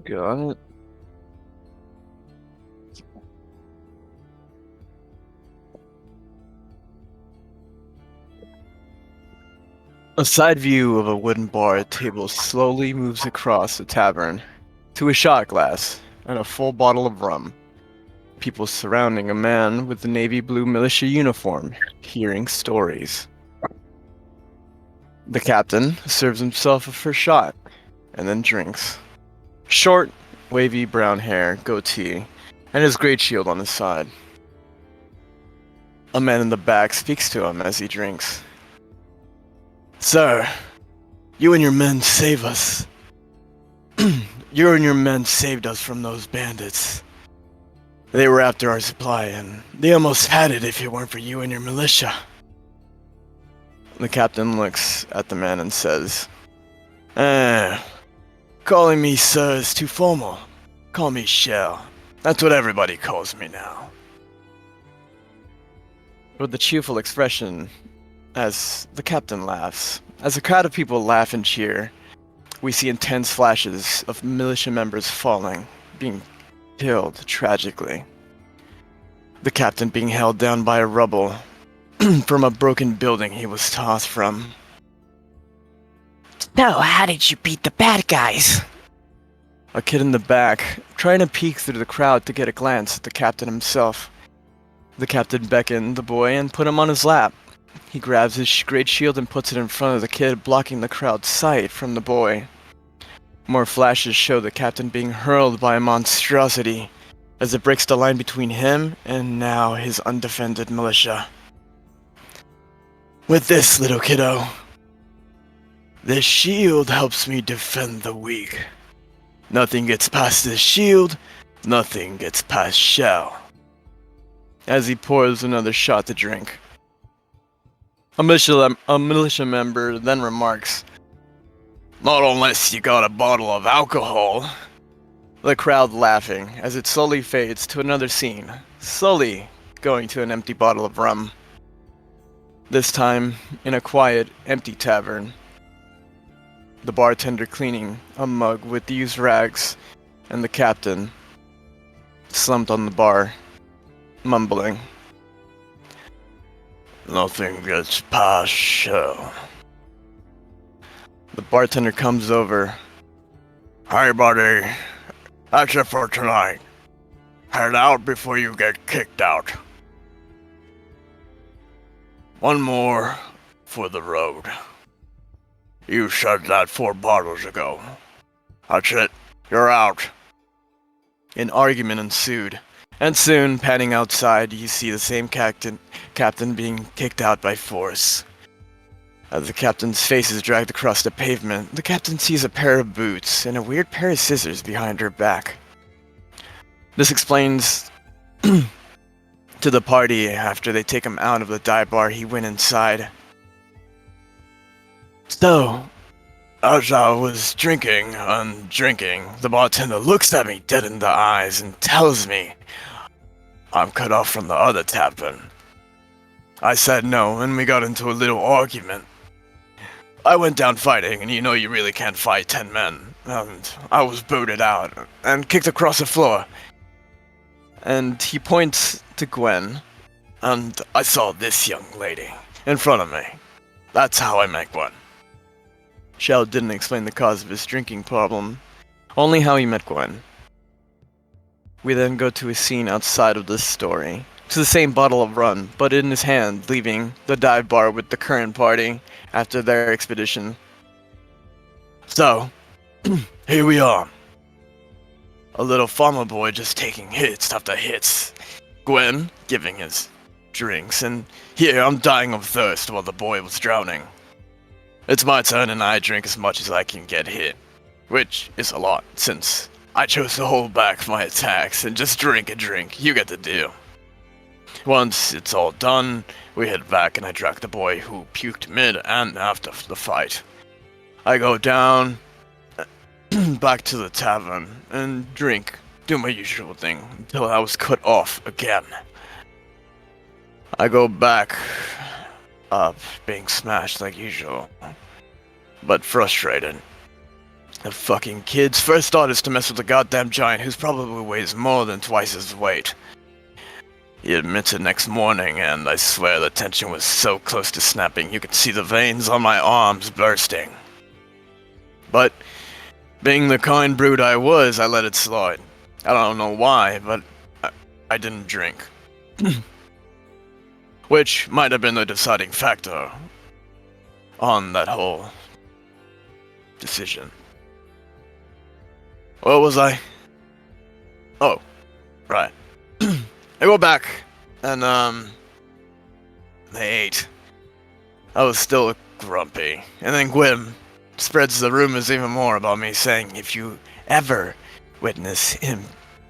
Got it. A side view of a wooden bar table slowly moves across the tavern to a shot glass and a full bottle of rum. People surrounding a man with the navy blue militia uniform, hearing stories. The captain serves himself a first shot and then drinks. Short, wavy brown hair, goatee, and his great shield on his side. A man in the back speaks to him as he drinks. Sir, you and your men save us. You and your men saved us from those bandits. They were after our supply, and they almost had it if it weren't for you and your militia. The captain looks at the man and says, calling me sir is too formal. Call me Shell. That's what everybody calls me now. With a cheerful expression, as the captain laughs, as a crowd of people laugh and cheer, we see intense flashes of militia members falling, being killed tragically. The captain being held down by a rubble from a broken building he was tossed from. So, how did you beat the bad guys? A kid in the back, trying to peek through the crowd to get a glance at the captain himself. The captain beckoned the boy and put him on his lap. He grabs his great shield and puts it in front of the kid, blocking the crowd's sight from the boy. More flashes show the captain being hurled by a monstrosity as it breaks the line between him and now his undefended militia. With this, little kiddo, this shield helps me defend the weak. Nothing gets past this shield, nothing gets past Shell. As he pours another shot to drink. A militia member then remarks, "Not unless you got a bottle of alcohol." The crowd laughing as it slowly fades to another scene, slowly going to an empty bottle of rum. This time, in a quiet, empty tavern. The bartender cleaning a mug with used rags, and the captain slumped on the bar, mumbling. Nothing gets past Shell. The bartender comes over. Hey buddy, that's it for tonight. Head out before you get kicked out. One more for the road. You said that 4 bottles ago. That's it, you're out. An argument ensued. And soon, panning outside, you see the same captain being kicked out by force. As the captain's face is dragged across the pavement, the captain sees a pair of boots and a weird pair of scissors behind her back. This explains to the party after they take him out of the dive bar he went inside. So, as I was drinking and drinking, the bartender looks at me dead in the eyes and tells me I'm cut off from the other tavern. I said no, and we got into a little argument. I went down fighting, and you know you really can't fight 10 men, and I was booted out and kicked across the floor. And he points to Gwen, and I saw this young lady in front of me. That's how I met Gwen. Shell didn't explain the cause of his drinking problem, only how he met Gwen. We then go to a scene outside of this story, to the same bottle of rum, but in his hand, leaving the dive bar with the current party after their expedition. So, here we are. A little farmer boy just taking hits after hits. Gwen giving his drinks, and here I'm dying of thirst while the boy was drowning. It's my turn and I drink as much as I can get hit, which is a lot, since I chose to hold back my attacks and just drink a drink. You get the deal. Once it's all done, we head back and I drag the boy who puked mid and after the fight. I go down, back to the tavern, and drink, do my usual thing, until I was cut off again. I go back up, being smashed like usual, but frustrated. The fucking kids first started to mess with the goddamn giant who's probably weighs more than twice his weight. He admitted next morning, and I swear the tension was so close to snapping you could see the veins on my arms bursting. But, being the kind brute I was, I let it slide. I don't know why, but I didn't drink. Which might have been the deciding factor on that whole decision. Where was I? Oh, right. I go back, and, they ate. I was still grumpy, and then Gwyn spreads the rumors even more about me, saying if you ever witness him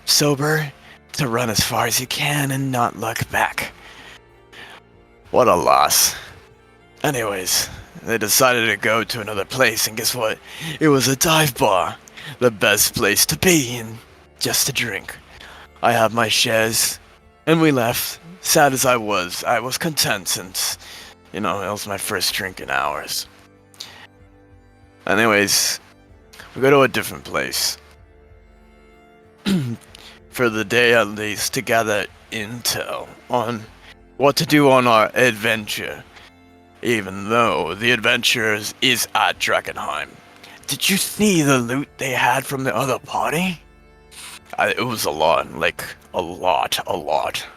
sober, to run as far as you can and not look back. What a loss. Anyways, they decided to go to another place, and guess what? It was a dive bar. The best place to be, and just to drink. I had my shares, and we left. Sad as I was content since, it was my first drink in hours. Anyways, we go to a different place. For the day at least, to gather intel on what to do on our adventure. Even though the adventure is at Drakkenheim. Did you see the loot they had from the other party? It was a lot, like, a lot.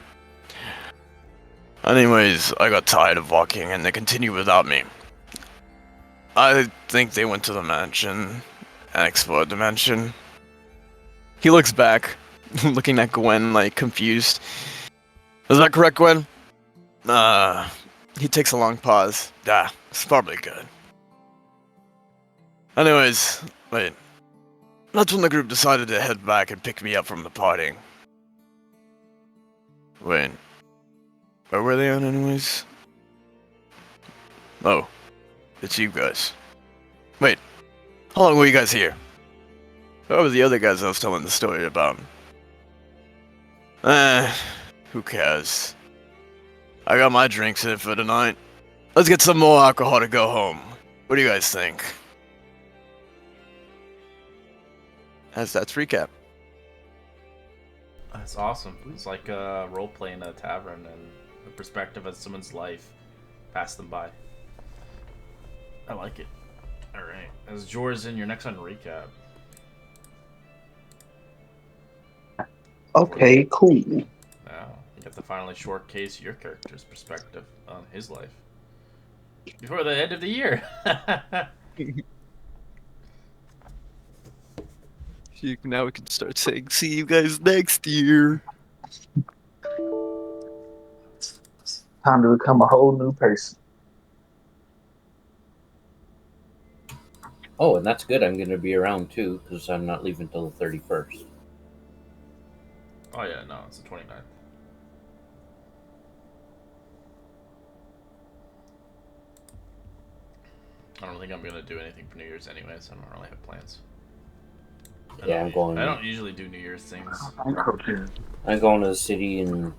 Anyways, I got tired of walking and they continued without me. I think they went to the mansion and explored the mansion. He looks back, looking at Gwen, like, confused. Is that correct, Gwen? He takes a long pause. It's probably good. Anyways, wait. That's when the group decided to head back and pick me up from the party. Wait. Where were they on anyways? Oh. It's you guys. Wait. How long were you guys here? Where were the other guys I was telling the story about? Who cares? I got my drinks in for tonight. Let's get some more alcohol to go home. What do you guys think? That's recap. That's awesome. It's like a role play in a tavern and the perspective of someone's life pass them by. I like it. Alright. As Jor's in, your next on recap. Okay, cool. Now, you have to finally showcase your character's perspective on his life. Before the end of the year! Now we can start saying, see you guys next year. Time to become a whole new person. Oh, and that's good. I'm going to be around too, because I'm not leaving till the 31st. Oh yeah, no, it's the 29th. I don't think I'm going to do anything for New Year's anyways. I don't really have plans. Yeah, I'm going. I don't usually do New Year's things. I'm going to the city and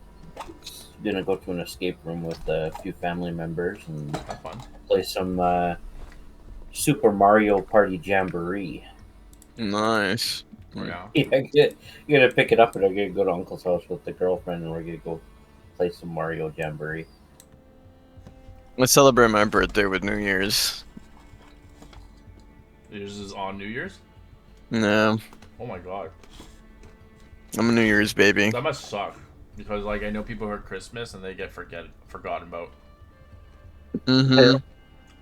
gonna go to an escape room with a few family members and Have fun. play some Super Mario Party Jamboree. Nice. Yeah. Yeah, you're gonna pick it up and I'm gonna go to Uncle's house with the girlfriend and we're gonna go play some Mario Jamboree. I celebrate my birthday with New Year's. Yours is on New Year's? No, Oh my god. I'm a New Year's baby. That must suck. Because, like, I know people who are Christmas and they get forgotten about. Mm-hmm.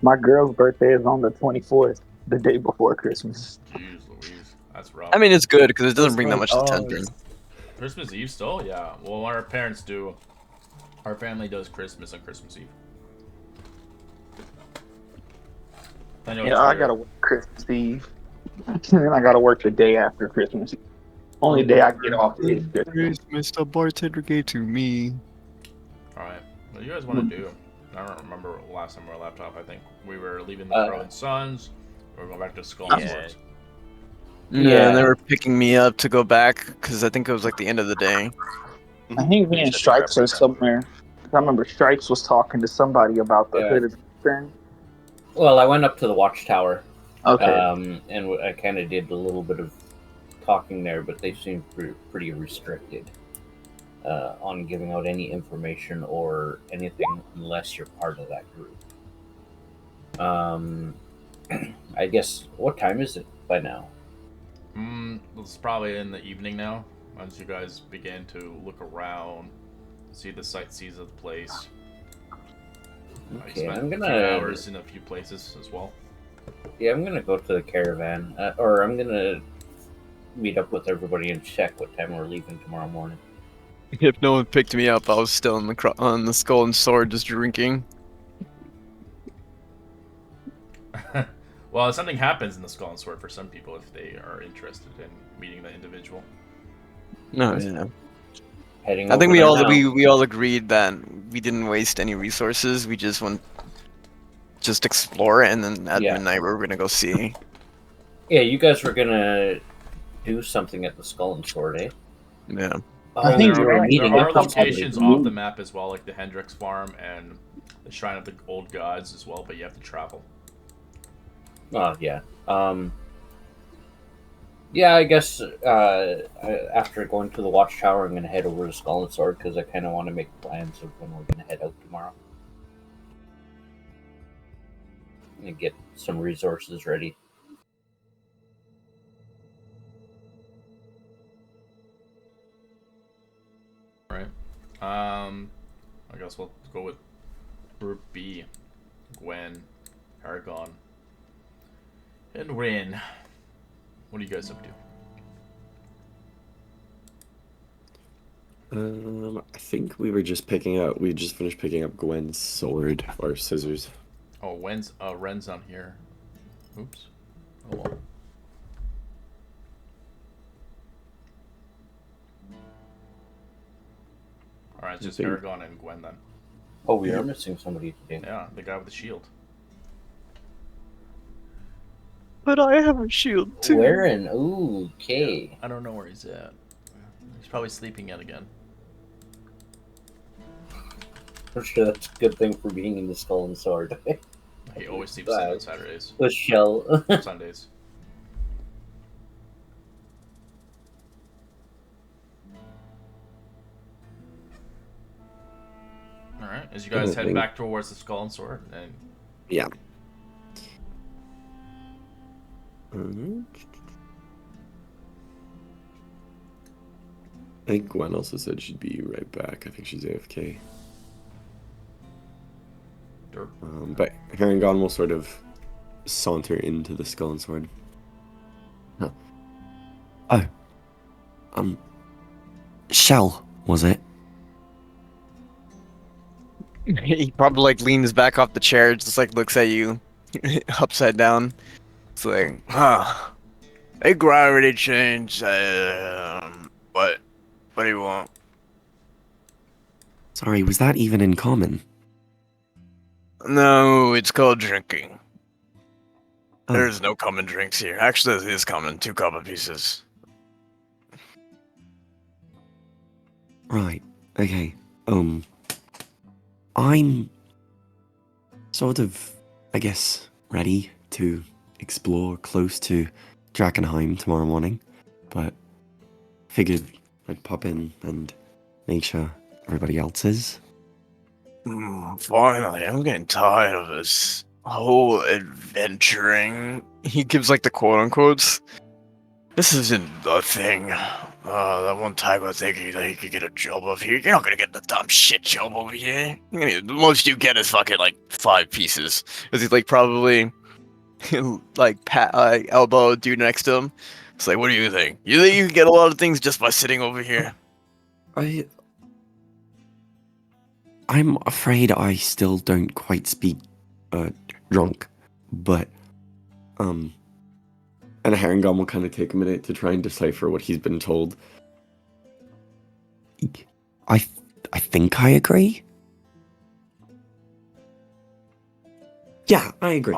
My girl's birthday is on the 24th, the day before Christmas. Jeez Louise. That's rough. I mean, it's good because it doesn't bring that much attention. Christmas Eve still? Yeah. Well, our parents do. Our family does Christmas on Christmas Eve. I know. Yeah, I gotta work Christmas Eve. And then I gotta work the day after Christmas. Only day I get off is Christmas. Christmas, the bartender gave to me. Alright. What do you guys want to do? I don't remember last time we were laptop. I think we were leaving the Crow and Sons. We were going back to Skull and Swords. Yeah, and they were picking me up to go back because I think it was like the end of the day. I think me and Stripes are somewhere. I remember Stripes was talking to somebody about the hooded thing. Well, I went up to the watchtower Okay. And I kind of did a little bit of talking there, but they seem pretty restricted on giving out any information or anything unless you're part of that group. I guess, what time is it by now? It's probably in the evening now. Once you guys begin to look around, see the sightsees of the place. I Okay, spent I'm a few gonna. hours in a few places as well. Yeah, I'm gonna go to the caravan, or I'm gonna meet up with everybody and check what time we're leaving tomorrow morning. If no one picked me up, I was still on the skull and sword, just drinking. Well, something happens in the Skull and Sword for some people if they are interested in meeting the individual. No, yeah. Heading I think over we there all now. we all agreed that we didn't waste any resources. We just went just explore it, and then at Yeah. midnight we were gonna go see. Yeah, you guys were gonna do something at the Skull and Sword, eh? Yeah. Oh, think you you're were right. There meeting are up with somebody. locations off the map as well, like the Hendrix Farm and the Shrine of the Old Gods as well, but you have to travel. Oh, yeah. Yeah, I guess after going to the Watchtower, I'm going to head over to Skull and Sword because I kind of want to make plans of when we're going to head out tomorrow. And get some resources ready. Right. I guess we'll go with Group B. Gwen, Paragon, and Rin. What are you guys up to? I think we were just we just finished picking up Gwen's sword or scissors. Oh, Ren's on here. Oops. Oh well. Alright, it's just think- Paragon and Gwen then. Oh, we are missing somebody today. Yeah, the guy with the shield. But I have a shield too. Where in? Ooh, okay. I don't know where he's at. He's probably sleeping yet again. I'm sure that's a good thing for being in the Skull and Sword. He always sleeps in on Saturdays. The shell. Sundays. Alright, as you guys head back towards the Skull and Sword, and Yeah. I think Gwen also said she'd be right back. I think she's AFK. Derp. But Harangon will sort of saunter into the Skull and Sword. Huh. Oh. Shell, was it? He probably like leans back off the chair, just like looks at you upside down. It's like, Huh. Hey, gravity change. What do you want? Sorry, was that even in common? No, it's called drinking. Oh. There's no common drinks here. Actually, it is common. 2 copper pieces. Right. Okay. I'm sort of, I guess, ready to explore close to Drakkenheim tomorrow morning, but figured I'd pop in and make sure everybody else is. Finally, I'm getting tired of this whole adventuring. he gives like the quote unquotes. This isn't a thing. That one tiger was thinking that he could get a job over here. You're not gonna get the dumb shit job over here. The most you get is fucking like 5 pieces. Is he like probably like pat elbow dude next to him? It's like, what do you think? You think you can get a lot of things just by sitting over here? I'm afraid I still don't quite speak drunk, but and Harangon will kind of take a minute to try and decipher what he's been told. I think I agree. Yeah, I agree.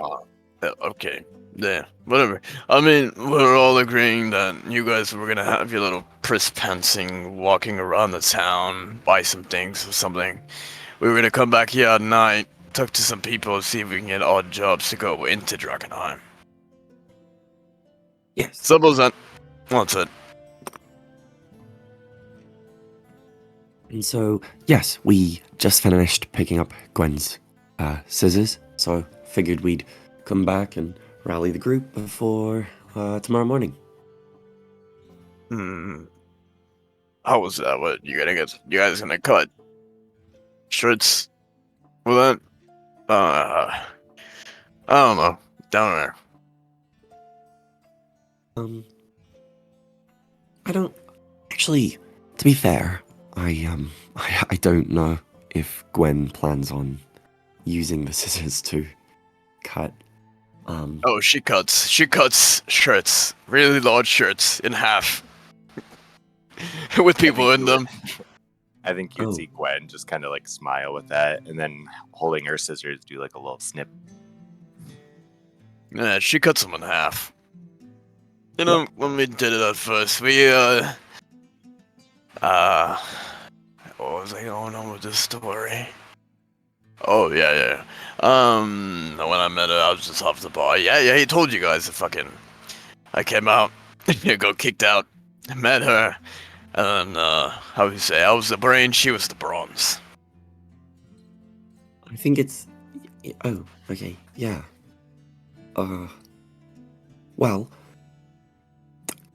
Okay. Yeah, whatever. I mean, we're all agreeing that you guys were gonna have your little priss-pensing, walking around the town, buy some things or something. We were gonna come back here at night, talk to some people, see if we can get odd jobs to go into Drakkenheim. Yes. Sybil's in. What's it? And so, yes, we just finished picking up Gwen's scissors, so figured we'd come back and rally the group before tomorrow morning. How was that? What you guys gonna cut shirts with that? I don't know. Down there. I don't actually. To be fair, I don't know if Gwen plans on using the scissors to cut. Oh, she cuts shirts, really large shirts, in half, with people in them. I think you'd Oh. see Gwen just kind of like smile with that, and then holding her scissors, do like a little snip. Yeah, she cuts them in half. You know, when we did it at first, we what was I going on with this story? Oh yeah. When I met her, I was just off the bar. Yeah. He told you guys to fucking. I came out, got kicked out, met her, and then how would you say? I was the brain, she was the bronze. I think it's. Oh, okay, yeah. Well,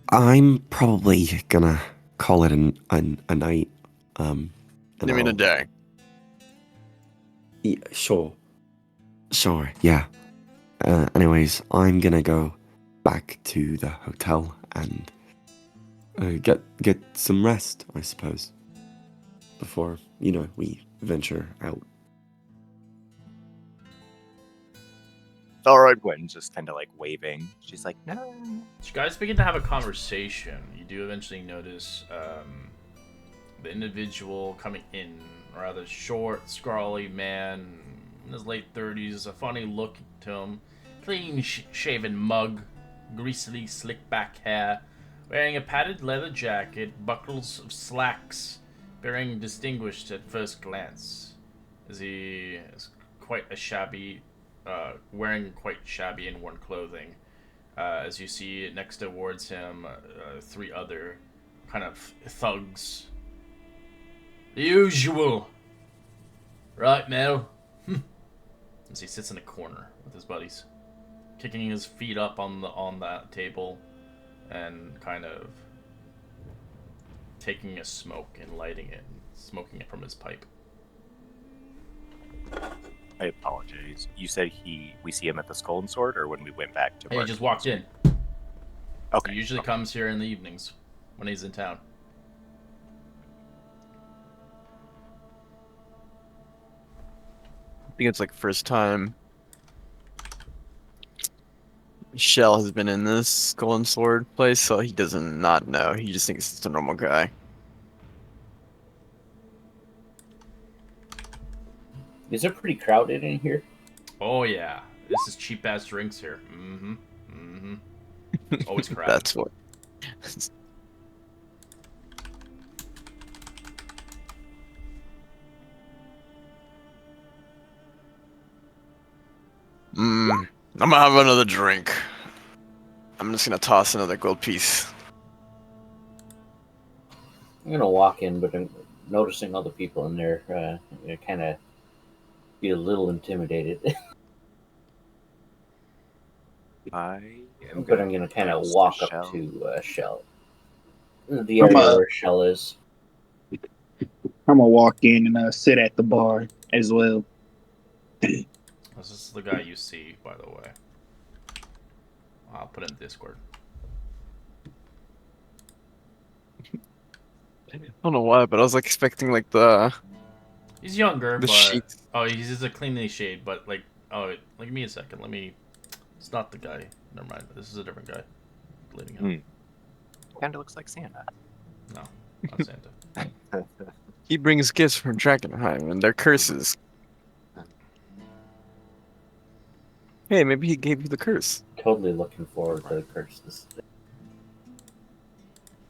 I'm probably gonna call it a night. And You mean a I'll- day? Yeah, sure. Sure, yeah. Anyways, I'm gonna go back to the hotel and get some rest, I suppose. Before, we venture out. All right. Gwen's just kind of like waving. She's like, no. As you guys begin to have a conversation, you do eventually notice the individual coming in, rather short, scrawly man in his late 30s, a funny look to him, clean shaven mug, greasily slick back hair, wearing a padded leather jacket, buckles of slacks, bearing distinguished at first glance, as he is quite a shabby, wearing quite shabby and worn clothing. As you see next towards him, three other kind of thugs. The usual. Right, Mel? As he sits in a corner with his buddies, kicking his feet up on that table and kind of taking a smoke and lighting it, smoking it from his pipe. I apologize. You said we see him at the Skull and Sword, or when we went back to Hey, he work? just walked in. Okay. He usually comes here in the evenings when he's in town. I think it's like first time Shell has been in this Skull and Sword place, so he doesn't not know. He just thinks it's a normal guy. Is it pretty crowded in here? Oh yeah, this is cheap ass drinks here. It's always crowded. That's what. I'm gonna have another drink. I'm just gonna toss another gold piece. I'm gonna walk in, but I'm noticing other people in there. Kind of be a little intimidated. I am But I'm gonna kind of close walk Shell. up to Shell. The area where Shell is. I'm gonna walk in and sit at the bar as well. This is the guy you see, by the way. I'll put it in Discord. I don't know why, but I was like expecting like the He's younger, the but sheets. oh, he's just a cleanly shaved. But like, oh, give me a second. Let me. It's not the guy. Never mind. This is a different guy. Leading him. Kind of looks like Santa. No, not Santa. He brings gifts from Drakkenheim and their curses. Hey, maybe he gave you the curse. Totally looking forward to the curses.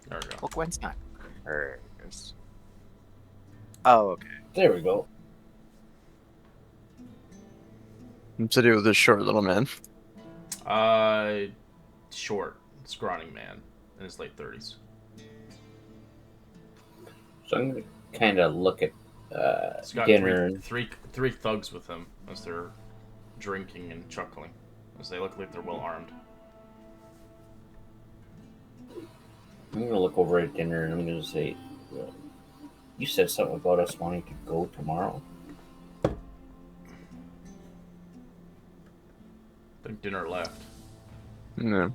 There we go. Well, Gwen's not hers. Oh, okay. There we go. I'm sitting with this short little man. Short. scrawny man in his late 30s. So I'm gonna kind of look at He's got dinner. three thugs with him as they're drinking and chuckling, as they look like they're well armed. I'm gonna look over at dinner and I'm gonna say, "You said something about us wanting to go tomorrow." I think dinner left. No.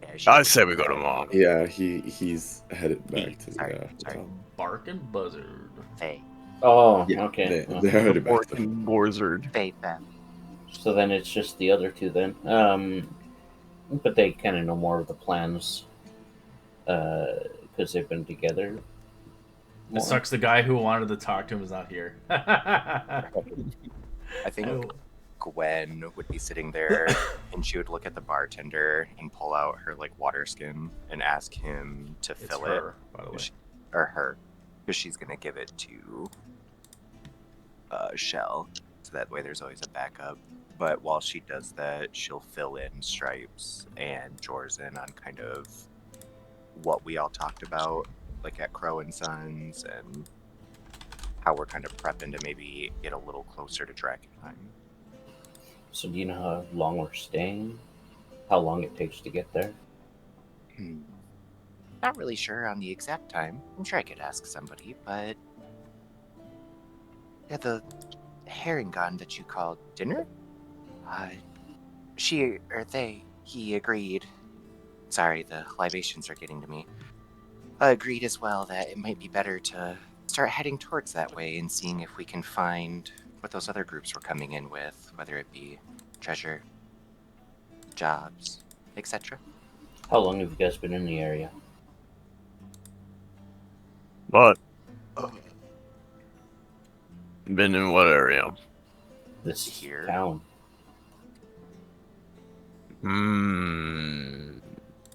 Yeah, I say we go tomorrow. Yeah, he's headed back to sorry, the sorry. hotel. Barking buzzard. Faye. Oh, Yeah, okay. they're headed back to the hotel. Fucking Borzard. Faye then. So then it's just the other two then. But they kind of know more of the plans because they've been together. It more. sucks the guy who wanted to talk to him is not here. I think Gwen would be sitting there and she would look at the bartender and pull out her like water skin and ask him to It's fill her, by the way. or her, because she's gonna give it to Shell, so that way there's always a backup. But while she does that, she'll fill in Stripes and Jorzen on kind of what we all talked about, like at Crow and Sons, and how we're kind of prepping to maybe get a little closer to Drakkenheim. So do you know how long we're staying? How long it takes to get there? Not really sure on the exact time. I'm sure I could ask somebody, but yeah, the herring gun that you called dinner? He agreed. Sorry, the libations are getting to me. Agreed as well that it might be better to start heading towards that way and seeing if we can find what those other groups were coming in with, whether it be treasure, jobs, etc. How long have you guys been in the area? What? Been in what area? This Here. town.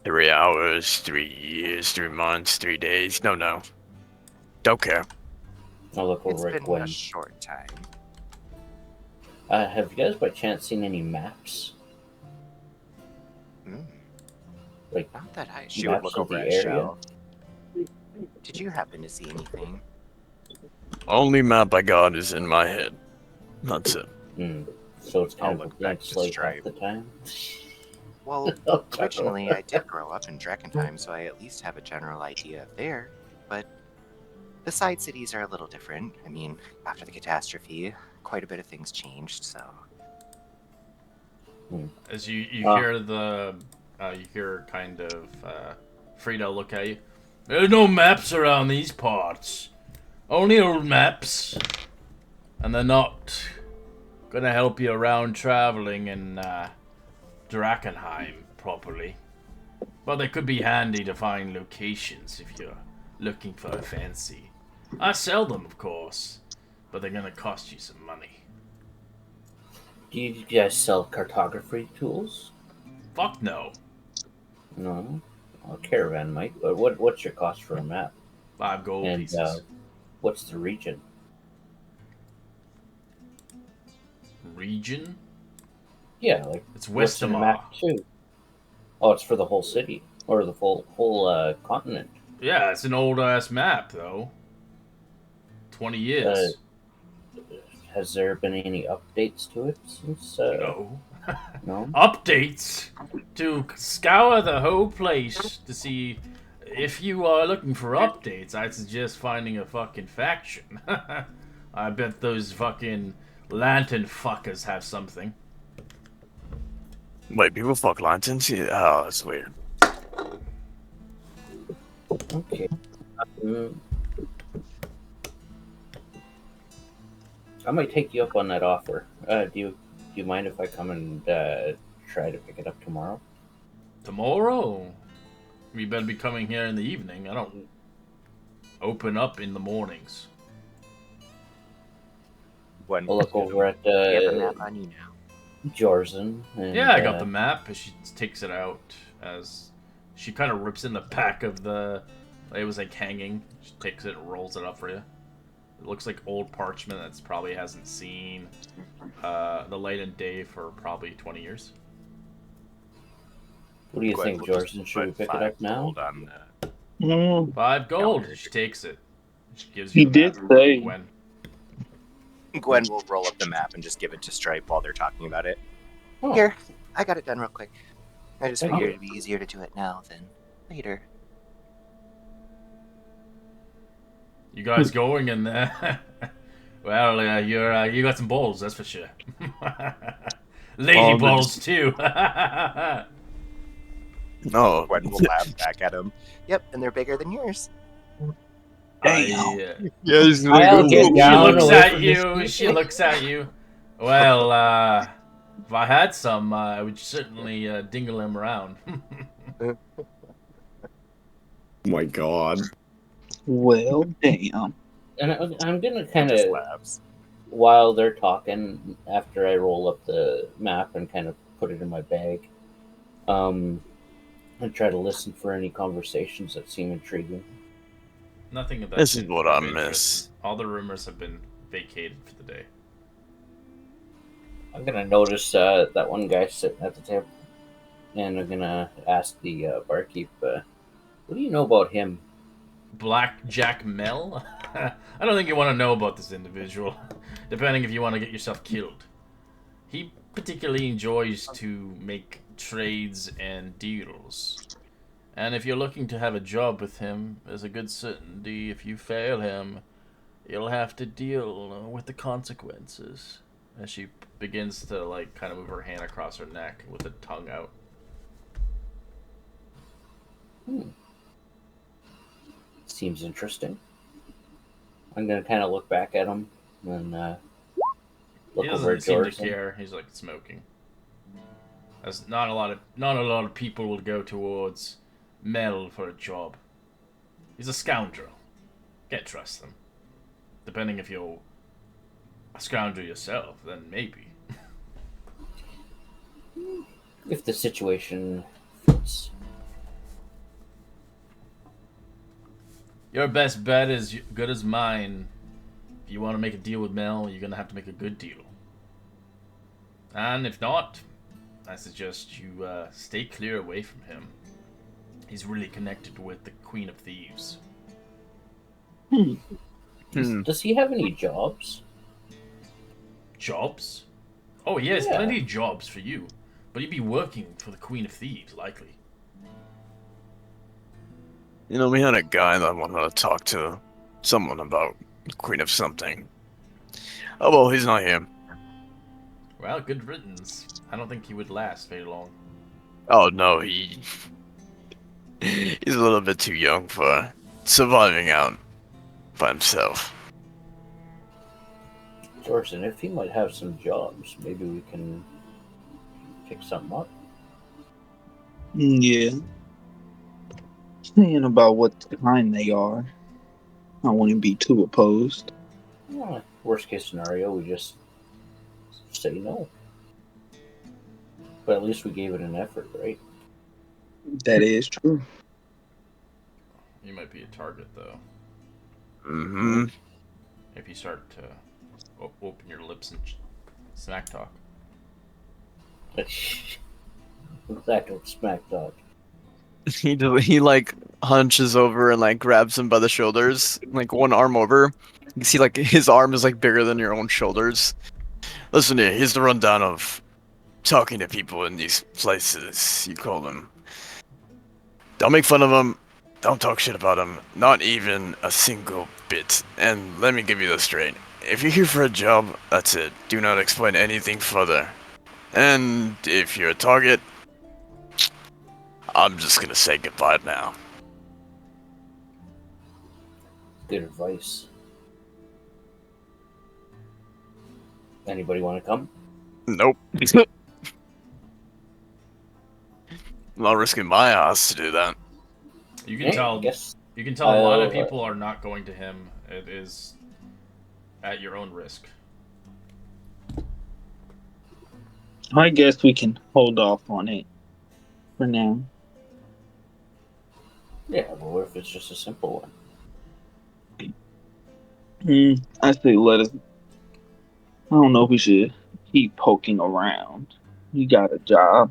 3 hours, 3 years, 3 months, 3 days. No. Don't care. I'll look It's over at been Gwen. a short time. Have you guys by chance seen any maps? Like Not that she would maps look of over the at area? Shell. Did you happen to see anything? Only map I got is in my head. That's it. So it's I'll kind of a look blank back to slate half Stripe. the time. Well, originally I did grow up in Drakkenheim, so I at least have a general idea of there. But the side cities are a little different. I mean, after the catastrophe, quite a bit of things changed, so... As you hear you hear kind of Frida look at you. There's no maps around these parts. Only old maps. And they're not gonna help you around traveling in Drakkenheim properly. But they could be handy to find locations if you're looking for a fancy. I sell them, of course, but they're gonna cost you some money. Do you guys sell cartography tools? Fuck no. No. A caravan might, but what's your cost for a map? 5 gold And pieces. what's the region? Region? Yeah, like It's what's your Westamar. map too? Oh, it's for the whole city or the whole continent. Yeah, it's an old ass map though. 20 years. Has there been any updates to it since? No. No. Updates to scour the whole place to see if you are looking for updates. I'd suggest finding a fucking faction. I bet those fucking lantern fuckers have something. Wait, people fuck lanterns? Yeah, oh, that's weird. Okay. I might take you up on that offer. Do you mind if I come and try to pick it up tomorrow? Tomorrow? We better be coming here in the evening. I don't open up in the mornings. When I'll look over at you have a map on you now. Jorzen. And, Yeah, I got the map. And she takes it out as she kind of rips in the back of the. It was like hanging. She takes it and rolls it up for you. It looks like old parchment that's probably hasn't seen the light of day for probably 20 years. What do you Gwen think, will just Jordan? Should we put pick it 5 up now? gold on the 5 gold. Counter. She takes it. She gives He you the did map. say- Gwen. Gwen will roll up the map and just give it to Stripe while they're talking about it. Oh, Here, I got it done real quick. I just Thank figured you. it'd be easier to do it now than later. You guys going in there? Well, you got some balls, that's for sure. Lady Oh, but- balls too. No. Gwen will laugh back at him. Yep, and they're bigger than yours. I, Yeah, he's like, I'll get she down looks away at from this you. thing. She looks at you. Well, if I had some, I would certainly dingle him around. Oh my god. Well, damn. And I'm gonna kind Just of, laughs. while they're talking, after I roll up the map and kind of put it in my bag, and try to listen for any conversations that seem intriguing. Nothing of that. This is what I of interest. miss. All the rumors have been vacated for the day. I'm gonna notice that one guy sitting at the table, and I'm gonna ask the barkeep, "What do you know about him?" Black Jack Mel? I don't think you want to know about this individual, depending if you want to get yourself killed. He particularly enjoys to make trades and deals. And if you're looking to have a job with him, there's a good certainty if you fail him, you'll have to deal with the consequences. As she begins to, like, kind of move her hand across her neck with the tongue out. Seems interesting. I'm gonna kind of look back at him and look He over doesn't at seem to Jordan. care. He's like smoking. As not a lot of people will go towards Mel for a job. He's a scoundrel. Can't trust him. Depending if you're a scoundrel yourself, then maybe. If the situation fits. Your best bet is good as mine. If you want to make a deal with Mel, you're gonna have to make a good deal. And if not, I suggest you stay clear away from him. He's really connected with the Queen of Thieves. Does he have any jobs? Jobs? Oh, he has Yeah. plenty of jobs for you. But he'd be working for the Queen of Thieves, likely. You know, we had a guy that wanted to talk to someone about Queen of something. Oh well, he's not here. Well, good riddance. I don't think he would last very long. Oh no, he's a little bit too young for surviving out by himself. Jordan, if he might have some jobs, maybe we can pick something up. Yeah. Seeing about what kind they are. I wouldn't be too opposed. Worst case scenario, we just say no. But at least we gave it an effort, right? That is true. You might be a target, though. Mm-hmm. If you start to open your lips and smack talk. Exactly, smack talk. He like hunches over and like grabs him by the shoulders, like one arm over. You can see like his arm is like bigger than your own shoulders. Listen here, here's the rundown of talking to people in these places, you call them. Don't make fun of them. Don't talk shit about them. Not even a single bit. And let me give you this straight. If you're here for a job, that's it. Do not explain anything further. And if you're a target, I'm just gonna say goodbye now. Good advice. Anybody want to come? Nope. I'm not risking my ass to do that. You can Yeah, tell. I guess. You can tell a lot of I'll, people are not going to him. It is at your own risk. I guess we can hold off on it for now. Yeah, but what if it's just a simple one? I say let us. I don't know if we should keep poking around. You got a job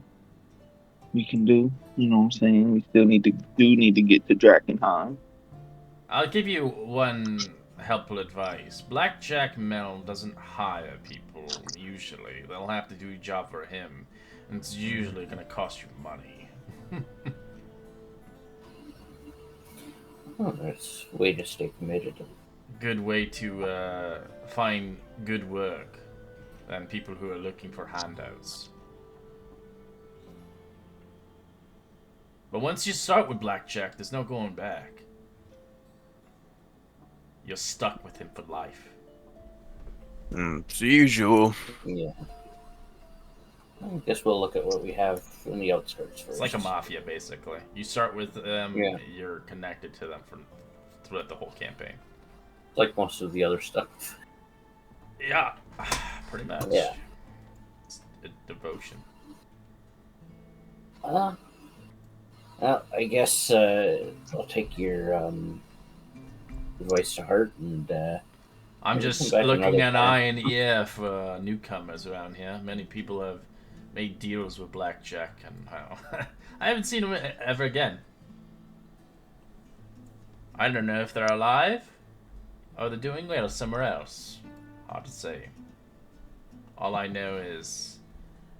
we can do. You know what I'm saying? We still need to get to Drakkenheim. I'll give you one helpful advice. Blackjack Mel doesn't hire people, usually. They'll have to do a job for him, and it's usually gonna cost you money. Oh, that's a way to stay committed. Good way to find good work than people who are looking for handouts. But once you start with Blackjack, there's no going back. You're stuck with him for life. It's the usual. Yeah. I guess we'll look at what we have in the outskirts first. It's like a mafia, basically. You start with them, Yeah. you're connected to them throughout the whole campaign. Like most of the other stuff. Yeah, pretty much. Yeah. It's a devotion. Well, I guess I'll take your advice to heart, and I'm maybe just come back looking another an time. eye and ear for newcomers around here. Many people have made deals with Blackjack, and I haven't seen them ever again. I don't know if they're alive or they're doing well somewhere else. Hard to say. All I know is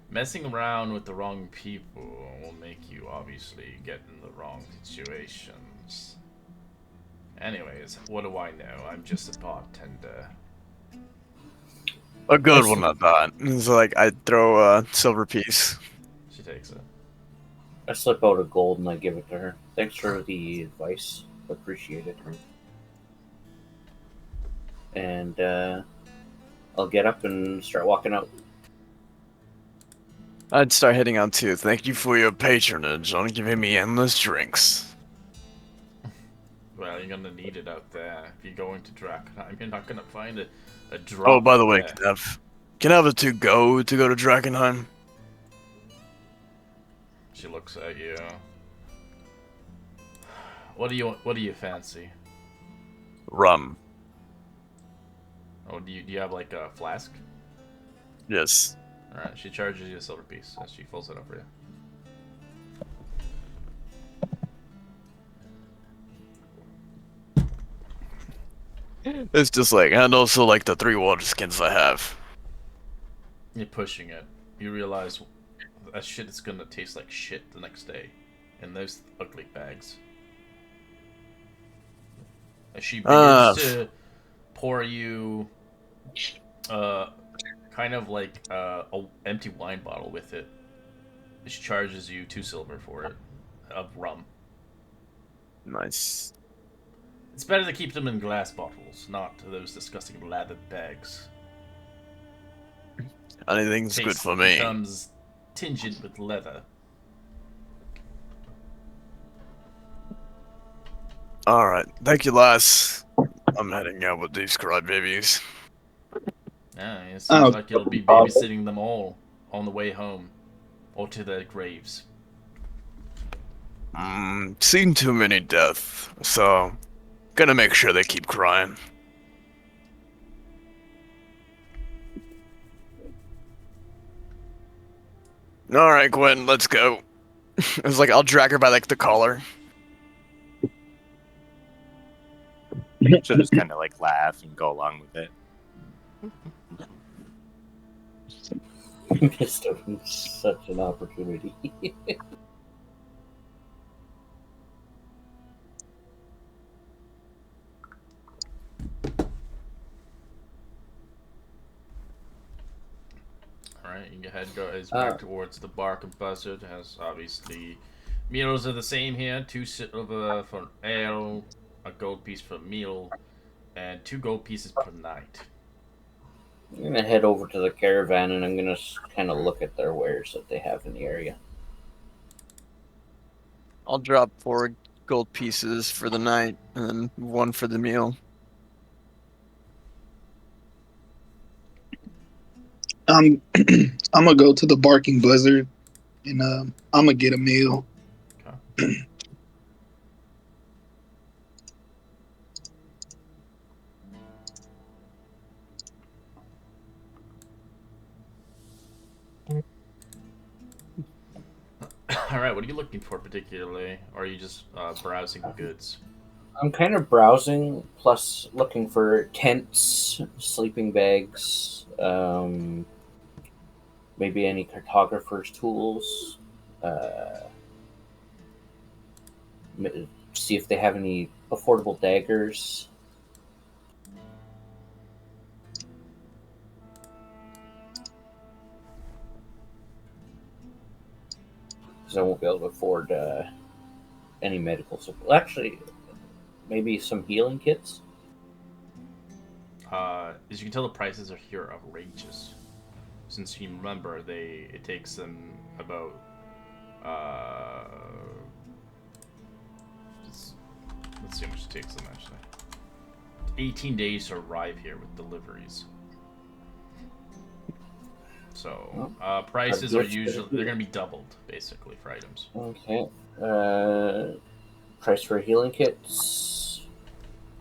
messing around with the wrong people will make you obviously get in the wrong situations. Anyways, what do I know? I'm just a bartender. A good one at that. It's like I throw a silver piece. She takes it. I slip out a gold and I give it to her. Thanks for the advice. Appreciate it. And I'll get up and start walking out. I'd start heading out too. Thank you for your patronage on giving me endless drinks. Well, you're gonna need it out there. If you go into Drakkenheim, you're not gonna find a drop. Oh, by the way, there. can I have a to go to Drakkenheim? She looks at you. What do you fancy? Rum. Oh, do you have like a flask? Yes. All right, she charges you a silver piece as she fills it up for you. It's just like, and also like the 3 water skins I have. You're pushing it. You realize that shit is gonna taste like shit the next day in those ugly bags. As she begins to pour you, kind of like a empty wine bottle with it. She charges you 2 silver for it, of rum. Nice. It's better to keep them in glass bottles, not those disgusting leather bags. Anything's good Taste for me. becomes tinged with leather. Alright, thank you, lass. I'm heading out with these crybabies. Yeah, it seems Oh, like you'll be Bob. babysitting them all on the way home, or to their graves. Seen too many deaths, so gonna make sure they keep crying. Alright, Gwen, let's go. It's like I'll drag her by like the collar. She'll just kind of like laugh and go along with it. Missed such an opportunity. Alright, you go ahead and go back towards the Bark and Buzzard. Has obviously meals are the same here. 2 silver for ale, a gold piece for meal, and 2 gold pieces per night. I'm gonna head over to the caravan and I'm gonna kind of look at their wares that they have in the area. I'll drop 4 gold pieces for the night, and then 1 for the meal. I'm gonna go to the Barking Buzzard, and I'm gonna get a meal. Okay. All right, what are you looking for particularly? Or are you just browsing goods? I'm kind of browsing, plus looking for tents, sleeping bags, maybe any cartographer's tools. See if they have any affordable daggers. Because I won't be able to afford any medical support. Actually, maybe some healing kits. As you can tell, the prices are here outrageous. Since you remember, it takes them about let's see how much it takes them actually. 18 days to arrive here with deliveries. So prices are usually they're gonna be doubled basically for items. Okay. Price for healing kits.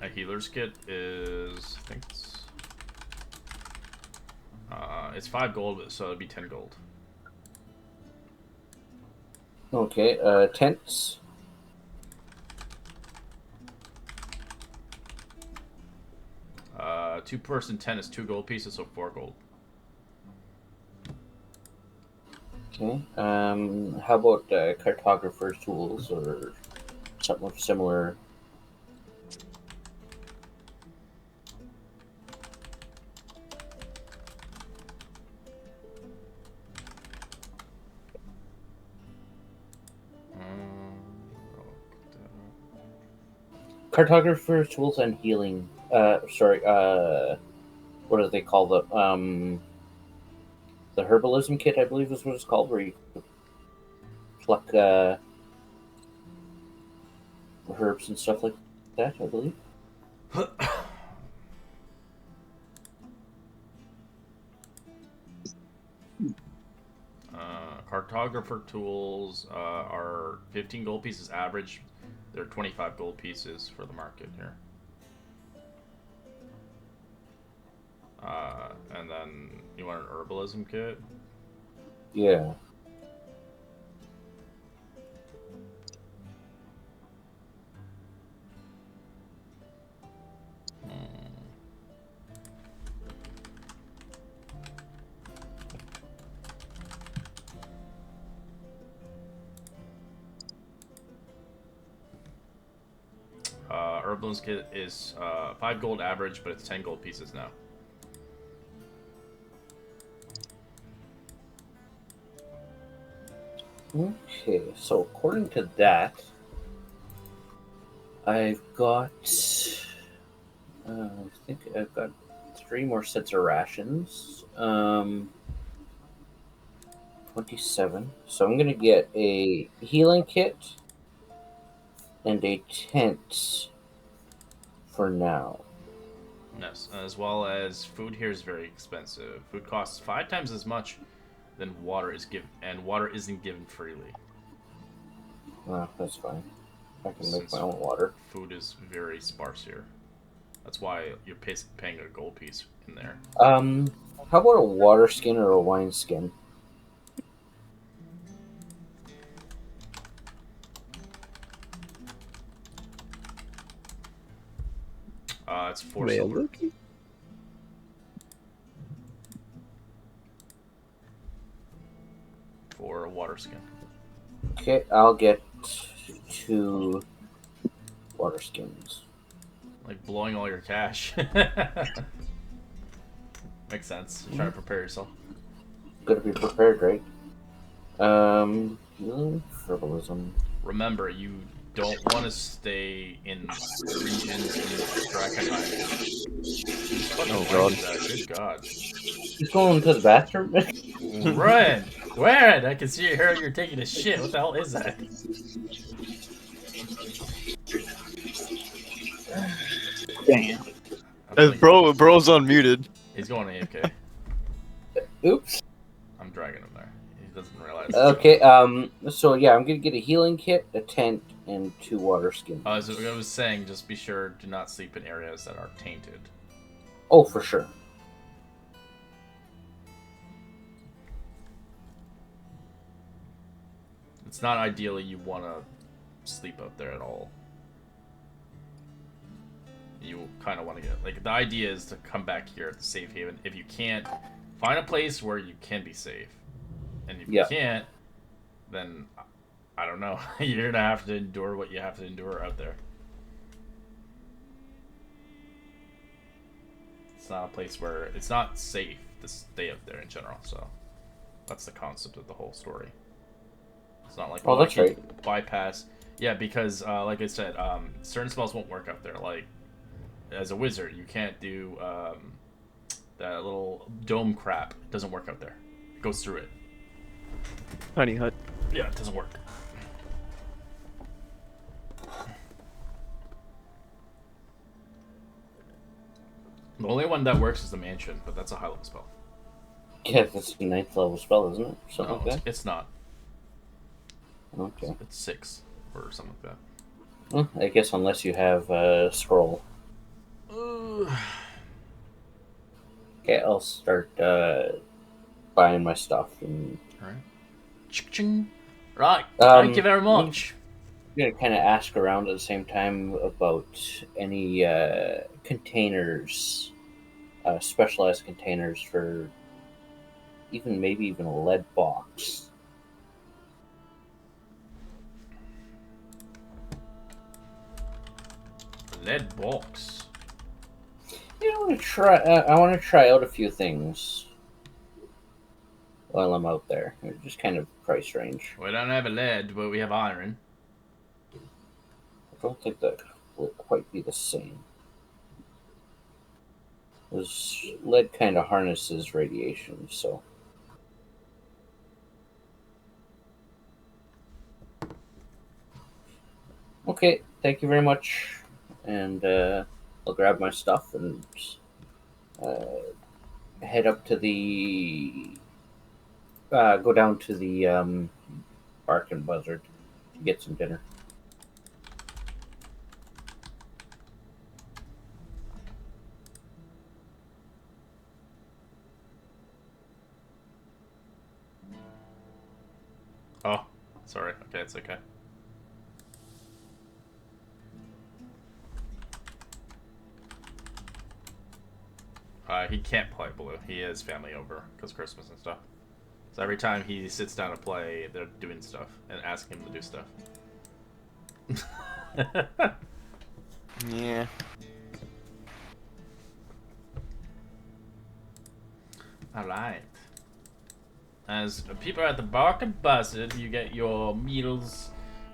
A healer's kit is I think it's 5 gold, so it'd be 10 gold. Okay. Tents. Two-person tent is 2 gold pieces, so 4 gold. Okay. How about cartographer's tools or something similar? Cartographer's tools and healing. Sorry. What do they call the herbalism kit? I believe is what it's called, where you pluck herbs and stuff like that. I believe. Cartographer tools are 15 gold pieces average. They're 25 gold pieces for the market here. And then you want an herbalism kit? Yeah. Herbalism kit is 5 gold average, but it's 10 gold pieces now. Okay, so according to that, I've got, I think I've got 3 more sets of rations. 27. So I'm gonna get a healing kit and a tent for now. Yes, as well as food here is very expensive. Food costs 5 times as much than water is given, and water isn't given freely. Well, that's fine. I can make Since my own water. food is very sparse here. That's why you're paying a gold piece in there. How about a water skin or a wine skin? It's 4 silver. For a water skin. Okay, I'll get 2 water skins. Like blowing all your cash. Makes sense. You're trying to prepare yourself. Gotta be prepared, right? Herbalism. Remember, you don't want to stay in regions in Drakkenheim. Oh god. Good god. He's going to the bathroom? Run! Run! I can see you're taking a shit. What the hell is that? Damn. Bro's unmuted. He's going AFK. Oops. I'm dragging him there. He doesn't realize. Okay, so yeah, I'm gonna get a healing kit, a tent, and 2 water skins. As I was saying, just be sure do not sleep in areas that are tainted. Oh, for sure. It's not ideally you want to sleep out there at all. You kind of want to get, like, the idea is to come back here at the safe haven. If you can't, find a place where you can be safe. And if you can't, then I don't know. You're gonna have to endure what you have to endure out there. It's not a place where it's not safe to stay out there in general. So that's the concept of the whole story. It's not like that's right. Bypass. Yeah, because like I said, certain spells won't work out there. Like as a wizard, you can't do that little dome crap. It doesn't work out there. It goes through it. Honey hut. Yeah, it doesn't work. The only one that works is the mansion, but that's a high level spell. Yeah, that's a 9th level spell, isn't it? Something No, like that. it's not. Okay. It's 6 or something like that. Well, I guess unless you have a scroll. Okay, I'll start buying my stuff and. All right. Ching. Right. Thank you very much. I'm gonna kind of ask around at the same time about any containers, specialized containers for maybe even a lead box. Lead box. Yeah, I want to try. I want to try out a few things while I'm out there. Just kind of price range. We don't have a lead, but we have iron. I don't think that will quite be the same. Because lead kind of harnesses radiation, so. Okay, thank you very much. And I'll grab my stuff and head up to the. Go down to the Bark and Buzzard to get some dinner. Oh, sorry. Okay, it's okay. He can't play Blue. He has family over because Christmas and stuff. So every time he sits down to play, they're doing stuff and asking him to do stuff. Yeah. Alright. As people are at the Bark and Buzzard, you get your meals,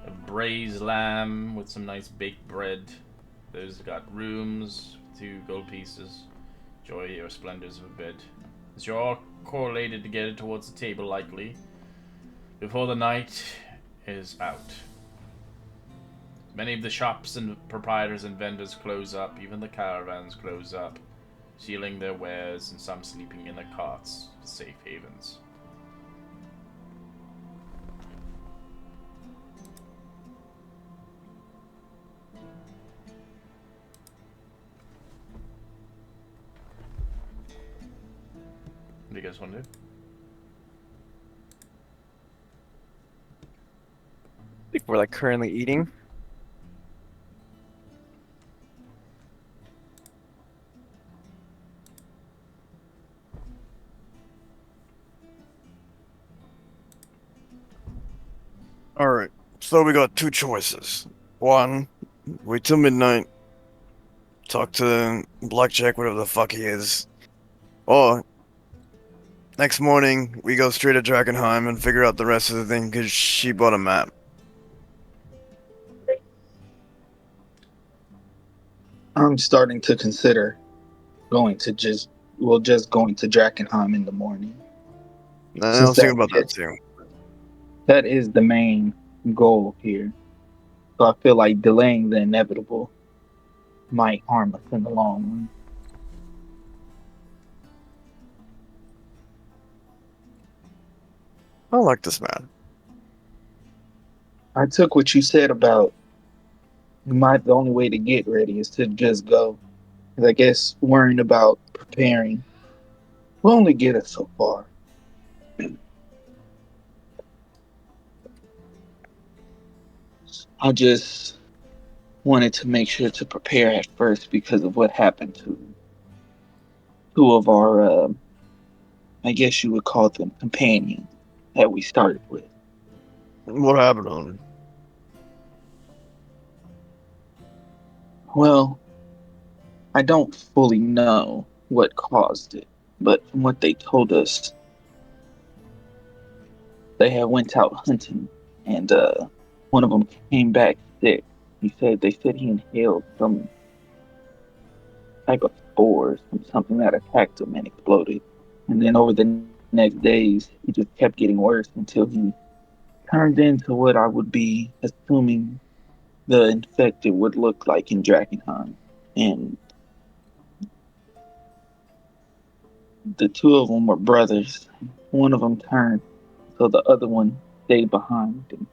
a braised lamb with some nice baked bread. Those got rooms, 2 gold pieces. Enjoy your splendors of a bed. As you're all correlated together towards the table, likely, before the night is out. Many of the shops and proprietors and vendors close up, even the caravans close up, sealing their wares and some sleeping in their carts to safe havens. What do you guys want to do? I think we're like currently eating. Alright, so we got 2 choices. 1, wait till midnight, talk to Blackjack, whatever the fuck he is. Or, next morning, we go straight to Drakkenheim and figure out the rest of the thing because she bought a map. I'm starting to consider going to going to Drakkenheim in the morning. I was thinking about that too. That is the main goal here. So I feel like delaying the inevitable might harm us in the long run. I like this man. I took what you said about the only way to get ready is to just go. 'Cause I guess worrying about preparing will only get us so far. I just wanted to make sure to prepare at first because of what happened to two of our, I guess you would call them companions that we started with. What happened on him? Well, I don't fully know what caused it, but from what they told us, they had went out hunting, and one of them came back sick. They said he inhaled some type of spores from something that attacked him and exploded. And then over the next days, he just kept getting worse until he turned into what I would be assuming the infected would look like in Drakkenheim. And the two of them were brothers. One of them turned, so the other one stayed behind. And,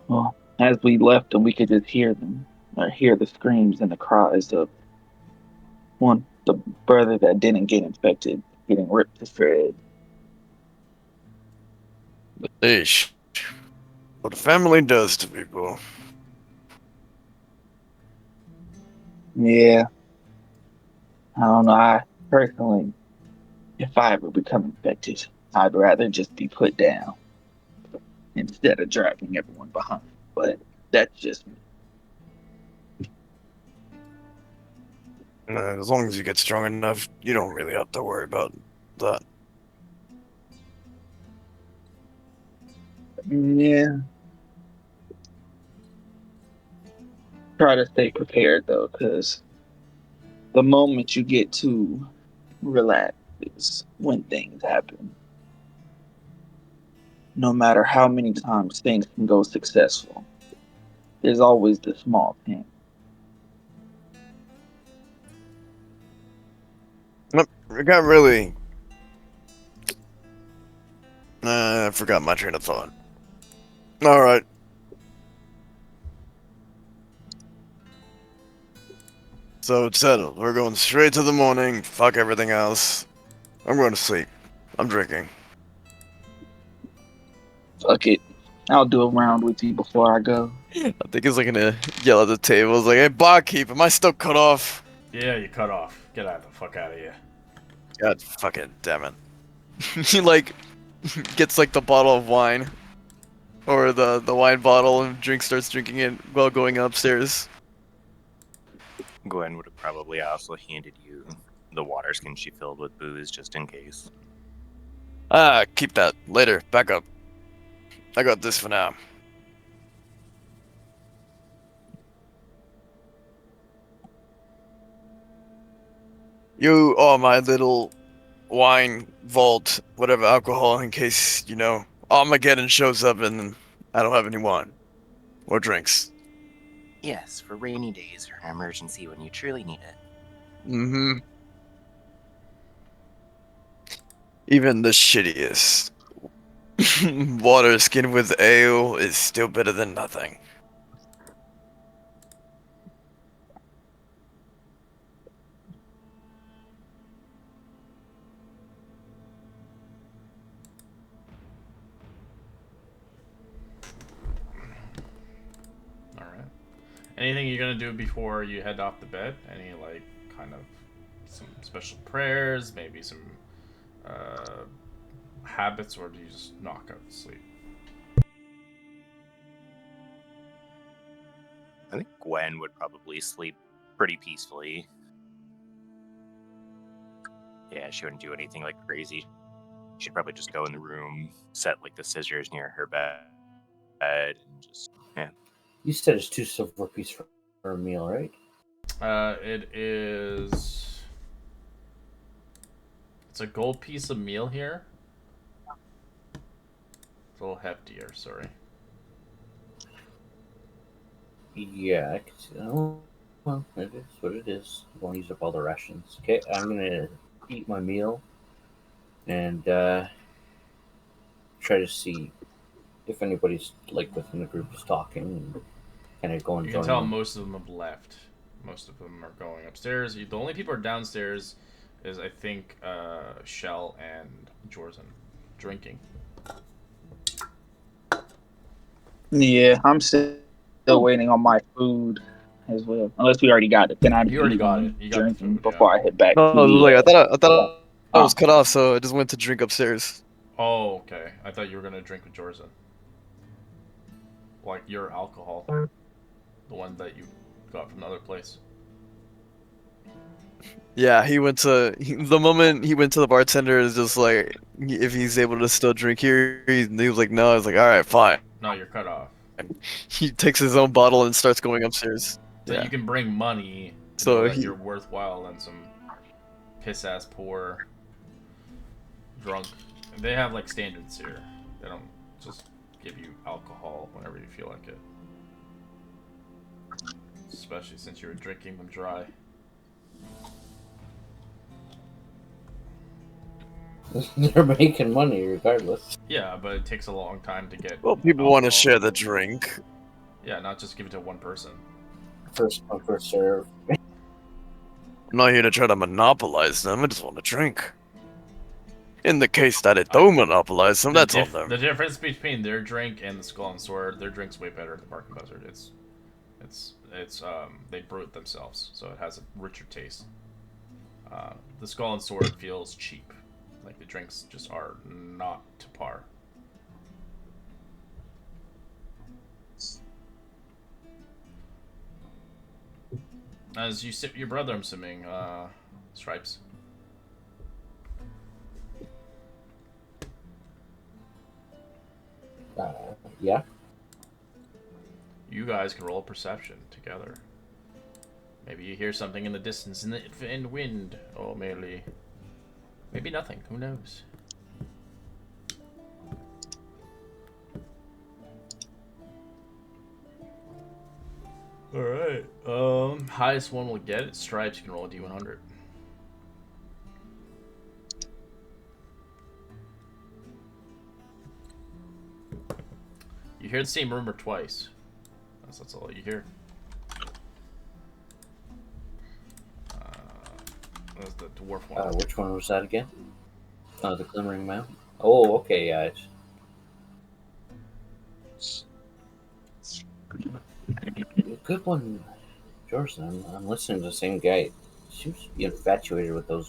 well, as we left them, we could just hear them, or hear the screams and the cries of the brother that didn't get infected, getting ripped to shreds. Ish. What a family does to people. Yeah, I don't know. I personally, if I ever become infected, I'd rather just be put down instead of dragging everyone behind. But that's just me. As long as you get strong enough, you don't really have to worry about that. Yeah. Try to stay prepared though, because the moment you get too relaxed is when things happen. No matter how many times things can go successful, there's always the small thing. I got really. I forgot my train of thought. Alright. So it's settled. We're going straight to the morning. Fuck everything else. I'm going to sleep. I'm drinking. Fuck it. I'll do a round with you before I go. I think he's like gonna yell at the table. He's like, hey, barkeep, am I still cut off? Yeah, you cut off. Get out the fuck out of here. God fucking damn it. He like gets like the bottle of wine. Or the wine bottle and starts drinking it while going upstairs. Gwen would have probably also handed you the water skin she filled with booze just in case. Ah, keep that. Later. Back up. I got this for now. You are my little wine vault, whatever alcohol, in case, Armageddon shows up and I don't have any wine. Or drinks. Yes, for rainy days or an emergency when you truly need it. Mm-hmm. Even the shittiest water skin with ale is still better than nothing. Alright. Anything you're gonna do before you head off the bed? Any, like, kind of some special prayers, maybe some habits, or do you just knock out to sleep? I think Gwen would probably sleep pretty peacefully. Yeah, she wouldn't do anything like crazy. She'd probably just go in the room, set like the scissors near her bed, and just You said it's 2 silver pieces for a meal, right? It is. It's a gold piece of meal here. It's a little heftier, sorry. Yeah, I can see that. Oh, well, it is what it is. I won't use up all the rations. Okay, I'm gonna eat my meal and try to see if anybody's like within the group is talking and kind of go and You join can tell them. most of them have left. Most of them are going upstairs. The only people who are downstairs is, I think, Shell and Jorzen drinking. Yeah, I'm staying still waiting on my food as well. Unless we already got it, then I'd You already got it. eating, You got the drinking food, before I head back No, to the. like I thought I was Oh, cut off, so I just went to drink upstairs. Oh, okay. I thought you were gonna drink with Jorzen. Like your alcohol, the one that you got from the other place. Yeah, the moment he went to the bartender is just like if he's able to still drink here. He was like, no. I was like, all right, fine. No, you're cut off. He takes his own bottle and starts going upstairs. So Yeah. you can bring money to So know that he- you're worthwhile than some piss ass poor drunk. They have like standards here. They don't just give you alcohol whenever you feel like it. Especially since you were drinking them dry. They're making money regardless. Yeah, but it takes a long time to get. Well, people want to alcohol. share the drink. Yeah, not just give it to one person. First come, first serve. I'm not here to try to monopolize them. I just want to drink. In the case that it don't monopolize them, that's on them. The difference between their drink and the Skull and Sword, their drink's way better at the Barking Buzzard. They brew it themselves, so it has a richer taste. The Skull and Sword feels cheap. Like the drinks just are not to par. As you sip your brother, I'm assuming, Stripes. Yeah. You guys can roll perception together. Maybe you hear something in the distance in the wind, or merely maybe nothing. Who knows? All right. Highest one will get it. Stripes. You can roll a d100. You hear the same rumor twice. That's all you hear. That's the dwarf one. Which one was that again? Oh, the Glimmering Mount. Oh, okay, yeah. Good one, George. I'm listening to the same guy. Seems to be infatuated with that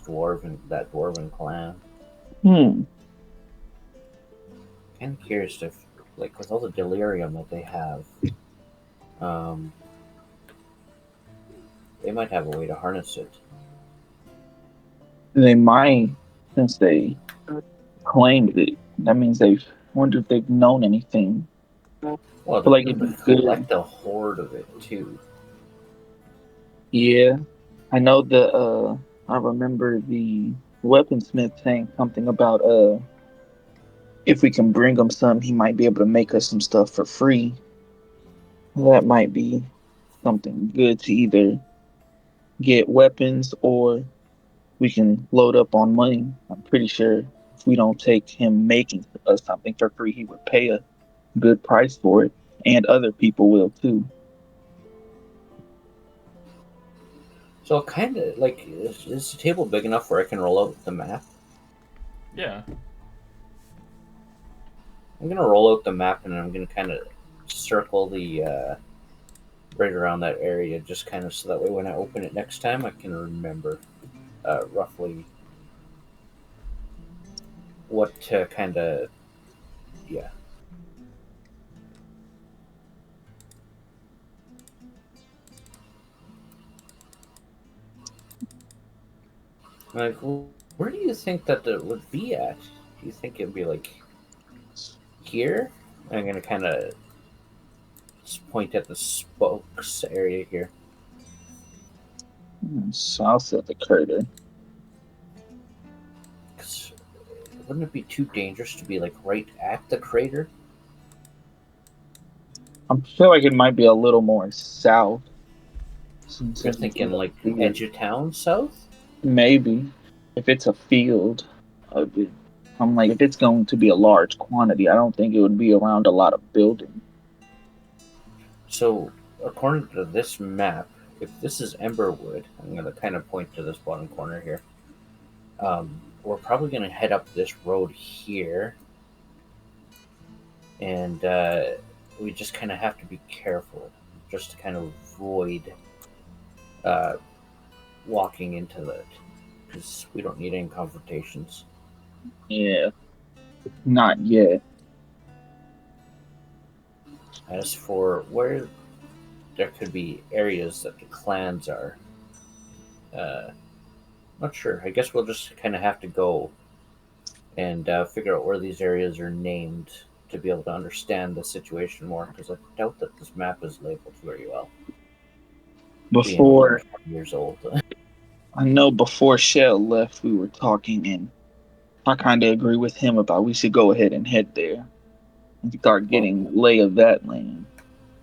dwarven clan. Kind of curious if, like, with all the delirium that they have, they might have a way to harness it. they might, since they claimed it. That means they've. Wonder if they've known anything. Well, But, like, they it'd be good. collect a horde of it too. Yeah, I know the. I remember the weaponsmith saying something about if we can bring him some, he might be able to make us some stuff for free. That might be something good to either get weapons or we can load up on money. I'm pretty sure if we don't take him making us something for free, he would pay a good price for it, and other people will too. So, kind of like, is the table big enough where I can roll out the map? Yeah. I'm gonna roll out the map and I'm gonna kind of circle the right around that area, just kind of so that way when I open it next time, I can remember roughly what to kind of, yeah. Like, where do you think that it would be at? Do you think it'd be like here? I'm gonna kind of point at the spokes area here. South of the crater. 'Cause wouldn't it be too dangerous to be like right at the crater? I feel like it might be a little more south. Since You're it's thinking a like field. edge of town south? Maybe if it's a field of it. I'm like, if it's going to be a large quantity, I don't think it would be around a lot of buildings. So, according to this map, if this is Emberwood, I'm going to kind of point to this bottom corner here. We're probably going to head up this road here. And we just kind of have to be careful. just to kind of avoid walking into that, because we don't need any confrontations. Yeah, not yet. As for where there could be areas that the clans are, not sure. I guess we'll just kind of have to go and figure out where these areas are named to be able to understand the situation more, because I doubt that this map is labeled very well. Being Before 20 years old. I know before Shell left, we were talking, and I kind of agree with him about we should go ahead and head there and start Well, getting lay of that land.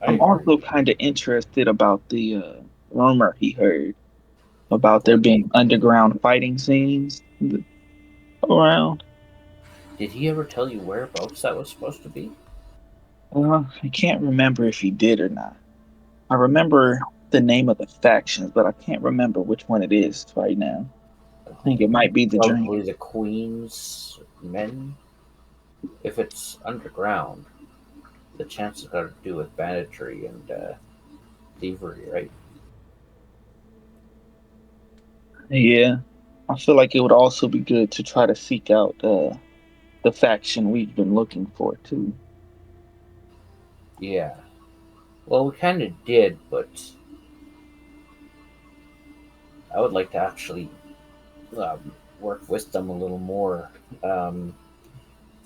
I I'm agree. also kind of interested about the rumor he heard about there What, being underground fighting scenes around. did he ever tell you whereabouts that was supposed to be? I can't remember if he did or not. I remember the name of the factions, but I can't remember which one it is right now. I think it might be the Probably Dream. the Queen's men. If it's underground, the chances got to do with banditry and thievery, right? Yeah, I feel like it would also be good to try to seek out the faction we've been looking for too. Yeah. Well, we kind of did, but I would like to actually work with them a little more. Um,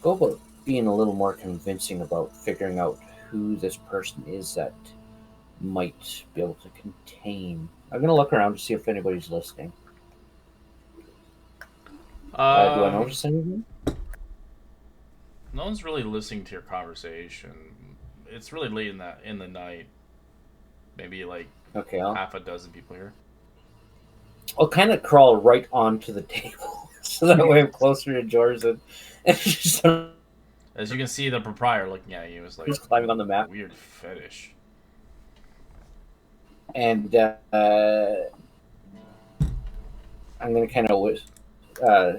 Go about being a little more convincing about figuring out who this person is that might be able to contain. I'm gonna look around to see if anybody's listening. Do I Um, notice anything? no one's really listening to your conversation. It's really late in the night. Maybe like Okay, half a dozen people here. I'll kind of crawl right onto the table so that way I'm closer to George and just As you can see, the proprietor looking at you is like, climbing on the map. weird fetish. And I'm gonna kind of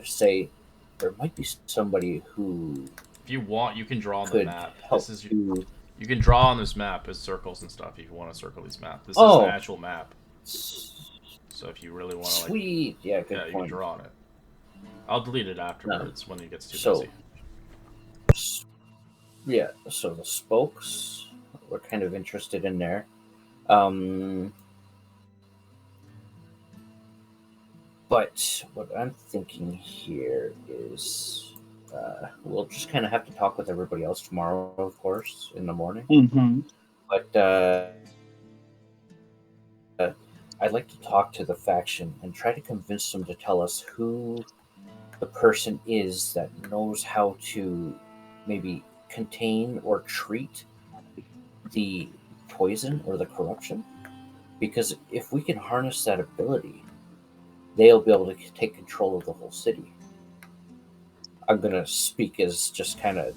say there might be somebody who If you want, you can draw on the could map. help This is you. You can draw on this map as circles and stuff if you want to circle these maps. This is Oh, an actual map. So if you really want to, like, sweet, yeah, good yeah, you can point. draw on it. I'll delete it afterwards when it gets too So, busy. yeah, so the spokes, we're kind of interested in there. But what I'm thinking here is we'll just kind of have to talk with everybody else tomorrow, of course, in the morning. Mm-hmm. But I'd like to talk to the faction and try to convince them to tell us who the person is that knows how to maybe contain or treat the poison or the corruption. Because if we can harness that ability, they'll be able to take control of the whole city. I'm going to speak as just kind of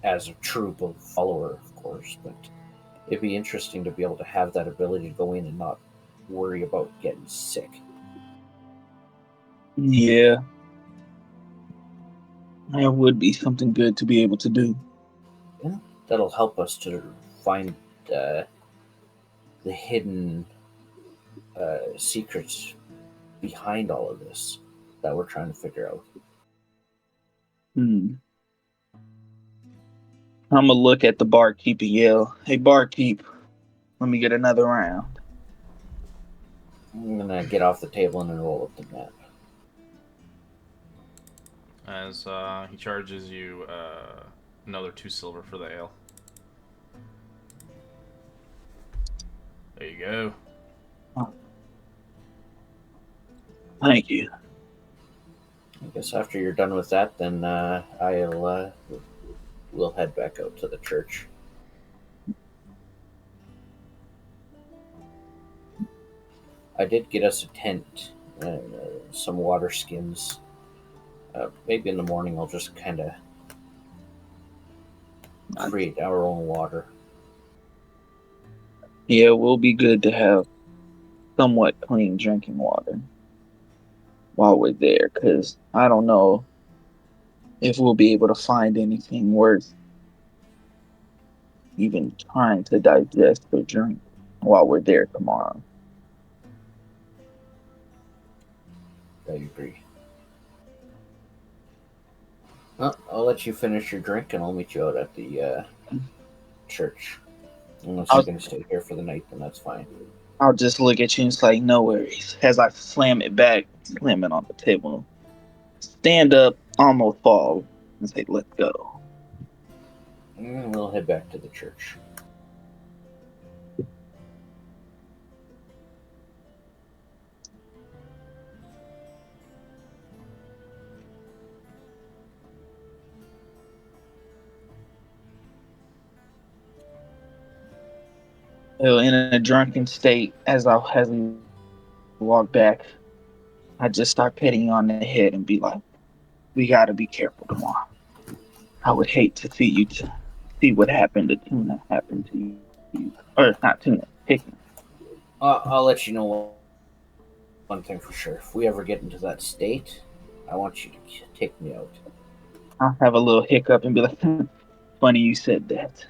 as a true follower, of course, but it'd be interesting to be able to have that ability to go in and not worry about getting sick. Yeah, that would be something good to be able to do. Yeah, that'll help us to find the hidden secrets behind all of this that we're trying to figure out. I'm gonna look at the barkeep and yell, "Hey, barkeep, let me get another round." I'm gonna get off the table and then roll up the map. As he charges you another 2 silver for the ale. There you go. Thank you. I guess after you're done with that, then we'll head back out to the church. I did get us a tent and some water skins. Maybe in the morning I'll just kind of create our own water. Yeah, it will be good to have somewhat clean drinking water while we're there, because I don't know if we'll be able to find anything worth even trying to digest or drink. while we're there tomorrow. I agree. Well, I'll let you finish your drink, and I'll meet you out at the church. Unless you're I'll, going to stay here for the night, then that's fine. I'll just look at you and say, no worries. As I slam it back, slam it on the table, stand up, almost fall, and say, let's go. And we'll head back to the church. In a drunken state, as we walk back, I just start petting you on the head and be like, we gotta be careful tomorrow. I would hate to see see what happened to Tuna happen to you. Or not Tuna, Hickman. I'll let you know one thing for sure. If we ever get into that state, I want you to take me out. I'll have a little hiccup and be like, funny you said that.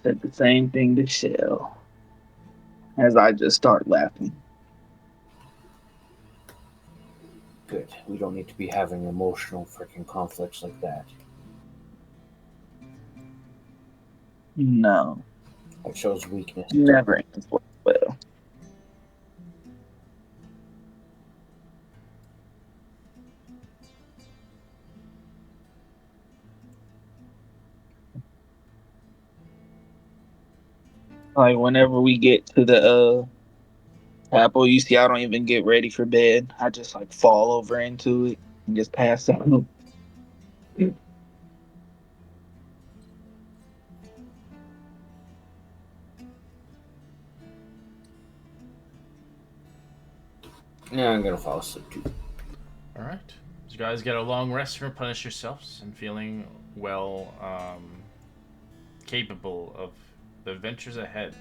Said the same thing to Shell. As I just start laughing. Good. We don't need to be having emotional freaking conflicts like that. No. That shows weakness. Never ends well. Like whenever we get to the Apple, you see I don't even get ready for bed. I just like fall over into it and just pass out. Yeah, I'm gonna fall asleep too. All right. You guys get a long rest and replenish yourselves and feeling well capable of the adventures ahead.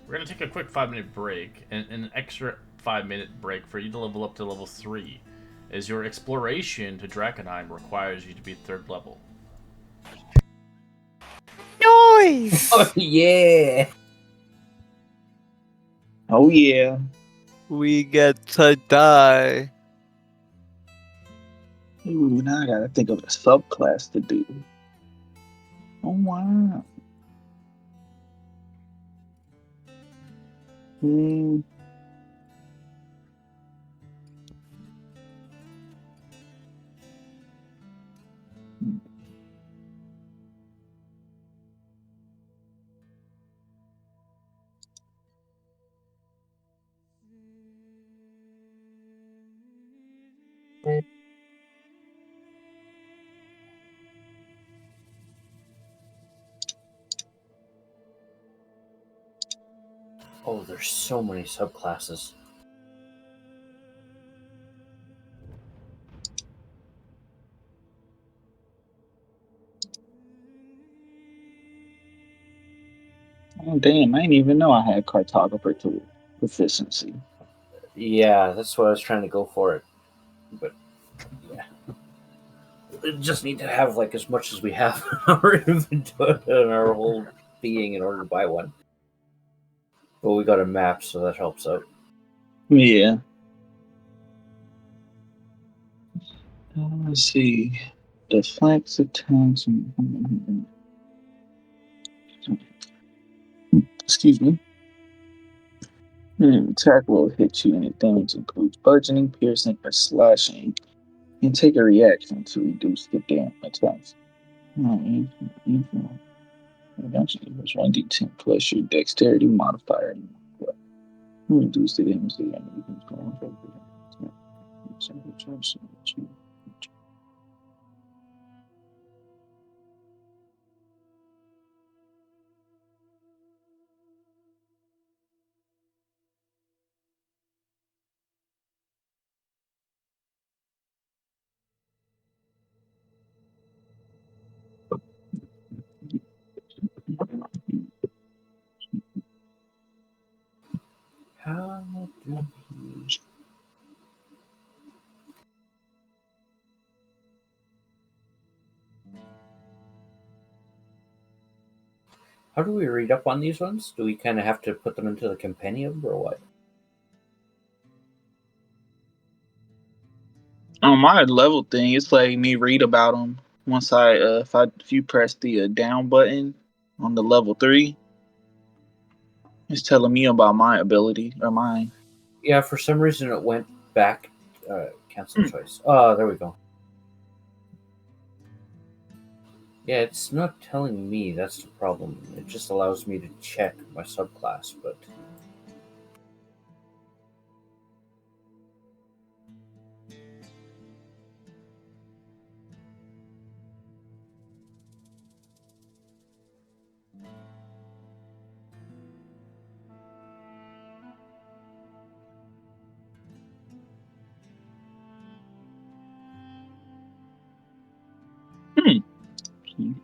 We're going to take a quick 5-minute break, and an extra 5-minute break for you to level up to level 3, as your exploration to Drakkenheim requires you to be 3rd level. Noise! Oh, yeah! Oh yeah. We get to die. Ooh, now I gotta think of a subclass to do. Oh wow. Hmm. Oh, there's so many subclasses. Oh damn, I didn't even know I had cartographer tool proficiency. Yeah, that's what I was trying to go for it. But yeah. We just need to have like as much as we have in our inventory and our whole being in order to buy one. But we got a map, so that helps out. Yeah. Let's see. The flanks attacks. Excuse me. Attack will hit you, and it damage includes bludgeoning, piercing, or slashing. And take a reaction to reduce the damage attacks. Eventually, was 1d10 plus your dexterity modifier. Reduce the damage the enemy can go. How do How do we read up on these ones? Do we kind of have to put them into the compendium or what? On my level thing, it's letting me read about them. Once if you press the down button on the level 3, it's telling me about my ability or mine. Yeah, for some reason it went back. Cancel choice. Oh, there we go. Yeah, it's not telling me. That's the problem. It just allows me to check my subclass, but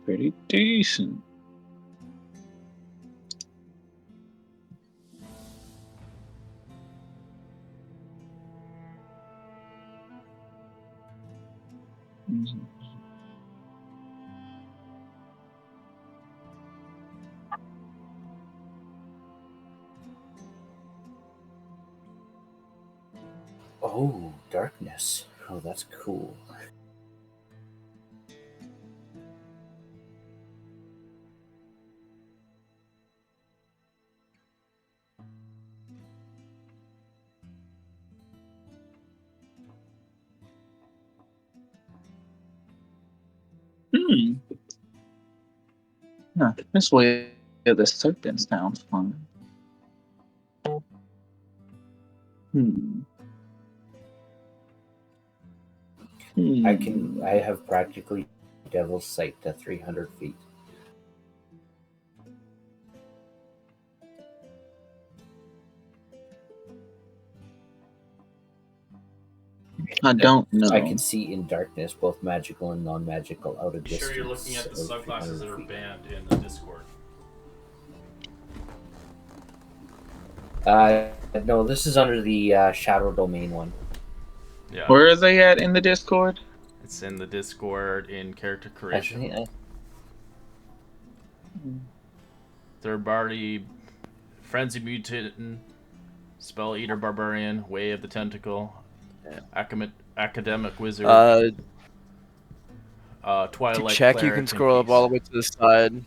Pretty decent. oh, darkness. Oh, that's cool. Huh, this way the serpent sounds fun. I have practically devil's sight to 300 feet. I don't know. I can see in darkness, both magical and non-magical, out of You distance. sure you're looking at the of subclasses 300 that are feet. banned in the Discord? No, this is under the Shadow Domain one. Yeah. Where are they at in the Discord? It's in the Discord in character I creation. think, Third party, Frenzy Mutant, Spell Eater Barbarian, Way of the Tentacle, Academic Wizard, Twilight To check, you Cleric, can and scroll up all the way to the side.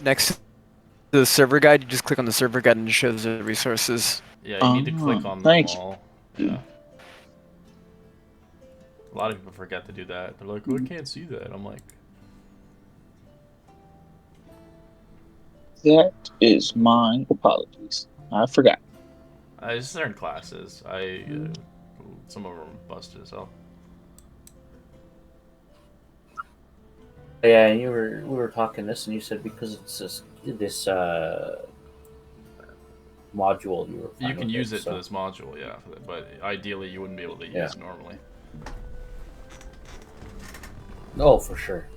Next to the server guide, you just click on the server guide and it shows the resources. Yeah, you need to click on them thank all. Yeah. A lot of people forget to do that. They're like, oh, I can't see that. I'm like, That is my apologies. I forgot. it's certain classes. Some of them are busted as hell. yeah, we were talking this, and you said because it's this module, you were. Fine You can with use it so. for this module, yeah, but ideally you wouldn't be able to use it normally. Oh, for sure.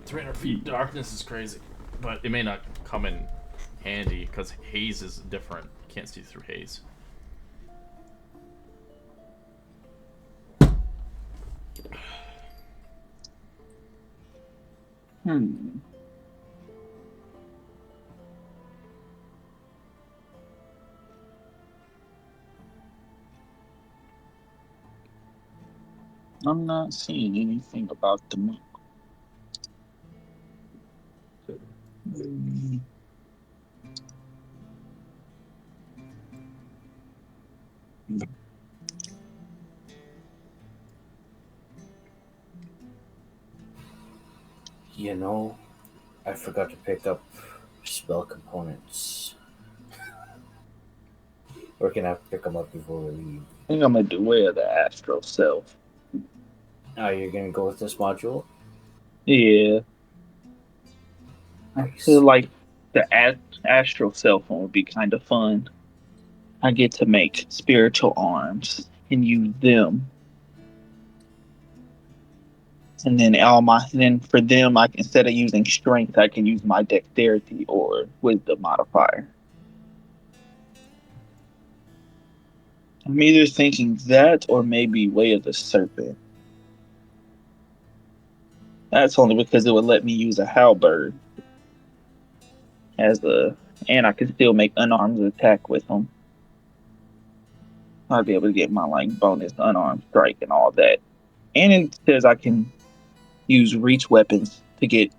300 feet darkness is crazy, but it may not come in handy because haze is different. You can't see through haze. I'm not seeing anything about the monk. You know, I forgot to pick up spell components. We're gonna have to pick them up before we leave. I think I'm gonna do Way of the Astral Self. Oh, you're gonna go with this module? Yeah. I Nice. feel like the Astral Self one would be kind of fun. I get to make spiritual arms and use them. And then for them, instead of using strength, I can use my dexterity or wisdom modifier. I'm either thinking that or maybe Way of the Serpent. That's only because it would let me use a halberd. as a, and I can still make unarmed attack with them. I'll be able to get my like bonus unarmed strike and all that. And it says I can use reach weapons to get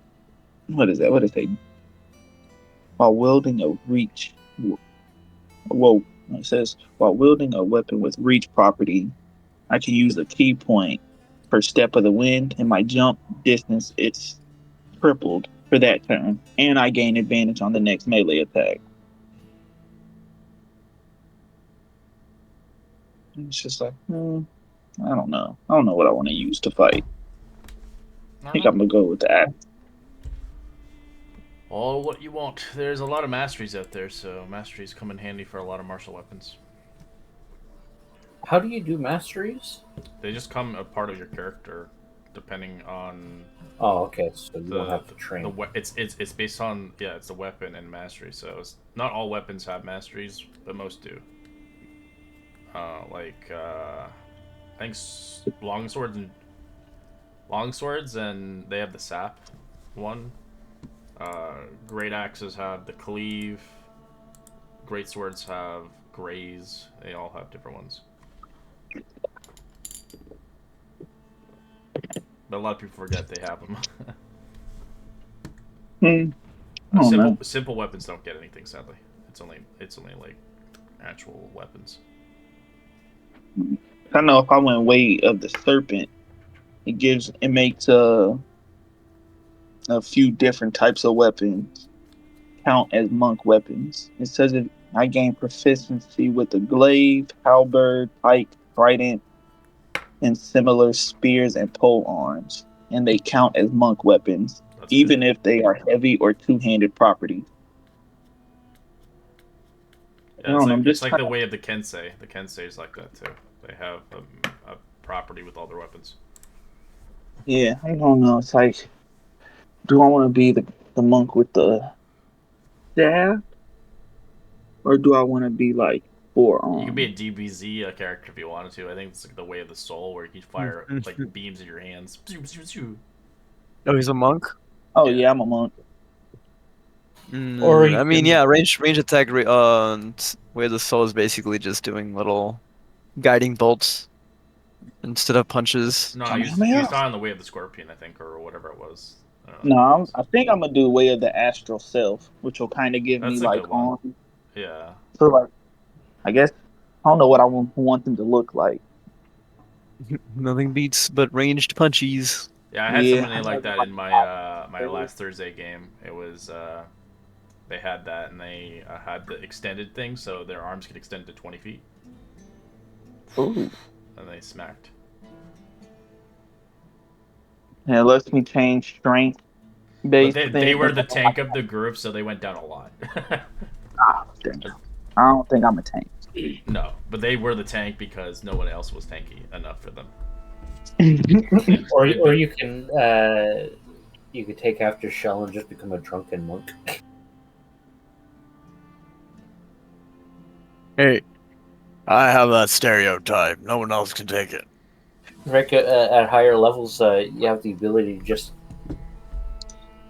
what is that? What is it? While wielding a reach, whoa! It says while wielding a weapon with reach property, I can use a key point per step of the wind, and my jump distance it's tripled for that turn, and I gain advantage on the next melee attack. And it's just like, I don't know. I don't know what I want to use to fight. I think I'm gonna go with that. All what you want. There's a lot of masteries out there, so masteries come in handy for a lot of martial weapons. How do you do masteries? They just come a part of your character, depending on. Oh, okay. So you don't have to train. It's based on it's the weapon and mastery. So it's not all weapons have masteries, but most do. I think longswords and they have the sap one. Great axes have the cleave. Great swords have graze. They all have different ones. But a lot of people forget they have them. Simple weapons don't get anything, sadly. It's only like actual weapons. I know if I went way of the serpent, it makes a few different types of weapons count as monk weapons. It says if I gain proficiency with the glaive, halberd, pike, trident, and similar spears and pole arms, and they count as monk weapons, even if they are heavy or two-handed property. Yeah, it's like the way of the Kensei. The Kensei is like that too. They have a property with all their weapons. Yeah, I don't know. It's like, do I want to be the monk with the staff, or do I want to be like forearm? You could be a DBZ character if you wanted to. I think it's like the way of the soul, where you can fire like beams in your hands. Oh, he's a monk. Oh yeah, I'm a monk. Or I mean, yeah, range attack. Way of the soul is basically just doing little guiding bolts instead of punches. No, he was on the way of the scorpion, I think, or whatever it was. I think I'm gonna do way of the astral self, which will kind of give me like on. Yeah. So like, I guess I don't know what I want them to look like. Nothing beats but ranged punchies. Yeah, I had somebody like that in my my last Thursday game. It was they had that, and they had the extended thing, so their arms could extend to 20 feet. Ooh. And they smacked. And it lets me change strength. They were the tank of the group, so they went down a lot. Damn. I don't think I'm a tank. No, but they were the tank because no one else was tanky enough for them. or you can take after Shell and just become a drunken monk. Hey, I have that stereotype. No one else can take it. Rick, at higher levels, you have the ability to just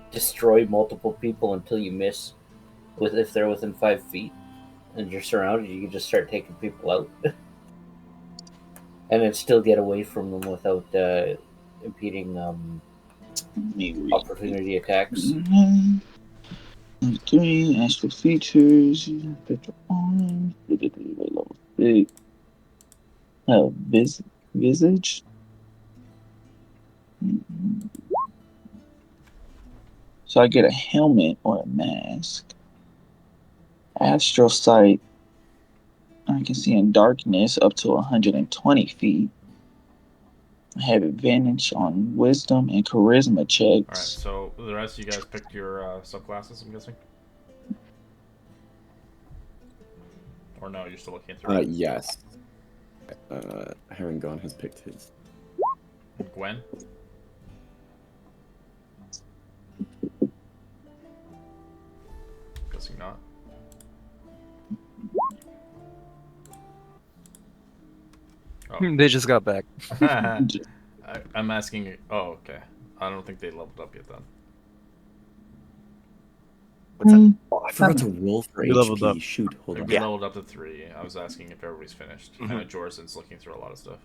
destroy multiple people until you miss. If they're within 5 feet and you're surrounded, you can just start taking people out, and then still get away from them without impeding opportunity attacks. 3 astral features. Spectral arms. Level 6. Visage. So I get a helmet or a mask. Astral sight. I can see in darkness up to 120 feet. I have advantage on wisdom and charisma checks. Alright, so the rest of you guys picked your subclasses, I'm guessing? Or no, you're still looking through it? Yes. Herringon has picked his. Gwen? Guessing not. Oh. They just got back. I'm asking. Oh, okay. I don't think they leveled up yet then. What's that? Oh, I forgot to roll for You leveled HP. up. Shoot, hold on. We Yeah. leveled up to 3. I was asking if everybody's finished. I know Jorzen's looking through a lot of stuff.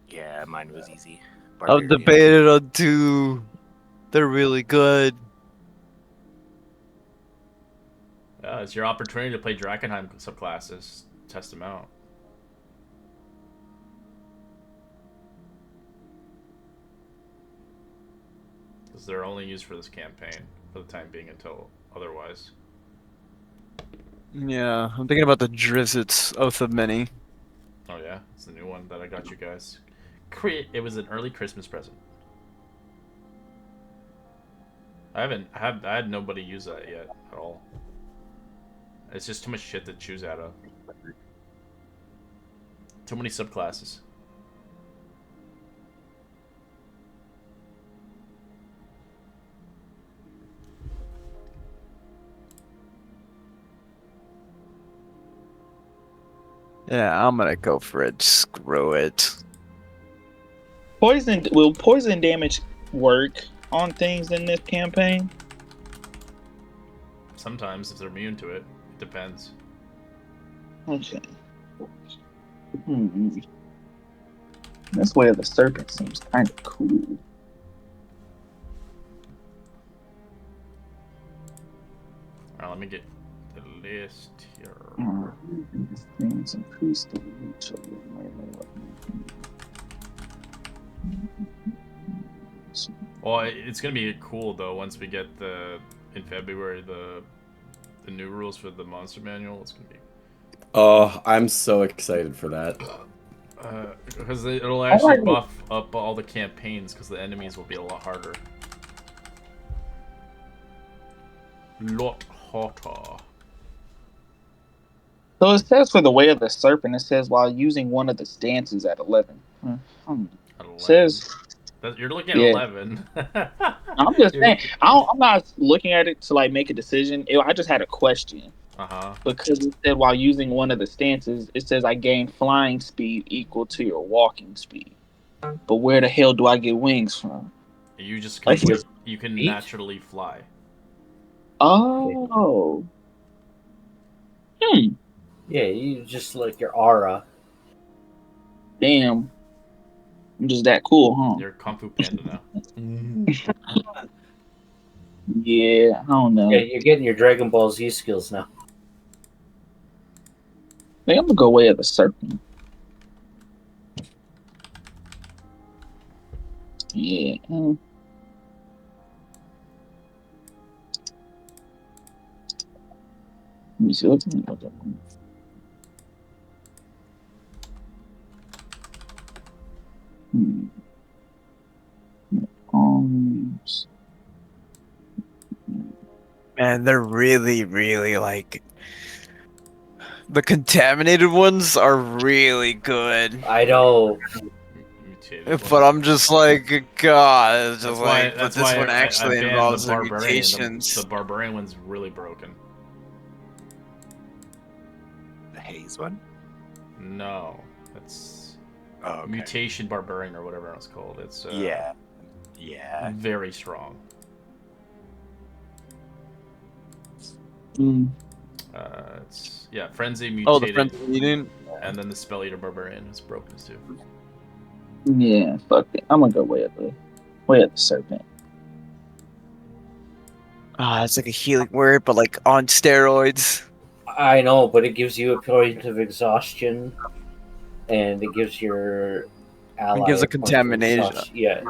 Yeah, mine was easy. I've Barbarian. debated on 2. They're really good. Yeah, it's your opportunity to play Drakkenheim subclasses. Test them out. Because they're only used for this campaign for the time being until otherwise. Yeah, I'm thinking about the Drizzits Oath of Many. Oh yeah, it's the new one that I got you guys. It was an early Christmas present. I had nobody use that yet at all. It's just too much shit to choose out of. Too many subclasses. Yeah, I'm gonna go for it. Screw it. Will poison damage work on things in this campaign? Sometimes if they're immune to it, it depends. Okay. This way of the serpent seems kind of cool. Alright, let me get the list here. Things increase the reach of your melee Well, it's gonna be cool though once we get in February the new rules for the monster manual. It's gonna be Oh, I'm so excited for that. because it'll actually buff up all the campaigns because the enemies will be a lot harder. Lot hotter. So it says for the way of the serpent, it says while using one of the stances at 11. It 11. says You're looking at Yeah. 11. I'm just saying. I'm not looking at it to like make a decision. I just had a question because it said while using one of the stances, it says I gain flying speed equal to your walking speed. But where the hell do I get wings from? You just Like you can feet? naturally fly. Oh. Yeah, you just like your aura. Damn. I'm just that cool, huh? You're a Kung Fu Panda now. Yeah, I don't know. Yeah, you're getting your Dragon Ball Z skills now. I think I'm gonna go way of the serpent. Yeah. Let me see what's in the other one. Arms. Man, they're really, really like the contaminated ones are really good. I know. Mutated But I'm just like, God, it's just That's but this why one actually I banned involves the the barbarian. mutations. The barbarian one's really broken. The haze one? No, it's Oh, okay. mutation barbarian or whatever it's called. It's Yeah. very strong. It's frenzy mutated. Oh, the frenzy mutant. And then the spell eater barbarian is broken too. Yeah, fuck it. I'm gonna go way of the serpent. Ah, it's like a healing word, but like on steroids. I know, but it gives you a point of exhaustion, and it gives your ally It gives a point of contamination. exhaustion. Yeah,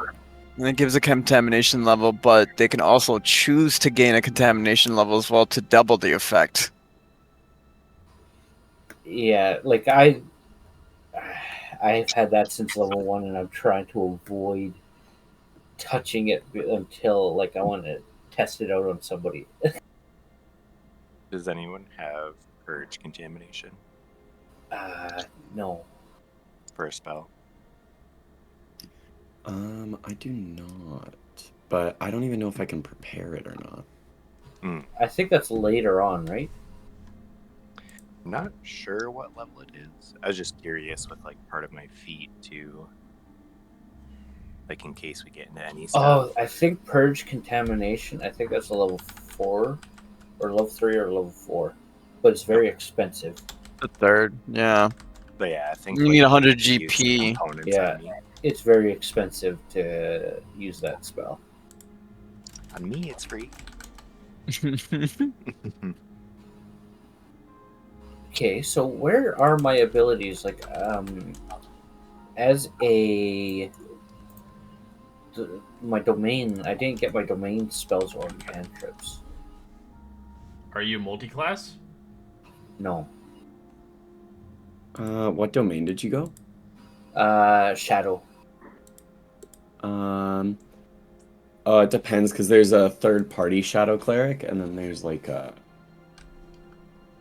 And it gives a contamination level, but they can also choose to gain a contamination level as well to double the effect. yeah. Like I've had that since level 1, and I'm trying to avoid touching it until like I want to test it out on somebody. Does anyone have purge contamination No. for a spell? I do not, but I don't even know if I can prepare it or not. I think that's later on, right? I'm not sure what level it is. I was just curious with like part of my feat to like in case we get into any Oh, stuff. I think Purge Contamination. I think that's a level 4, or level 3, or level 4, but it's very expensive. The third, yeah. But yeah, I think You need 100 use the GP. components Yeah. on me. It's very expensive to use that spell. On me, it's free. Okay, so where are my abilities? Like, as a my domain, I didn't get my domain spells or cantrips. Are you multi-class? No. What domain did you go? Shadow. It depends because there's a third-party shadow cleric, and then there's like I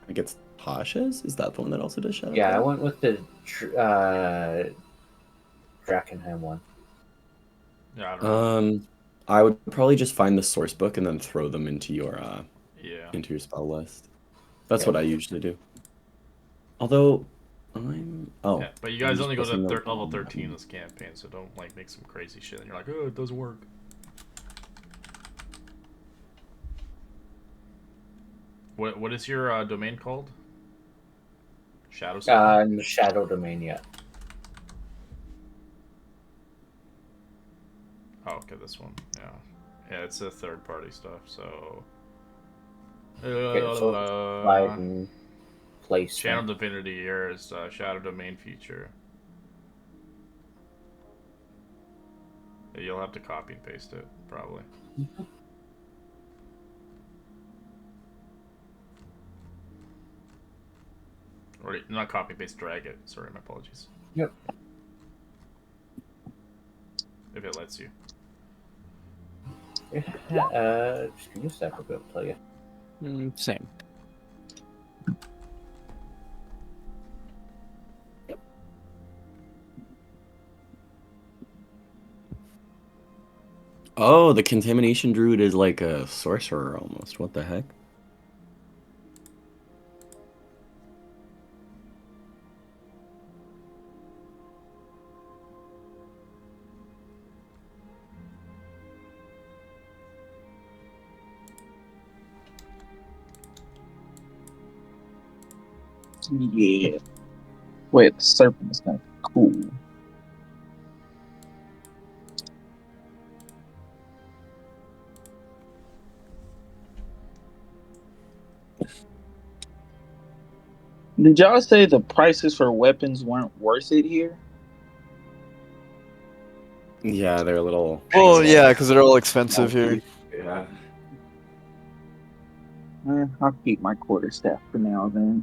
think it's Tasha's. Is that the one that also does shadow? Yeah, I cleric? went with the Drakkenheim one. Yeah, I don't know. I would probably just find the source book and then throw them into your Yeah. spell list. That's Okay. what I usually do. Although Yeah, but you guys only go to level 13 this campaign, so don't like make some crazy shit and you're like, oh, it doesn't work. What is your domain called? Shadow something? In the Shadow domain, yeah. Oh, okay, this one. Yeah. Yeah, it's a third party stuff, so Okay, so slide and place. Channel Divinity here is Shadow Domain feature. Yeah, you'll have to copy and paste it, probably. Or not copy and paste, drag it. Sorry, my apologies. Yep. If it lets you. Just give me a sec, I'll be able to tell you. Same. Oh, the contamination druid is like a sorcerer almost. What the heck? Yeah. Wait, the serpent is kind of cool. Did y'all say the prices for weapons weren't worth it here? Yeah, they're a little. Well, yeah, because they're all expensive here. Yeah. I'll keep my quarterstaff for now then.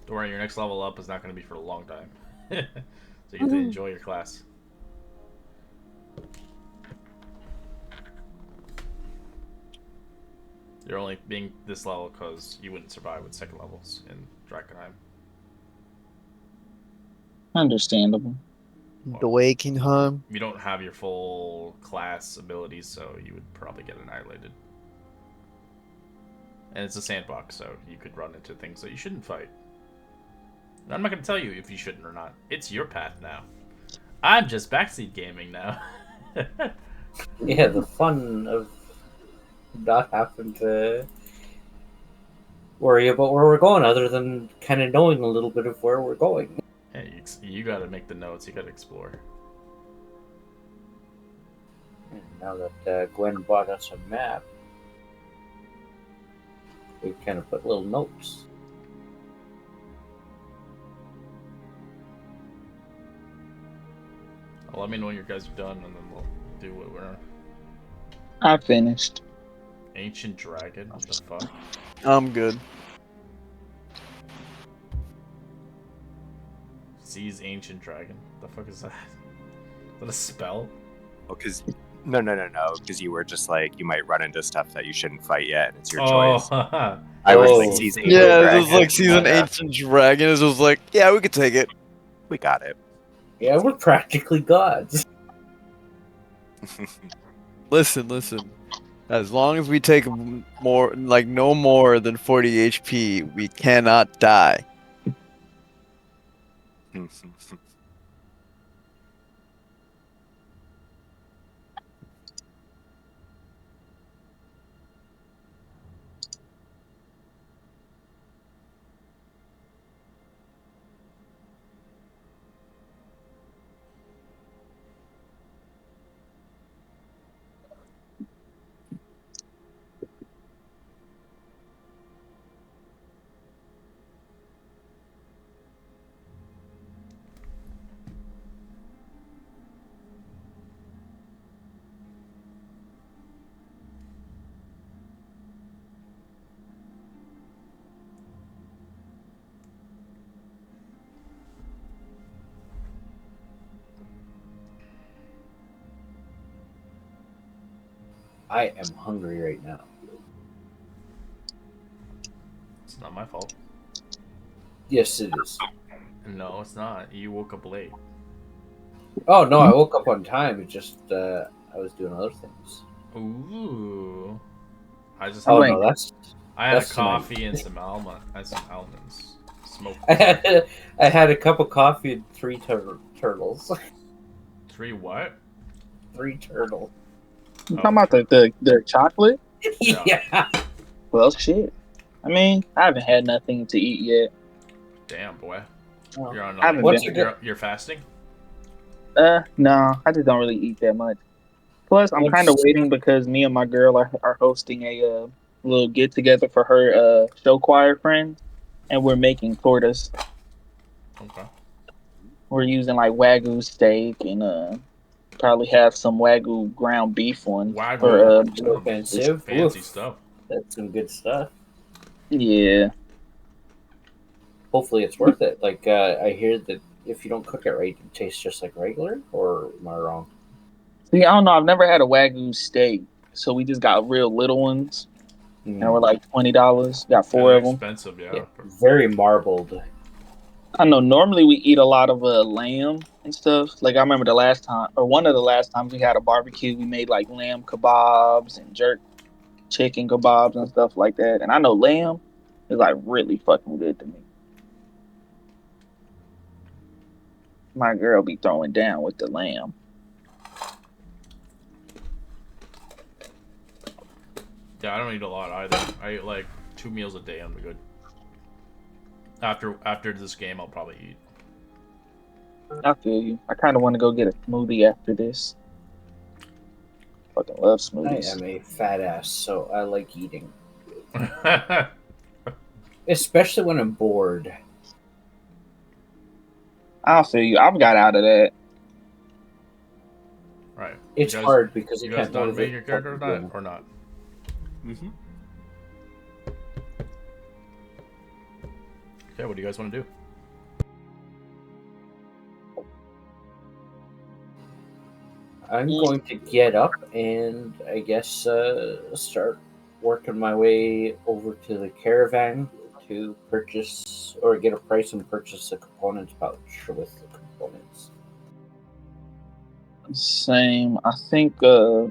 Don't worry, your next level up is not going to be for a long time. So you have to enjoy your class. You're only being this level because you wouldn't survive with second levels in Drakkenheim. Understandable. Drakkenheim. You don't have your full class abilities, so you would probably get annihilated. And it's a sandbox, so you could run into things that you shouldn't fight. And I'm not going to tell you if you shouldn't or not. It's your path now. I'm just backseat gaming now. Yeah, the fun of not having to worry about where we're going, other than kind of knowing a little bit of where we're going. Hey, you got to make the notes. You got to explore. And now that Gwen bought us a map, we kind of put little notes. Let me know when you guys are done, and then we'll do what we're I finished. ancient dragon. What the fuck? I'm good. Seize ancient dragon. The fuck is that? Is that a spell? Oh, because no, because you were just like you might run into stuff that you shouldn't fight yet. It's your Oh, choice. haha. I was Oh. like, seize ancient Yeah, it dragon. was like season ancient dragon. It was like, yeah, we could take it. We got it. Yeah, we're practically gods. Listen. As long as we take more, like no more than 40 HP, we cannot die. I am hungry right now. It's not my fault. Yes, it is. No, it's not. You woke up late. Oh no, I woke up on time. It just I was doing other things. Ooh. I just Oh Wait. no, that's I had a that's tonight. coffee and some almonds. Smoked. I had a cup of coffee and three turtles. 3 what? 3 turtles. You talking about the chocolate? Yeah. Yeah. Well, shit. I mean, I haven't had nothing to eat yet. Damn, boy. Oh. You're on. I haven't What's been. You're fasting. No, I just don't really eat that much. Plus, I'm kind of waiting because me and my girl are hosting a little get together for her show choir friends, and we're making tortas. Okay. We're using like wagyu steak and probably have some wagyu ground beef one Wagyu. for Offensive. Fancy Oof. stuff. That's some good stuff. yeah. Hopefully, it's worth it. Like I hear that if you don't cook it right, it tastes just like regular. Or am I wrong? See, I don't know. I've never had a wagyu steak, so we just got real little ones, and we're like $20. Got 4 They're of them. expensive, yeah. Yeah, very marbled. I know. Normally, we eat a lot of lamb and stuff. Like I remember the last time, or one of the last times we had a barbecue, we made like lamb kebabs and jerk chicken kebabs and stuff like that. And I know lamb is like really fucking good to me. My girl be throwing down with the lamb. Yeah, I don't eat a lot either. I eat like 2 meals a day. I'm good. After this game, I'll probably eat. I feel you. I kind of want to go get a smoothie after this. Fucking love I smoothies. am a fat ass, so I like eating, especially when I'm bored. I feel you. I've got out of that. Right. It's You guys- hard because You you guys can't done motivate making your character yourself or not? Mm-hmm. Okay, what do you guys want to do? I'm going to get up and I guess start working my way over to the caravan to purchase or get a price and purchase a components pouch with the components. Same. I think while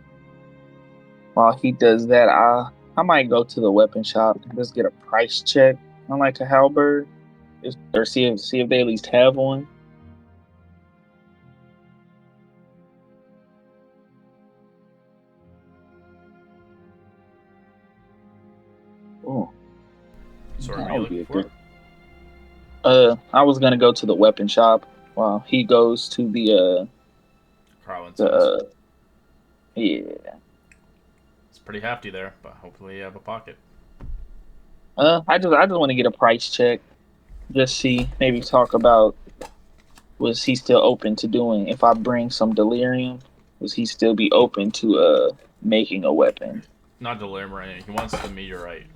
he does that, I might go to the weapon shop and just get a price check on like a halberd, or see if they at least have one. Oh, So that are you would be looking a for good. it? I was gonna go to the weapon shop while he goes to Carlin the says. yeah. It's pretty hefty there, but hopefully you have a pocket. I just want to get a price check, just see, maybe talk about was he still open to doing if I bring some delirium Would he still be open to making a weapon? Not Delirium or anything. He wants the meteorite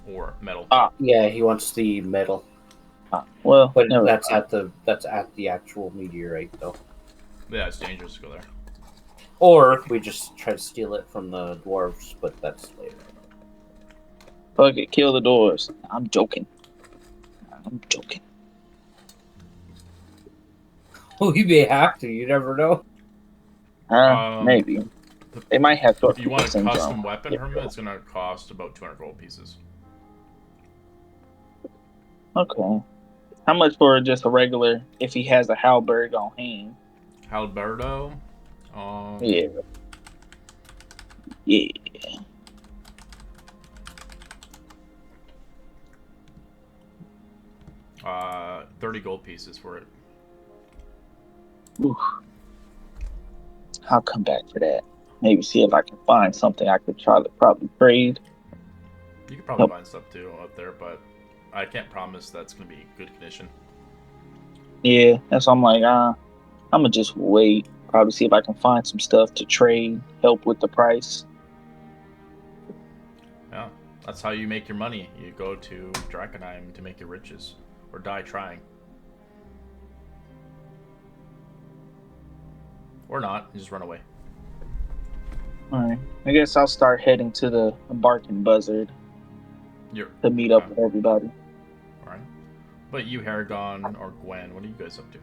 or metal. Yeah, he wants the metal, Well, but never that's mind. at the actual meteorite though. Yeah, it's dangerous to go there. Or we just try to steal it from the dwarves, but that's later. Fuck it, kill the doors. I'm joking. I'm joking. We may have to. You never know. Maybe. They might have short If you people want a syndrome. custom weapon from him, it's gonna cost about 200 gold pieces. Okay. How much for just a regular, if he has a halberd on hand? Halberdo. Yeah. Yeah. 30 gold pieces for it. Oof. I'll come back for that. Maybe see if I can find something I could try to probably trade. You could probably find stuff too up there, but I can't promise that's gonna be good condition. Yeah, that's why I'm like, I'm gonna just wait. Probably see if I can find some stuff to trade, help with the price. Yeah, that's how you make your money. You go to Drakkenheim to make your riches, or die trying. Or not, you just run away. Alright. I guess I'll start heading to the Barking Buzzard to meet up with everybody. Alright. But you, Haragon, or Gwen, what are you guys up to?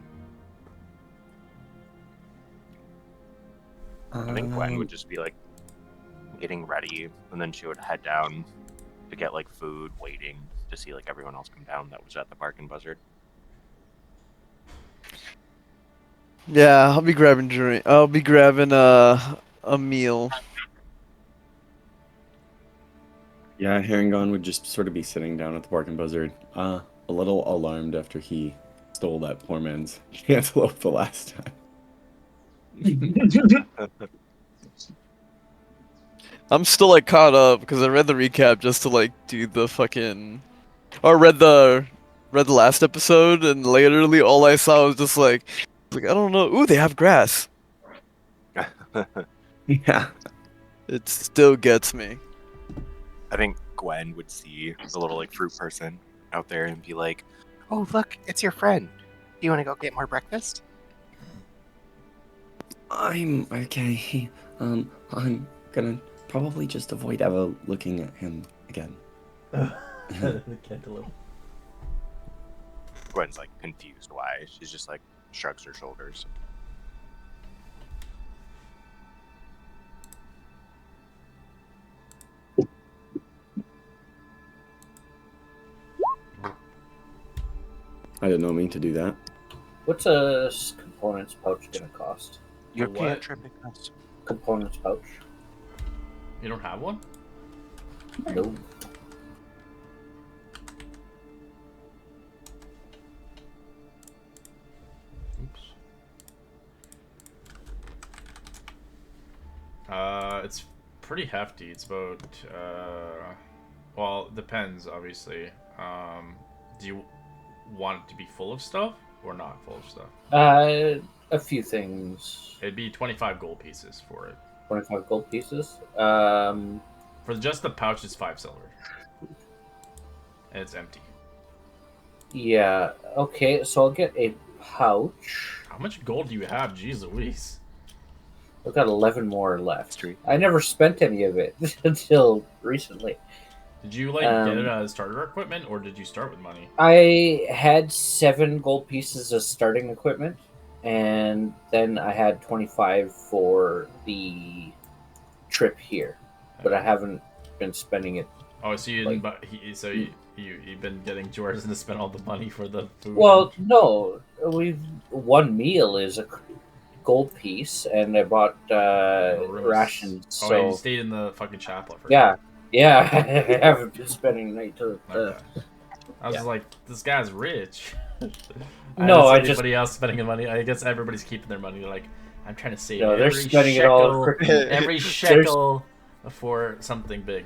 I think Gwen would just be like getting ready, and then she would head down to get like food, waiting to see like everyone else come down that was at the Barking Buzzard. Yeah, I'll be grabbing drink. I'll be grabbing a meal. Yeah, Herringon would just sort of be sitting down at the Barking Buzzard, a little alarmed after he stole that poor man's antelope the last time. I'm still like caught up because I read the recap just to like do the fucking, or read the last episode, and literally all I saw was just like I don't know. Ooh, they have grass. Yeah. It still gets me. I think Gwen would see the little like fruit person out there and be like, "Oh, look, it's your friend. Do you want to go get more breakfast?" I'm okay. I'm gonna probably just avoid ever looking at him again. The cantaloupe. Gwen's like confused why. She's just like shrugs her shoulders. I did not mean to do that. What's a components pouch gonna cost? Your what? cantrip cost. Components pouch. You don't have one? No. Oops. It's pretty hefty. It's about, well, it depends, obviously. Do you want it to be full of stuff or not full of stuff? A few things. It'd be 25 gold pieces for it. 25 gold pieces. For just the pouch, it's 5 silver. And it's empty. Yeah. Okay, so I'll get a pouch. How much gold do you have? Jeez Louise. I've got 11 more left. Street. I never spent any of it until recently. Did you, like, get it as starter equipment, or did you start with money? I had 7 gold pieces as starting equipment, and then I had 25 for the trip here, but I haven't been spending it. Oh, so you didn't. But you've been getting Jordan to spend all the money for the food. Well, no, one meal is a gold piece, and I bought rations. Oh, So you stayed in the fucking chapel. yeah, I haven't been spending night to. Okay. I was just like, this guy's rich. No, I anybody else spending the money. I guess everybody's keeping their money. They're like, I'm trying to save. No, they're every spending shekel, it all. every shekel for something big.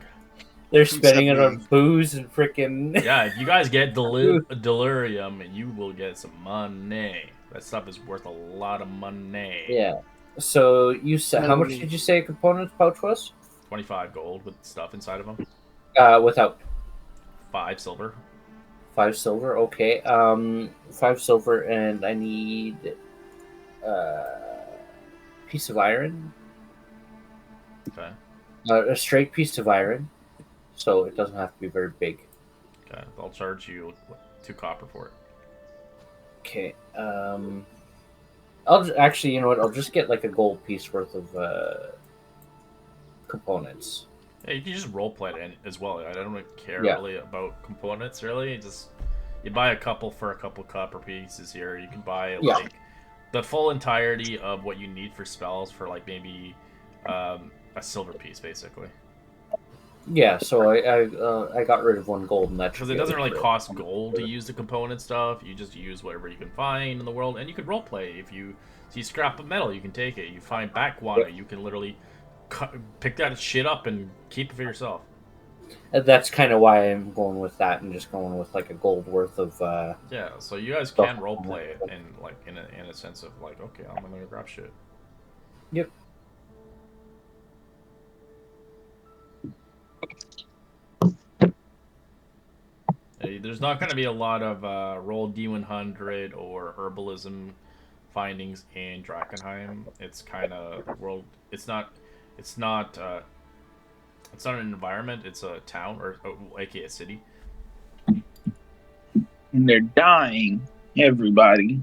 They're spending it on booze and freaking. Yeah, if you guys get delirium, you will get some money. That stuff is worth a lot of money. Yeah. So you said how much did you say a component pouch was? 25 gold with stuff inside of them. Without 5 silver. 5 silver. Okay. 5 silver, and I need piece of iron. Okay. A straight piece of iron, so it doesn't have to be very big. Okay. I'll charge you 2 copper for it. Okay. Actually, you know what? I'll just get like a gold piece worth of components. Yeah, you can just roleplay it as well. I don't really care Yeah. really about components. Really, you buy a couple for a couple copper pieces here. You can buy Yeah. like the full entirety of what you need for spells for like maybe a silver piece, basically. Yeah. So I got rid of 1 gold, and that Because it doesn't really cost gold to use the component stuff. You just use whatever you can find in the world, and you could roleplay. If you see scrap of metal, you can take it. You find backwater, you can literally pick that shit up and keep it for yourself. That's kind of why I'm going with that, and just going with like a gold worth of. Yeah, so you guys can roleplay it in a sense of like, okay, I'm gonna grab shit. Yep. There's not going to be a lot of roll D100 or herbalism findings in Drakkenheim. It's kind of the world. It's not. It's not. It's not an environment. It's a town or aka a city. And they're dying, everybody.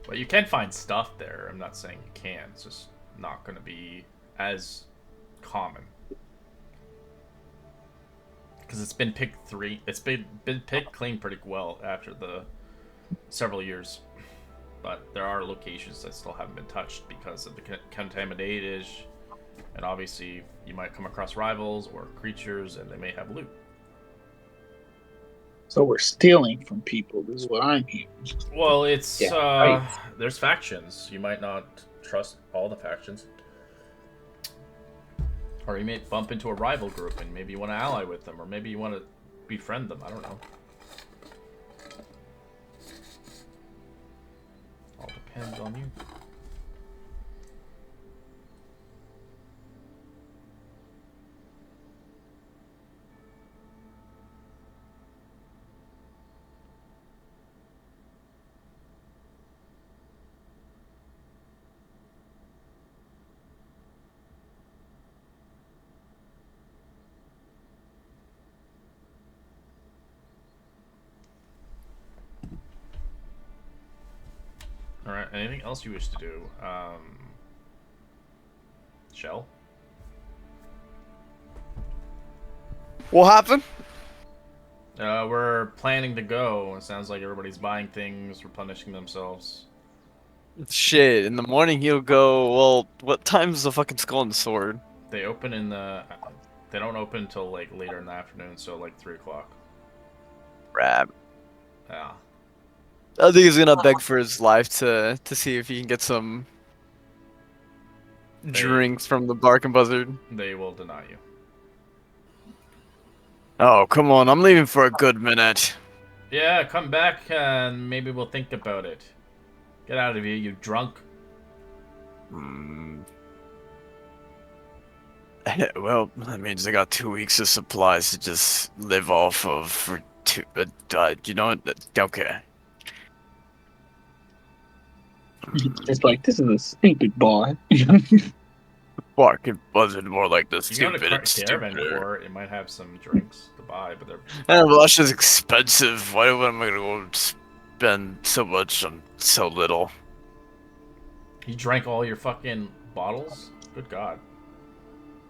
But you can find stuff there. I'm not saying you can. It's just not going to be as common. Because it's been picked it's been picked clean pretty well after the several years, but there are locations that still haven't been touched because of the contaminated, and obviously you might come across rivals or creatures, and they may have loot. So we're stealing from people. This is what I'm hearing. Well, it's right. There's factions. You might not trust all the factions. Or you may bump into a rival group and maybe you want to ally with them, or maybe you want to befriend them. I don't know. All depends on you. Alright, anything else you wish to do? Shell? What happened? We're planning to go. It sounds like everybody's buying things, replenishing themselves. Shit, in the morning he'll go, well, what time's the fucking Skull and Sword? They open in the... They don't open until like later in the afternoon, so like 3 o'clock. Rab. Yeah. I think he's gonna beg for his life to see if he can get some drinks from the Bark and Buzzard. They will deny you. Oh, come on, I'm leaving for a good minute. Yeah, come back and maybe we'll think about it. Get out of here, you drunk. Well, that means I got 2 weeks of supplies to just live off of for two. You know what? Okay. It's like, this is a stupid bar. Bark and Buzzard more like the You go stupid to and Caravan stupider. Court, it might have some drinks to buy, but they're... Lush is expensive. Why am I gonna go spend so much on so little? You drank all your fucking bottles? Good God.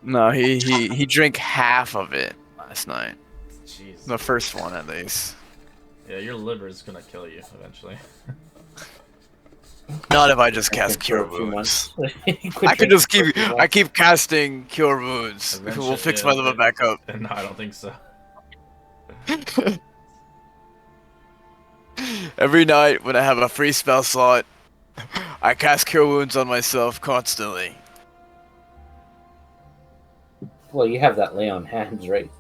No, he drank half of it last night. Jeez. The first one, at least. Yeah, your liver is gonna kill you eventually. Not if I just cast Cure Wounds. I could just keep casting Cure Wounds. It will fix my liver back up. No, I don't think so. Every night when I have a free spell slot, I cast Cure Wounds on myself constantly. Well, you have that lay on hands, right?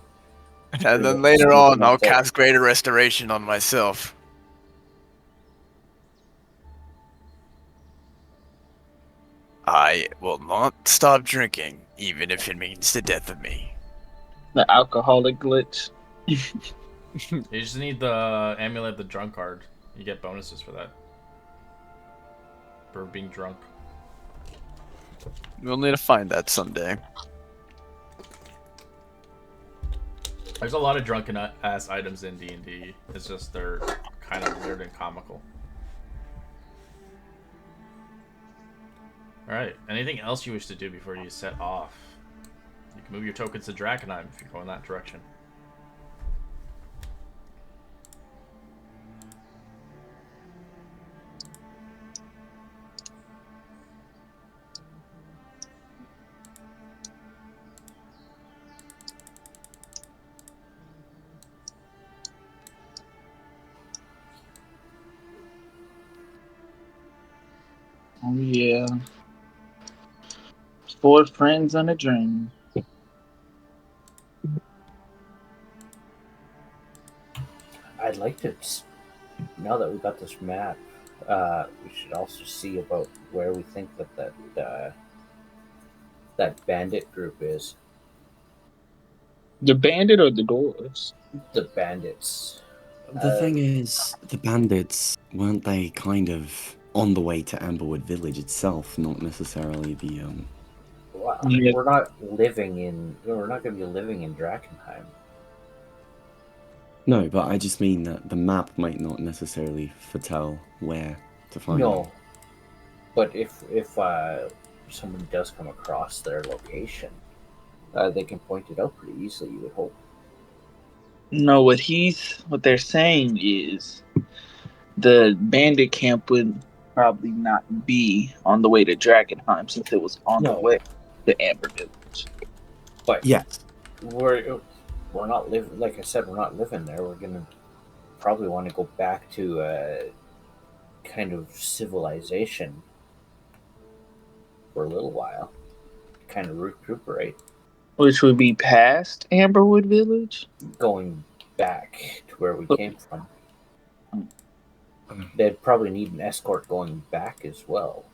And then later on, I'll cast Greater Restoration on myself. I will not stop drinking, even if it means the death of me. The alcoholic glitch. You just need the amulet, the drunk card. You get bonuses for that. For being drunk. We'll need to find that someday. There's a lot of drunken ass items in D&D. It's just they're kind of weird and comical. Alright, anything else you wish to do before you set off? You can move your tokens to Drakkenheim if you go in that direction. Oh yeah. 4 friends and a dream. I'd like to, now that we got this map, we should also see about where we think that bandit group is. The bandit or the dwarves? The bandits. The thing is, the bandits, weren't they kind of on the way to Amberwood Village itself, not necessarily the, Well, Yeah. we're not going to be living in Drakkenheim. No, but I just mean that the map might not necessarily foretell where to find them. No, but if someone does come across their location, they can point it out pretty easily. You would hope. No, what they're saying is the bandit camp would probably not be on the way to Drakkenheim since it was on the No. way to Amber Village. But Yes. we're not living. Like I said, we're not living there. We're gonna probably want to go back to kind of civilization for a little while, kind of recuperate. Which would be past Amberwood Village? Going back to where we came from. Okay. They'd probably need an escort going back as well.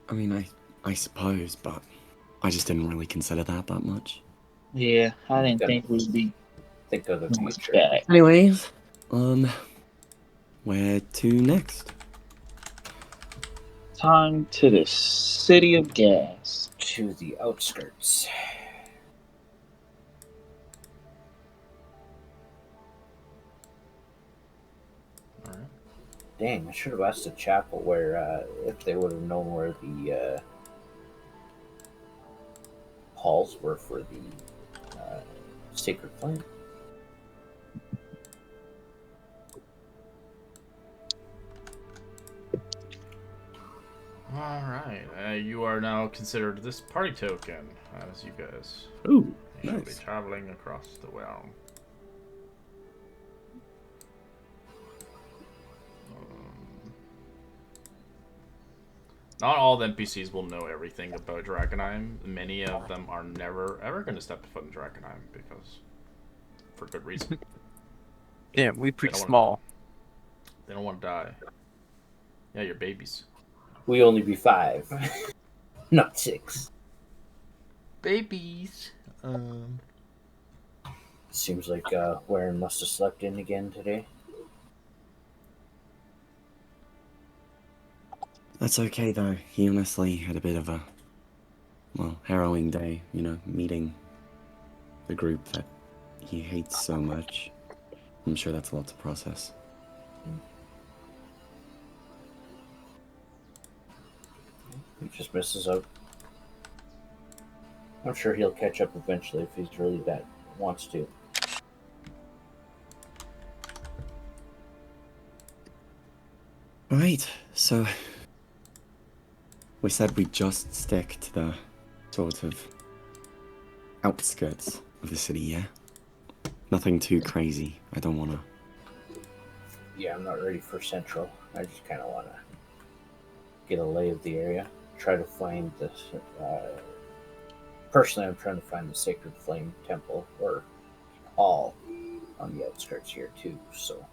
I mean, I suppose, but I just didn't really consider that much. Yeah, I didn't Yeah. think we'd be Think of the much future. back. Anyways, where to next? Time to the City of Gas. To the outskirts. Alright. Dang, I should have asked the chapel where if they would have known where the halls were for the sacred flame. Alright, you are now considered this party token as you guys Ooh, shall be nice. traveling across the realm. Not all the NPCs will know everything about Drakkenheim. Many of them are never ever going to step foot in Drakkenheim because, for good reason, Yeah, we pretty don't wanna- small. they don't want to die. Yeah, you're babies. We only be 5, not 6. Babies. Seems like Warren must have slept in again today. That's okay though. He honestly had a bit of a, harrowing day, meeting the group that he hates so much. I'm sure that's a lot to process. He just misses out. I'm sure he'll catch up eventually if he's really that wants to. Right, so we said we'd just stick to the sort of outskirts of the city, yeah? Nothing too crazy. I don't want to. Yeah, I'm not ready for Central. I just kind of want to get a lay of the area. Try to find this. Personally, I'm trying to find the Sacred Flame Temple or Hall on the outskirts here too. So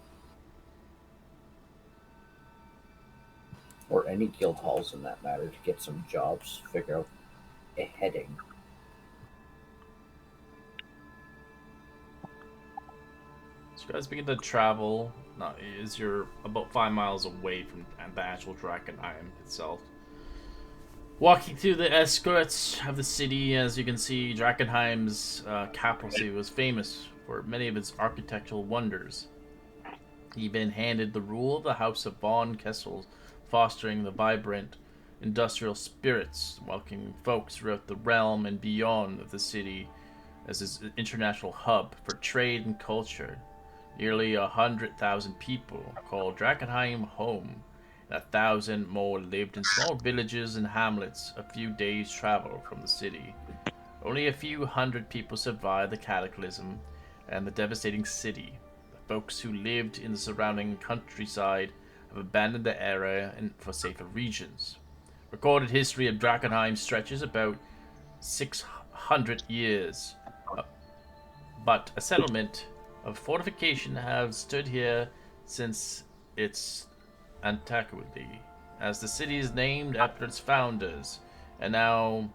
or any guild halls in that matter, to get some jobs, figure out a heading. So you guys begin to travel. As you're about 5 miles away from the actual Drakkenheim itself. Walking through the outskirts of the city, as you can see, Drakkenheim's capital city was famous for many of its architectural wonders. He been handed the rule of the House of Von Kessel, fostering the vibrant industrial spirits, welcoming folks throughout the realm and beyond of the city as its international hub for trade and culture. Nearly 100,000 people called Drakkenheim home, and 1,000 more lived in small villages and hamlets a few days' travel from the city. Only a few hundred people survived the cataclysm and the devastating city. The folks who lived in the surrounding countryside have abandoned the area for safer regions. Recorded history of Drakkenheim stretches about 600 years, but a settlement of fortification have stood here since its antiquity, as the city is named after its founders, and now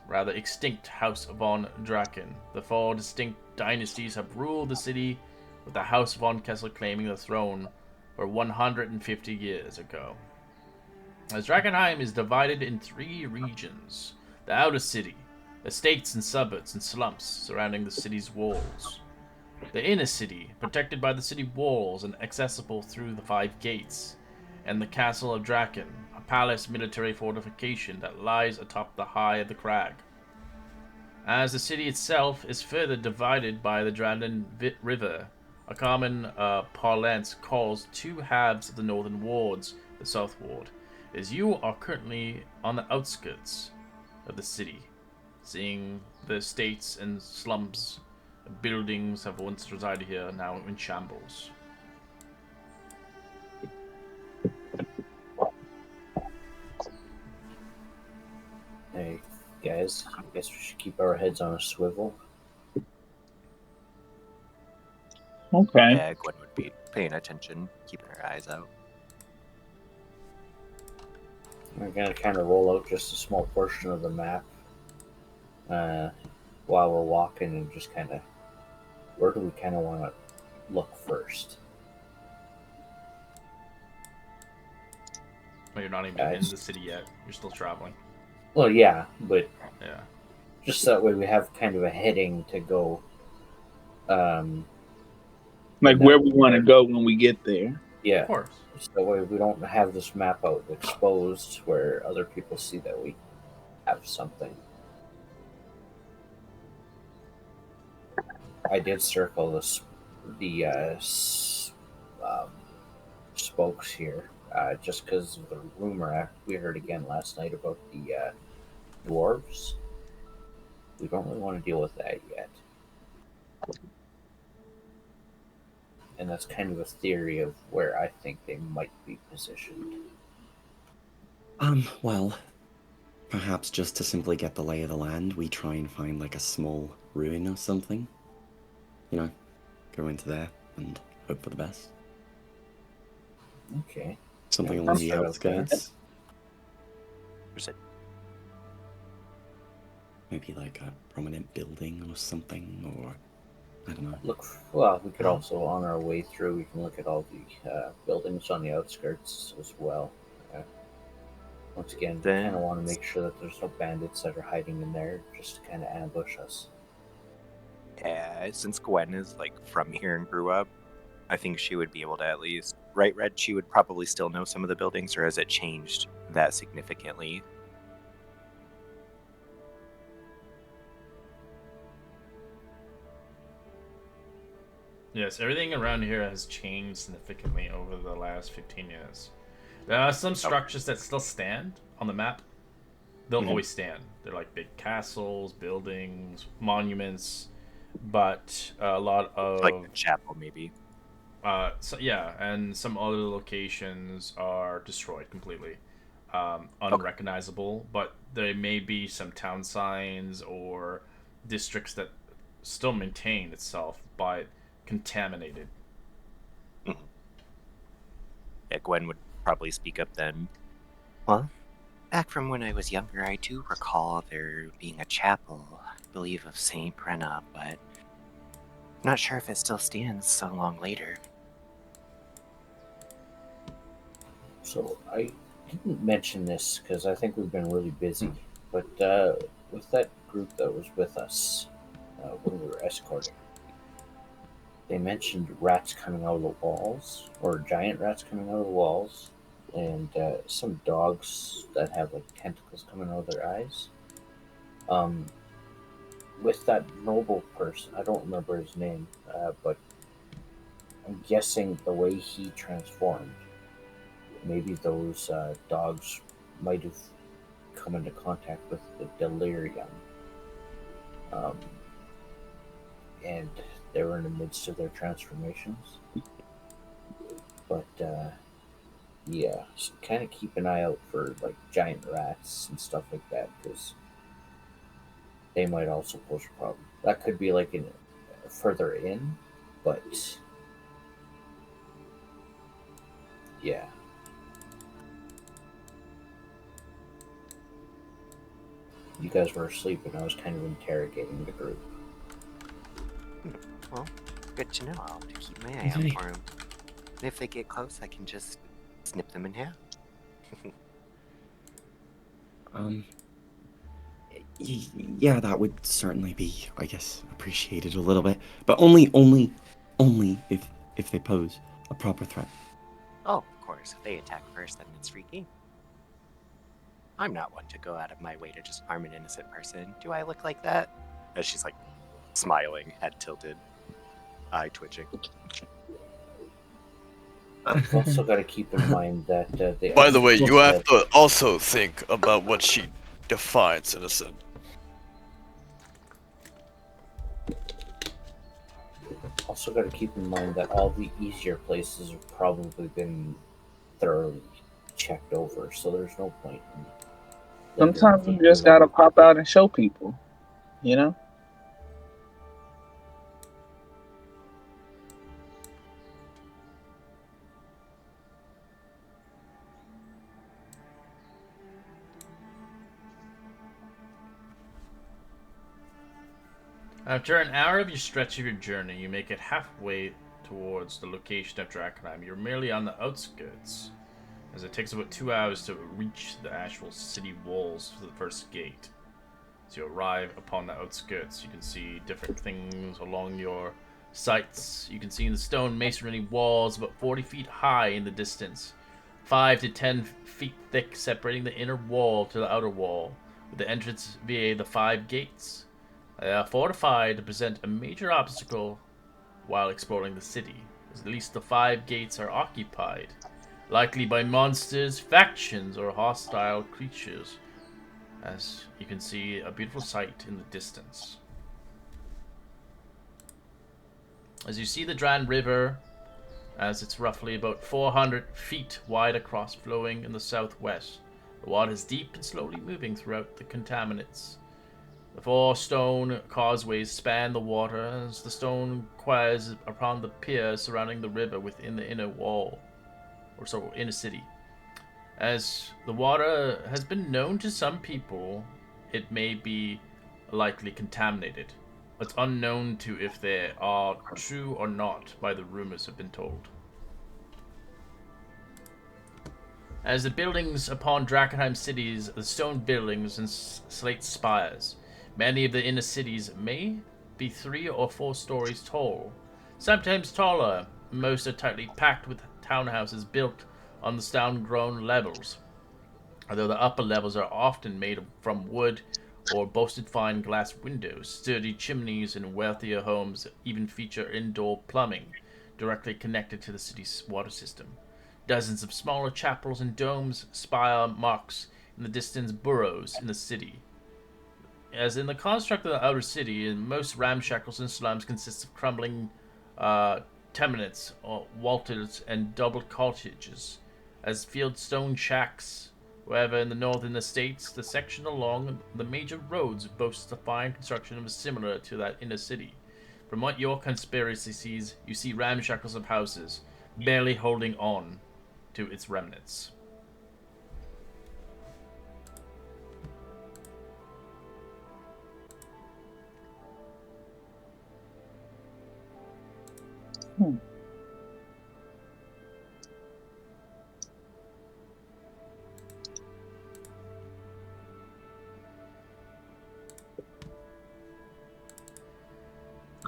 rather extinct House von Draken. The four distinct dynasties have ruled the city, with the House von Kessel claiming the throne for 150 years ago. As Drakkenheim is divided in 3 regions: the outer city, estates and suburbs and slums surrounding the city's walls; the inner city, protected by the city walls and accessible through the 5 gates; and the Castle of Draken, a palace military fortification that lies atop the high of the crag. As the city itself is further divided by the Dranden River, a common parlance calls 2 halves of the northern wards the south ward, as you are currently on the outskirts of the city, seeing the estates and slums. Buildings have once resided here, now in shambles. Hey, guys, I guess we should keep our heads on a swivel. Okay. Yeah, Gwen would be paying attention, keeping her eyes out. We're gonna kind of roll out just a small portion of the map while we're walking, and just kind of, where do we kind of want to look first? Well, you're not even in the city yet. You're still traveling. Well, yeah, but Yeah. just that way we have kind of a heading to go. Like where we want to go when we get there. Yeah. Of course. Just that way we don't have this map out exposed where other people see that we have something. I did circle the spokes here, just because of the rumor we heard again last night about the dwarves. We don't really want to deal with that yet. And that's kind of a theory of where I think they might be positioned. Well, perhaps just to simply get the lay of the land, we try and find like a small ruin or something. You know, go into there and hope for the best. Okay. Something Yeah, along the start out there. outskirts. There's a Maybe like a prominent building or something, or I don't know. Look, well, we could also, on our way through, we can look at all the buildings on the outskirts as well. Once again, we Then- kind of want to make sure that there's no bandits that are hiding in there just to kind of ambush us. Yeah, since Gwen is like from here and grew up, I think she would be able to at least. Right, Red? She would probably still know some of the buildings, or has it changed that significantly? Yes, everything around here has changed significantly over the last 15 years. There are some structures that still stand on the map. They'll always stand. They're like big castles, buildings, monuments, but a lot of Like the chapel, maybe. so yeah, and some other locations are destroyed completely, unrecognizable. But there may be some town signs or districts that still maintain itself, but contaminated. Yeah, Gwen would probably speak up then. Well, back from when I was younger, I do recall there being a chapel, I believe of Saint Brenna, but I'm not sure if it still stands so long later. So I didn't mention this because I think we've been really busy, but with that group that was with us when we were escorting, they mentioned rats coming out of the walls, or giant rats coming out of the walls, and some dogs that have like tentacles coming out of their eyes. Um, with that noble person, I don't remember his name, but I'm guessing the way he transformed, maybe those dogs might have come into contact with the delirium, um, and they were in the midst of their transformations. But yeah, so kind of keep an eye out for like giant rats and stuff like that because they might also pose a problem. That could be like in further in, but yeah. You guys were asleep and I was kind of interrogating the group. Well, good to know. I'll have to keep my eye out Okay. for them. And if they get close, I can just snip them in half. Yeah, that would certainly be, I guess, appreciated a little bit, but only if they pose a proper threat. Oh, of course. If they attack first, then it's free game. I'm not one to go out of my way to just harm an innocent person. Do I look like that? As she's like smiling, head tilted, eye twitching. You've also got to keep in mind that the By the way, other you have have to also think about what she defines, innocent. also got to keep in mind that all the easier places have probably been thoroughly checked over, so there's no point in them doing Sometimes you anything just too gotta long. pop out and show people, you know? After an hour of your stretch of your journey, you make it halfway towards the location of Drakkenheim. You're merely on the outskirts, as it takes about 2 hours to reach the actual city walls for the first gate. So you arrive upon the outskirts. You can see different things along your sights. You can see the stone masonry walls about 40 feet high in the distance, 5 to 10 feet thick, separating the inner wall to the outer wall, with the entrance via the 5 gates. They are fortified to present a major obstacle while exploring the city, as at least the 5 gates are occupied, likely by monsters, factions, or hostile creatures, as you can see a beautiful sight in the distance. As you see the Dran River, as it's roughly about 400 feet wide across, flowing in the southwest, the water is deep and slowly moving throughout the contaminants. The 4 stone causeways span the water as the stone quays upon the pier surrounding the river within the inner wall, or so inner city. As the water has been known to some people, it may be likely contaminated. It's unknown to if they are true or not by the rumors have been told. As the buildings upon Drakkenheim cities, the stone buildings and slate spires, many of the inner cities may be 3 or 4 stories tall, sometimes taller. Most are tightly packed with townhouses built on the stone-grown levels, although the upper levels are often made from wood or boasted fine glass windows. Sturdy chimneys in wealthier homes even feature indoor plumbing directly connected to the city's water system. Dozens of smaller chapels and domes spire marks in the distant boroughs in the city. As in the construct of the outer city, most ramshackles and slums consist of crumbling tenements, or vaulted and doubled cottages, as field stone shacks. However, in the northern estates, the section along the major roads boasts a fine construction similar to that inner city. From what your conspiracy sees, you see ramshackles of houses, barely holding on to its remnants. Hmm.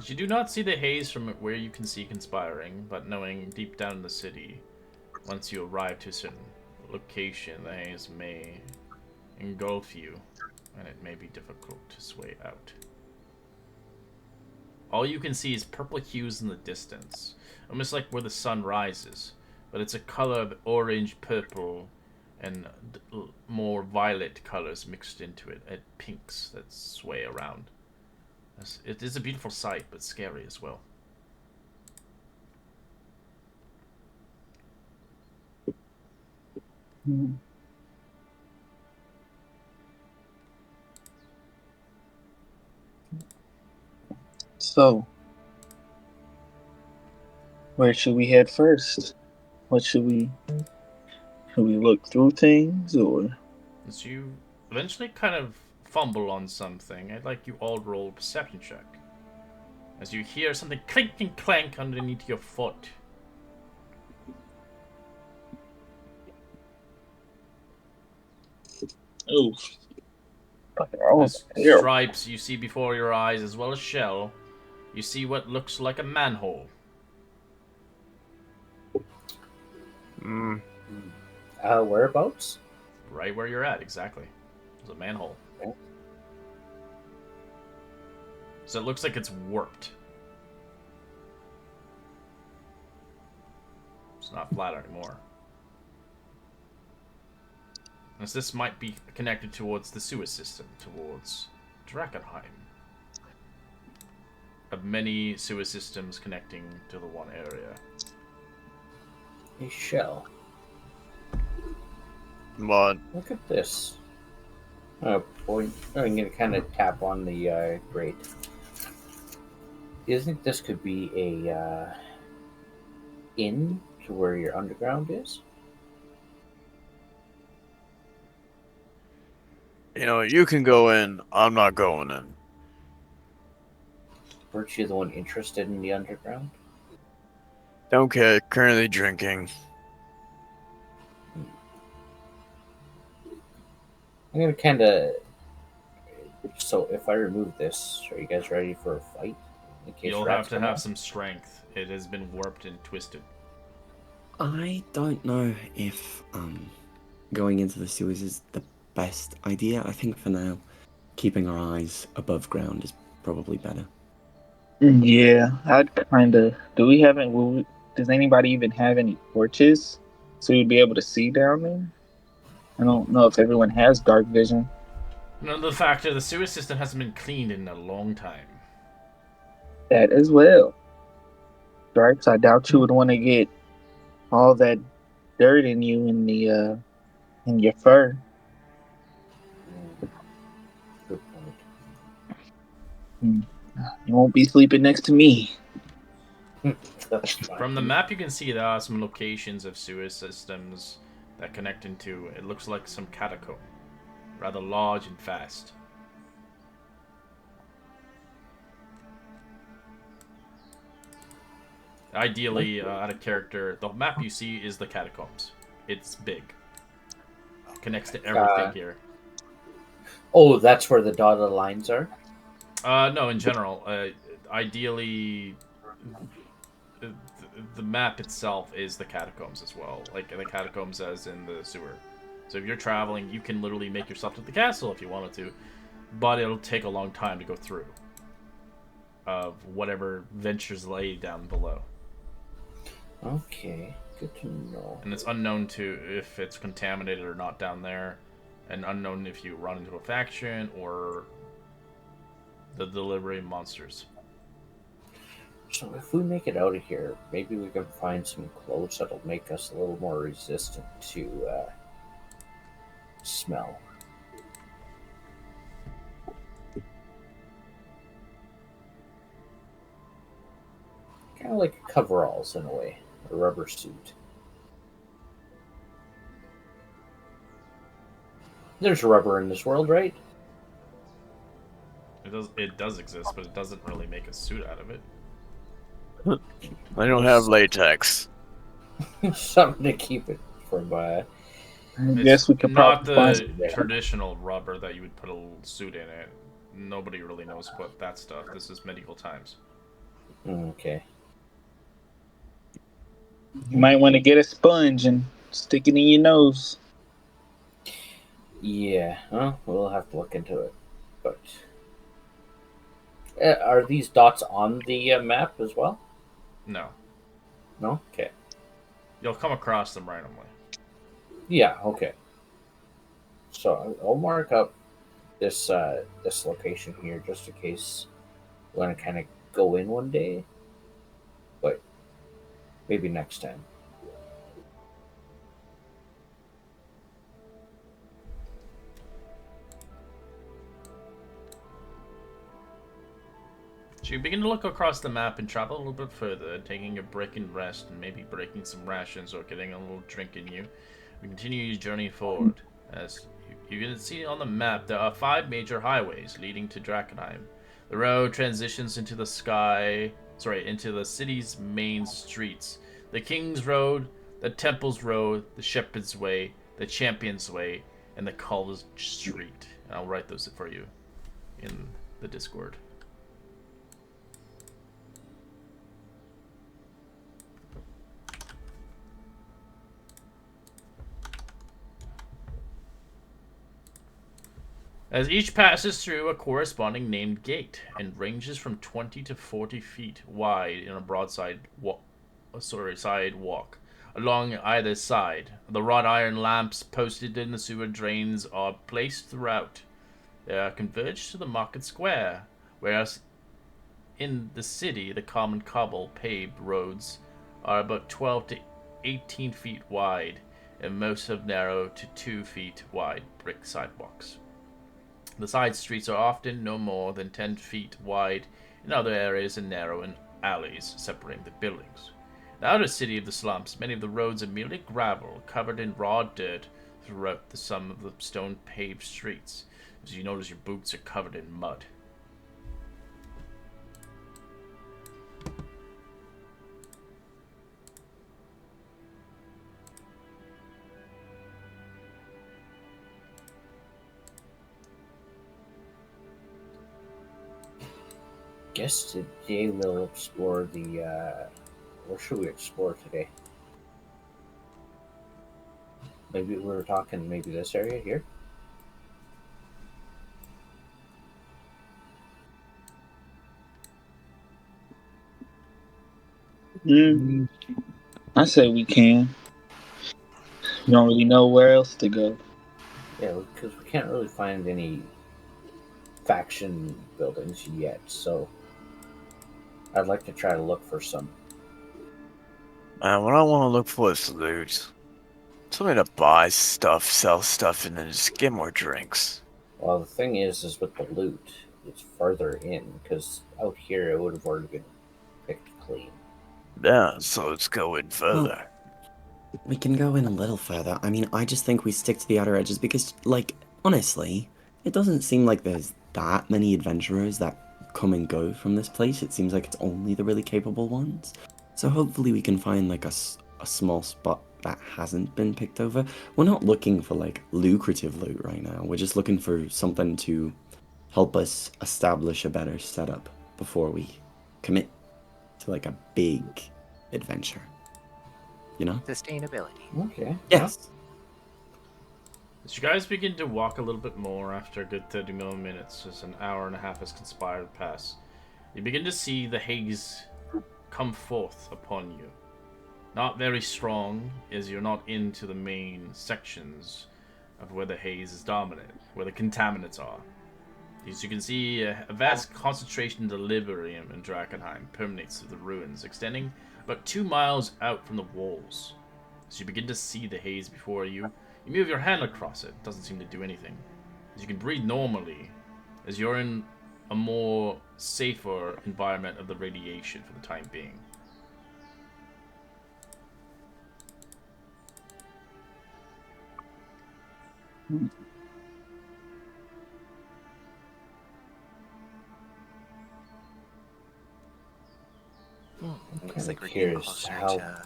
You do not see the haze from where you can see conspiring, but knowing deep down in the city, once you arrive to a certain location, the haze may engulf you, and it may be difficult to sway out. All you can see is purple hues in the distance, almost like where the sun rises, but it's a color of orange, purple, and more violet colors mixed into it, and pinks that sway around. It is a beautiful sight, but scary as well. Hmm. So, where should we head first? What should we look through things or? As you eventually kind of fumble on something, I'd like you all to roll a perception check. As you hear something clink and clank underneath your foot. Oh, oh, As stripes you see before your eyes, as well as shell, you see what looks like a manhole. Whereabouts? Right where you're at, exactly. There's a manhole. Okay. So it looks like it's warped. It's not flat anymore. As this might be connected towards the sewer system, towards Drakkenheim. Of many sewer systems connecting to the one area. A shell. But Look at this. Oh boy, I'm gonna kind of tap on the grate. Do you think this could be a inn to where your underground is? you know, you can go in. I'm not going in. Weren't you the one interested in the underground? Don't care. Currently drinking. I'm gonna kind of. So if I remove this, are you guys ready for a fight? In case You'll rats have to come have out? some strength. It has been warped and twisted. I don't know if going into the sewers is the best idea. I think for now, keeping our eyes above ground is probably better. Yeah, I'd kind of. Do we have any? Does anybody even have any torches so you'd be able to see down there? I don't know if everyone has dark vision. Another factor, the sewer system hasn't been cleaned in a long time. That as well. Stripes, I doubt you would want to get all that dirt in you in your fur. Good point. Hmm. You won't be sleeping next to me. That's fine. From the map, you can see there are some locations of sewer systems that connect into, it looks like some catacomb. Rather large and fast. Ideally, out of character, the map you see is the catacombs. It's big. Connects to everything here. Oh, that's where the dotted lines are? No, in general. Ideally, the map itself is the catacombs as well. Like the catacombs as in the sewer. So if you're traveling, you can literally make yourself to the castle if you wanted to. But it'll take a long time to go through. Of whatever ventures lay down below. Okay, good to know. And it's unknown to if it's contaminated or not down there. And unknown if you run into a faction or the Delirium monsters. So if we make it out of here, maybe we can find some clothes that'll make us a little more resistant to smell. Kind of like coveralls in a way, a rubber suit. There's rubber in this world, right? It does exist, but it doesn't really make a suit out of it. I don't have latex. Something to keep it from. I It's guess we could not probably find the some. traditional rubber that you would put a little suit in it. Nobody really knows about that stuff. This is medieval times. Okay. You might want to get a sponge and stick it in your nose. Yeah. Well, we'll have to look into it. But are these dots on the map as well? No. No. Okay. You'll come across them randomly. Yeah. Okay. So I'll mark up this this location here just in case we want to kind of go in one day, but maybe next time. So you begin to look across the map and travel a little bit further, taking a break and rest and maybe breaking some rations or getting a little drink in you. We continue your journey forward. As you can see on the map, there are 5 major highways leading to Drakkenheim. The road transitions into the into the city's main streets. The King's Road, the Temple's Road, the Shepherd's Way, the Champion's Way, and the College Street. And I'll write those for you in the Discord. As each passes through a corresponding named gate and ranges from 20 to 40 feet wide in a broadside sidewalk along either side. The wrought iron lamps posted in the sewer drains are placed throughout. They are converged to the market square, whereas in the city the common cobble paved roads are about 12 to 18 feet wide, and most have narrow to 2 feet wide brick sidewalks. The side streets are often no more than 10 feet wide in other areas and narrow in alleys separating the buildings. In the outer city of the slums, many of the roads are merely gravel covered in raw dirt throughout some of the stone paved streets. As you notice, your boots are covered in mud. Guess today we'll explore the. Where should we explore today? Maybe we were talking maybe this area here. I say we can. We don't really know where else to go. Yeah, because we can't really find any faction buildings yet, so I'd like to try to look for some. Man, what I want to look for is loot. Something to buy stuff, sell stuff, and then just get more drinks. Well, the thing is with the loot, it's further in, because out here it would have already been picked clean. Yeah, so let's go in further. We can go in a little further. I mean, I just think we stick to the outer edges because, like, honestly, it doesn't seem like there's that many adventurers that come and go from this place. It seems like it's only the really capable ones. So hopefully we can find, like, a small spot that hasn't been picked over. We're not looking for, like, lucrative loot right now. We're just looking for something to help us establish a better setup before we commit to, like, a big adventure. You know? Sustainability. Okay. Yes. As you guys begin to walk a little bit more after a good 30 more minutes, as an hour and a half has conspired to pass, you begin to see the haze come forth upon you. Not very strong, as you're not into the main sections of where the haze is dominant, where the contaminants are. As you can see, a vast concentration of delirium in Drakkenheim permeates through the ruins, extending about 2 miles out from the walls. As you begin to see the haze before you, you move your hand across it. It doesn't seem to do anything. As you can breathe normally, as you're in a more safer environment of the radiation for the time being. we're getting curious closer how to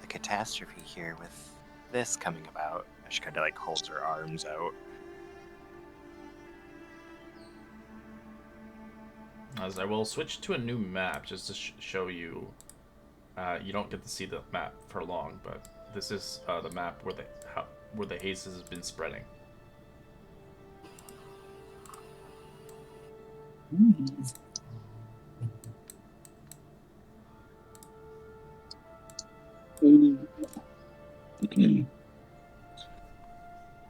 the catastrophe here with this coming about. She kind of like holds her arms out. As I will switch to a new map just to show you. You don't get to see the map for long, but this is the map where the haze has been spreading.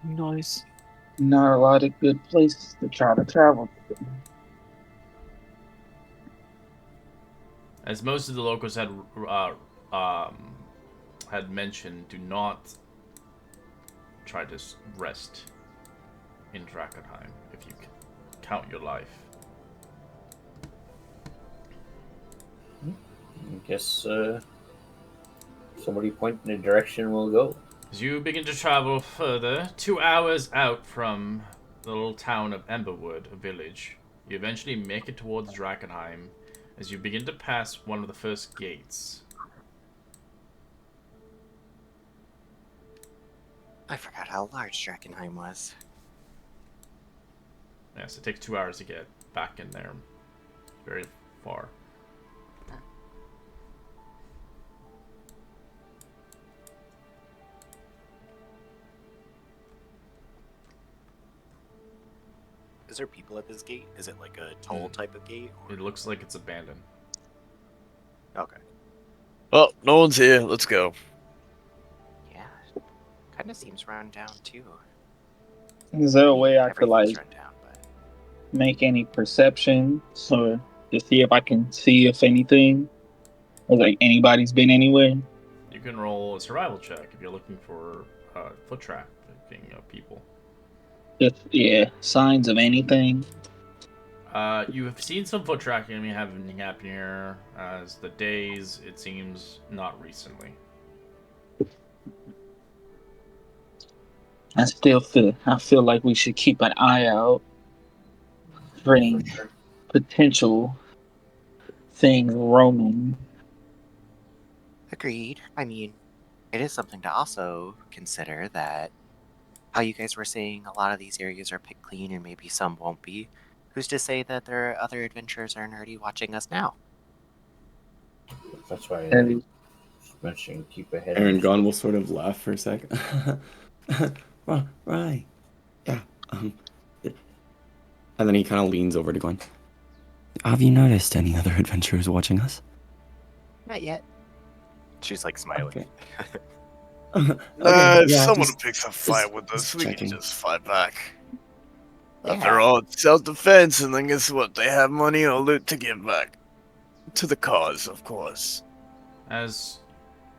Nice. Not a lot of good places to try to travel to. As most of the locals had mentioned, do not try to rest in Drakkenheim if you count your life. I guess somebody point in a direction we'll go. As you begin to travel further, 2 hours out from the little town of Emberwood, a village, you eventually make it towards Drakkenheim as you begin to pass one of the first gates. I forgot how large Drakkenheim was. Yes, it takes 2 hours to get back in there. Very far. Is there people at this gate? Is it like a toll type of gate? Or... It looks like it's abandoned. Okay. Well, no one's here. Let's go. Yeah. Kind of seems run down too. Is there a way I could Everything's like run down, but make any perception or to see if I can see if anything or like anybody's been anywhere? You can roll a survival check if you're looking for foot tracking people. Just signs of anything. You have seen some foot tracking having happened here as the days, it seems, not recently. I feel like we should keep an eye out for any potential things roaming. agreed. I mean, it is something to also consider that how you guys were saying a lot of these areas are picked clean and maybe some won't be. Who's to say that there are other adventurers aren't already watching us now? That's why I And was mentioning keep ahead. Aaron Gon will sort of laugh for a sec. Right. Yeah. And then he kind of leans over to Gwen. Have you noticed any other adventurers watching us? Not yet. She's like smiling. Okay. If yeah, someone just- picks a fight with us, just we checking. can just fight back. Yeah. After all, it's self-defense, and then guess what? They have money or loot to give back. To the cause, of course. As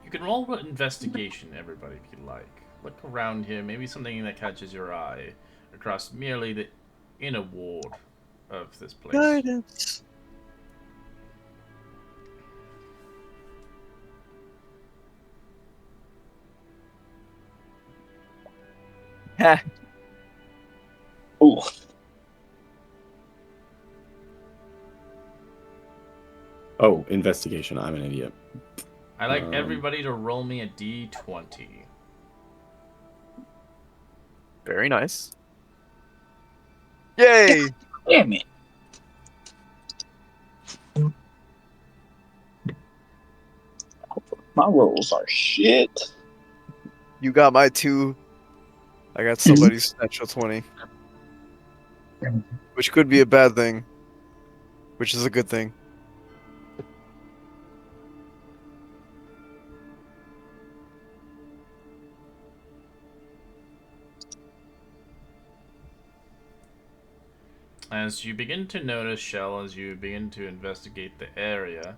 you can roll an investigation, everybody, if you like. Look around here, maybe something that catches your eye across merely the inner ward of this place. Guidance. ooh, Oh, investigation. I'm an idiot. I like everybody to roll me a d20. Very nice. Yay! damn it. My rolls are shit. You got my 2. I got somebody's natural 20. Which could be a bad thing. Which is a good thing. As you begin to notice, Shell, as you begin to investigate the area,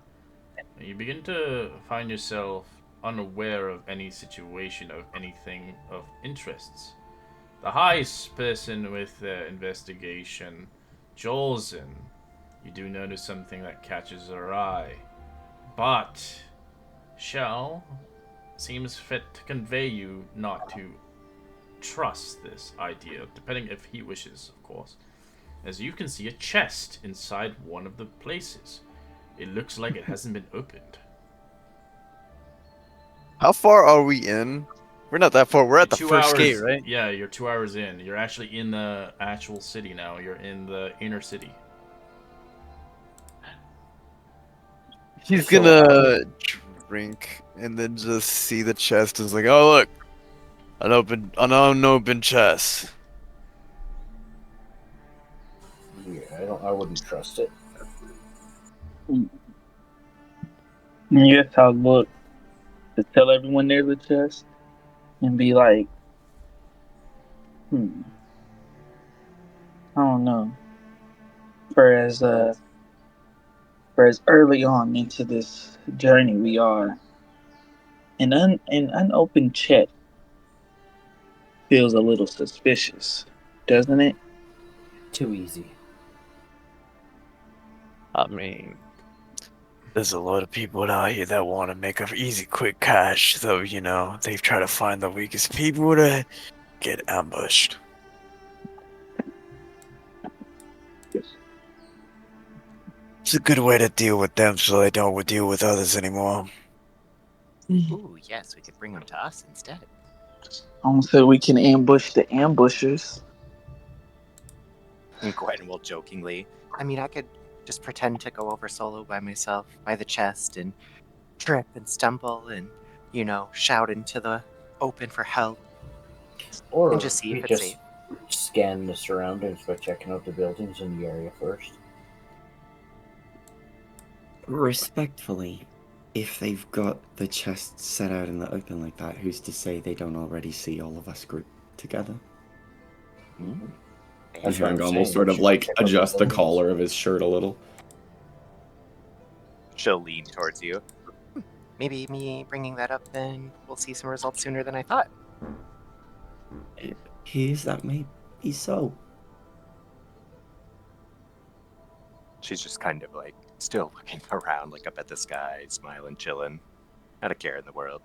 you begin to find yourself unaware of any situation of anything of interests. The highest person with the investigation, Jolson, you do notice something that catches her eye. But Shell seems fit to convey you not to trust this idea, depending if he wishes, of course. As you can see a chest inside one of the places. It looks like it hasn't been opened. How far are we in? We're not that far. We're at the You're first gate, right? Yeah, you're 2 hours in. You're actually in the actual city now. You're in the inner city. He's So, gonna drink and then just see the chest and is like, oh look, an unopened chest. yeah, I wouldn't trust it. Yes, I'll look to tell everyone there's a chest and be like, I don't know. Whereas, whereas early on into this journey we are, an unopened chest feels a little suspicious, doesn't it? Too easy. I mean, there's a lot of people out here that want to make a easy, quick cash, so they try to find the weakest people to get ambushed. It's a good way to deal with them, so they don't deal with others anymore. Ooh, yes, we could bring them to us instead. So we can ambush the ambushers. And Gwen will jokingly, I mean, I could just pretend to go over solo by myself, by the chest, and trip and stumble and, shout into the open for help. Or And just see if we it's just safe. scan the surroundings by checking out the buildings in the area first. Respectfully, if they've got the chest set out in the open like that, who's to say they don't already see all of us grouped together? Mm-hmm. And That's what I'm Harangon will saying, sort we of should like check out the adjust the buildings. collar of his shirt a little. She'll lean towards you. Maybe me bringing that up, then we'll see some results sooner than I thought. Here's that may be so. She's just kind of like still looking around, like up at the sky, smiling, chilling. Not a care in the world.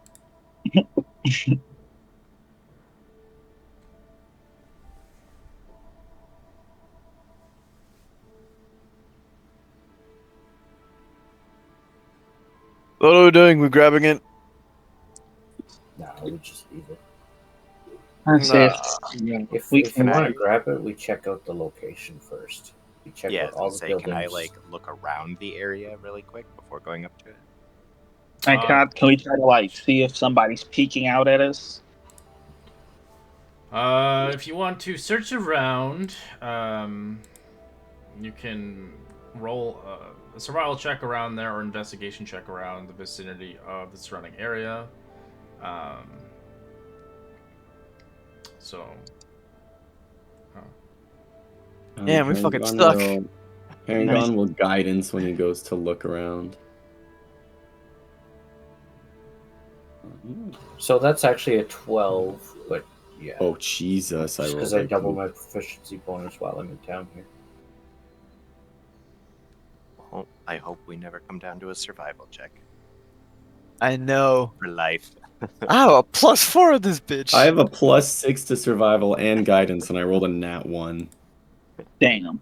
What are we doing? We're grabbing it? No, we just leave it. I say If we we can. want to grab it, we check out the location first. We check Yeah, I out was all gonna the say, buildings. can I like look around the area really quick before going up to it? Can we try to like see if somebody's peeking out at us? If you want to search around, you can roll a survival check around there or investigation check around the vicinity of the surrounding area. So. Damn, we fucking stuck. Harangon will guidance when he goes to look around. So that's actually a 12, but yeah. Oh Jesus! Just because I double my proficiency bonus while I'm in town here. Well, I hope we never come down to a survival check. I know. For life. I have a +4 of this bitch. I have a +6 to survival and guidance, and I rolled a nat 1. Damn.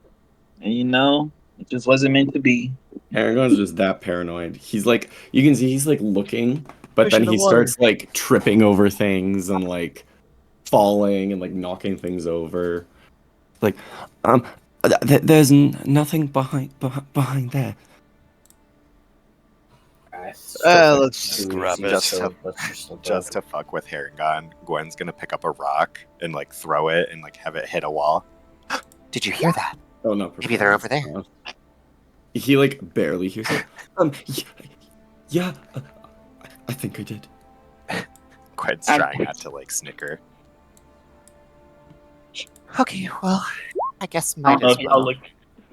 And it just wasn't meant to be. Harangon's just that paranoid. He's like, you can see he's like looking, but Fish then in the he water. starts like tripping over things and like falling and like knocking things over. Like, there's nothing behind there. Let's just grab it. Just to fuck with Harangon, Gwen's gonna pick up a rock and like throw it and like have it hit a wall. Did you hear that? Oh no, Maybe they're over there. He like barely hears it. Yeah, I think I did. Gwen's trying not to like snicker. Okay, well, I guess I don't might know as if y'all well. look.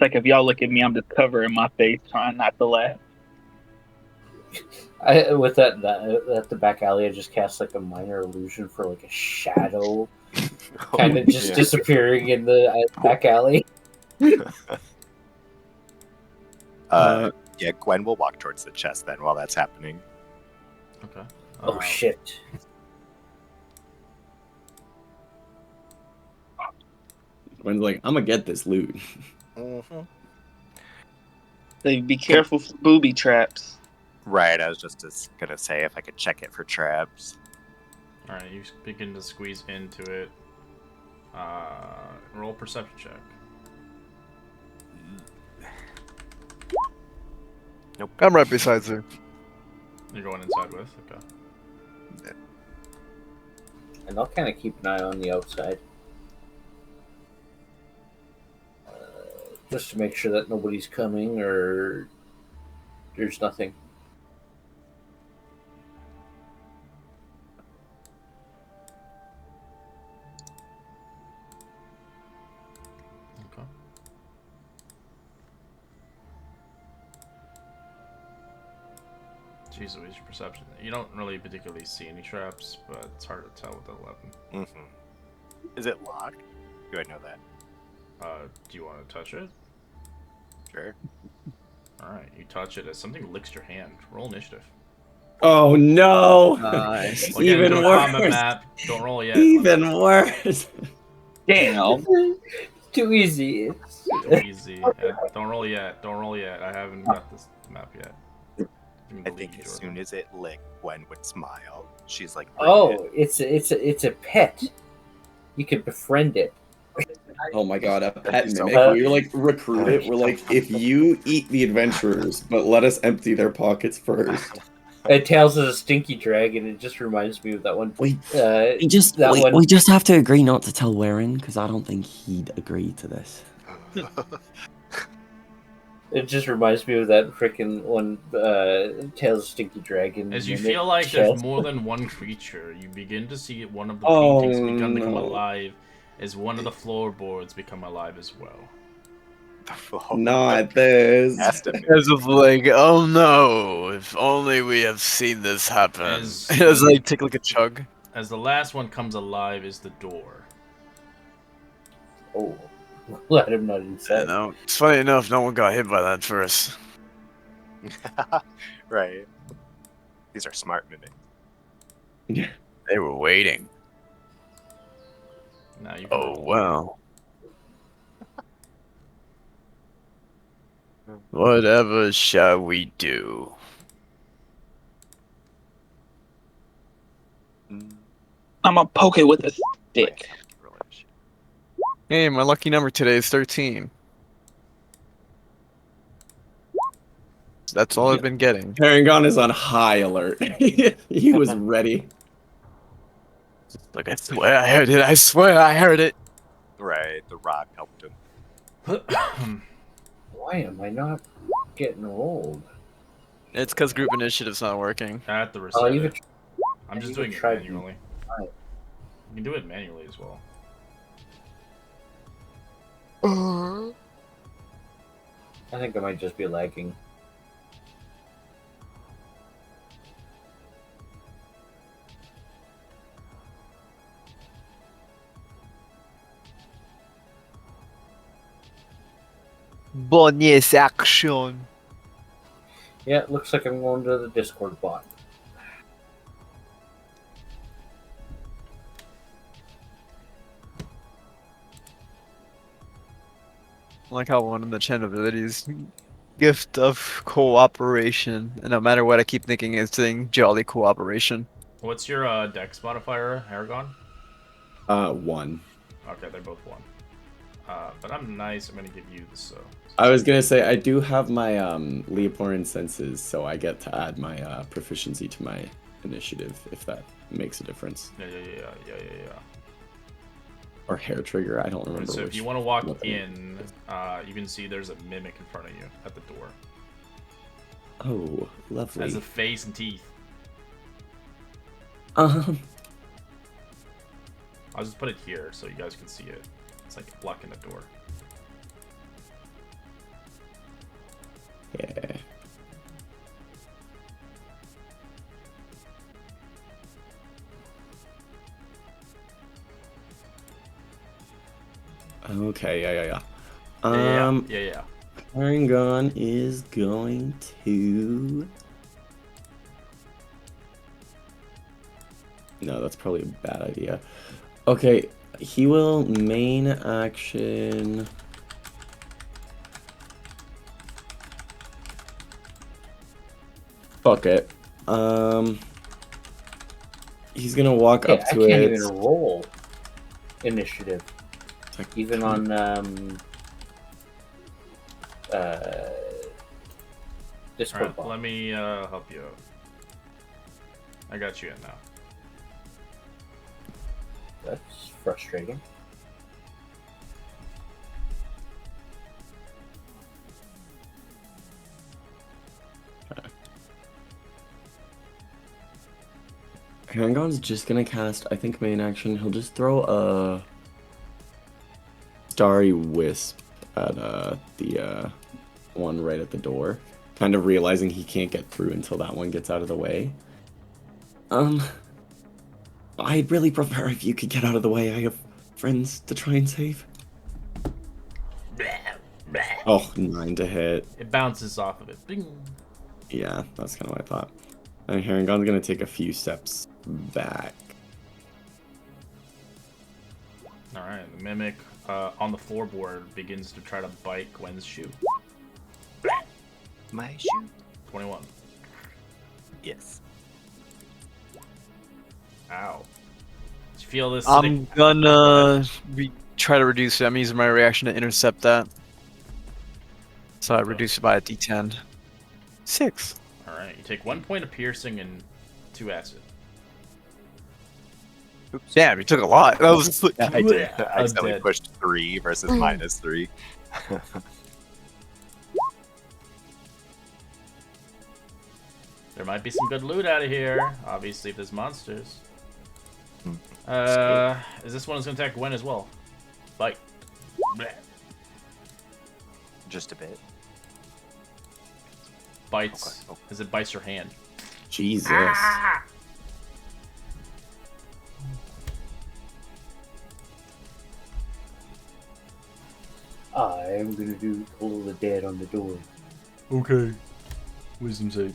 Like if y'all look at me, I'm just covering my face, trying not to laugh. With that at the back alley, I just cast like a minor illusion for like a shadow, kind of just disappearing in the back alley. Yeah, Gwen will walk towards the chest then while that's happening. Okay. Oh shit! Gwen's like, I'm gonna get this loot. Mm-hmm. So be careful for booby traps. Right, I was just gonna say if I could check it for traps. Alright, you begin to squeeze into it. Roll a perception check. Nope. I'm right beside her. You're going inside with? Okay. And I'll kind of keep an eye on the outside. Just to make sure that nobody's coming or there's nothing. Okay. Jeez, what is your perception? You don't really particularly see any traps, but it's hard to tell with the weapon. Mm-hmm. Is it locked? Do I know that? Do you want to touch it? Sure. Alright, you touch it as something licks your hand. Roll initiative. Oh no! Nice. We'll get Even into a combat worse. map. Don't roll yet. Even worse. Damn. Too easy. Too easy. Don't roll yet. Don't roll yet. I haven't got this map yet. I think as soon as it licked, Gwen would smile. She's like, Oh, it's a pet. You can befriend it. Oh my god, a pet So mimic. We like recruit it. We're like, if you eat the adventurers, but let us empty their pockets first. It Tails is a stinky dragon. It just reminds me of that one. We Uh, just that one. we just have to agree not to tell Warren because I don't think he'd agree to this. It just reminds me of that freaking one. Tails of Stinky Dragon. As you mimic feel like shell. there's more than one creature, you begin to see one of the Oh, paintings become no. alive as one of the floorboards become alive as well. Not this. As of like, oh no! If only we have seen this happen. As- As I take like a chug. As the last one comes alive is the door. Oh, glad I'm not inside. No, it's funny enough, no one got hit by that first. Right. These are smart mimics. They were waiting. Now you can Oh roll. well. Whatever shall we do? I'm gonna poke it with a stick. Hey, my lucky number today is 13. That's all I've been getting. Paragon is on high alert. He was ready. Like, I swear I heard it. I swear I heard it. Right, the rock helped him. Why am I not getting rolled? It's because group initiative's not working. I have to I'll reset even it. I'm just even doing it try to- manually. Alright. You can do it manually as well. I think I might just be lagging. Bonus action. Yeah, it looks like I'm going to the Discord bot. I like how one of the channel abilities, gift of cooperation, and no matter what, I keep thinking it's saying jolly cooperation. What's your dex modifier, Aragon? 1. Okay, they're both 1. But I'm nice. I'm gonna give you this. I was gonna say I do have my Leoporin senses, so I get to add my proficiency to my initiative if that makes a difference. Yeah. Or hair trigger, I don't remember. So if which you want to walk weapon. in, you can see there's a mimic in front of you at the door. Oh, lovely. Has a face and teeth. Um, I'll just put it here so you guys can see it. It's like blocking the door. Yeah. Okay, yeah. Yeah. Paragon is going to... No, that's probably a bad idea. Okay, he will main action... Fuck it. He's gonna walk Okay, up I to can't it. even roll initiative, Like, even on Discord Alright, bot. let me help you out. I got you in now. That's frustrating. Harangon's just gonna cast, I think, main action. He'll just throw a starry wisp at the one right at the door, kind of realizing he can't get through until that one gets out of the way. I'd really prefer if you could get out of the way. I have friends to try and save. Oh, 9 to hit. It bounces off of it. Bing. Yeah, that's kind of what I thought. And Harangon's gonna take a few steps back. Alright, the mimic on the floorboard begins to try to bite Gwen's shoe. My shoe? 21. Yes. Ow. Did you feel this? I'm gonna try to reduce it. I'm using my reaction to intercept that. So I reduce it by a d10. 6. Alright, you take 1 point of piercing and 2 acid. Damn, you took a lot. That was Yeah, I did. I accidentally Undead. pushed 3 versus -3. There might be some good loot out of here. Obviously, if there's monsters. Is this one is gonna attack Gwen as well? Bite. Bleh. Just a bit. Bites. Okay. As it bites your hand. Jesus. I am gonna do Toll of the Dead on the door. Okay. Wisdom save.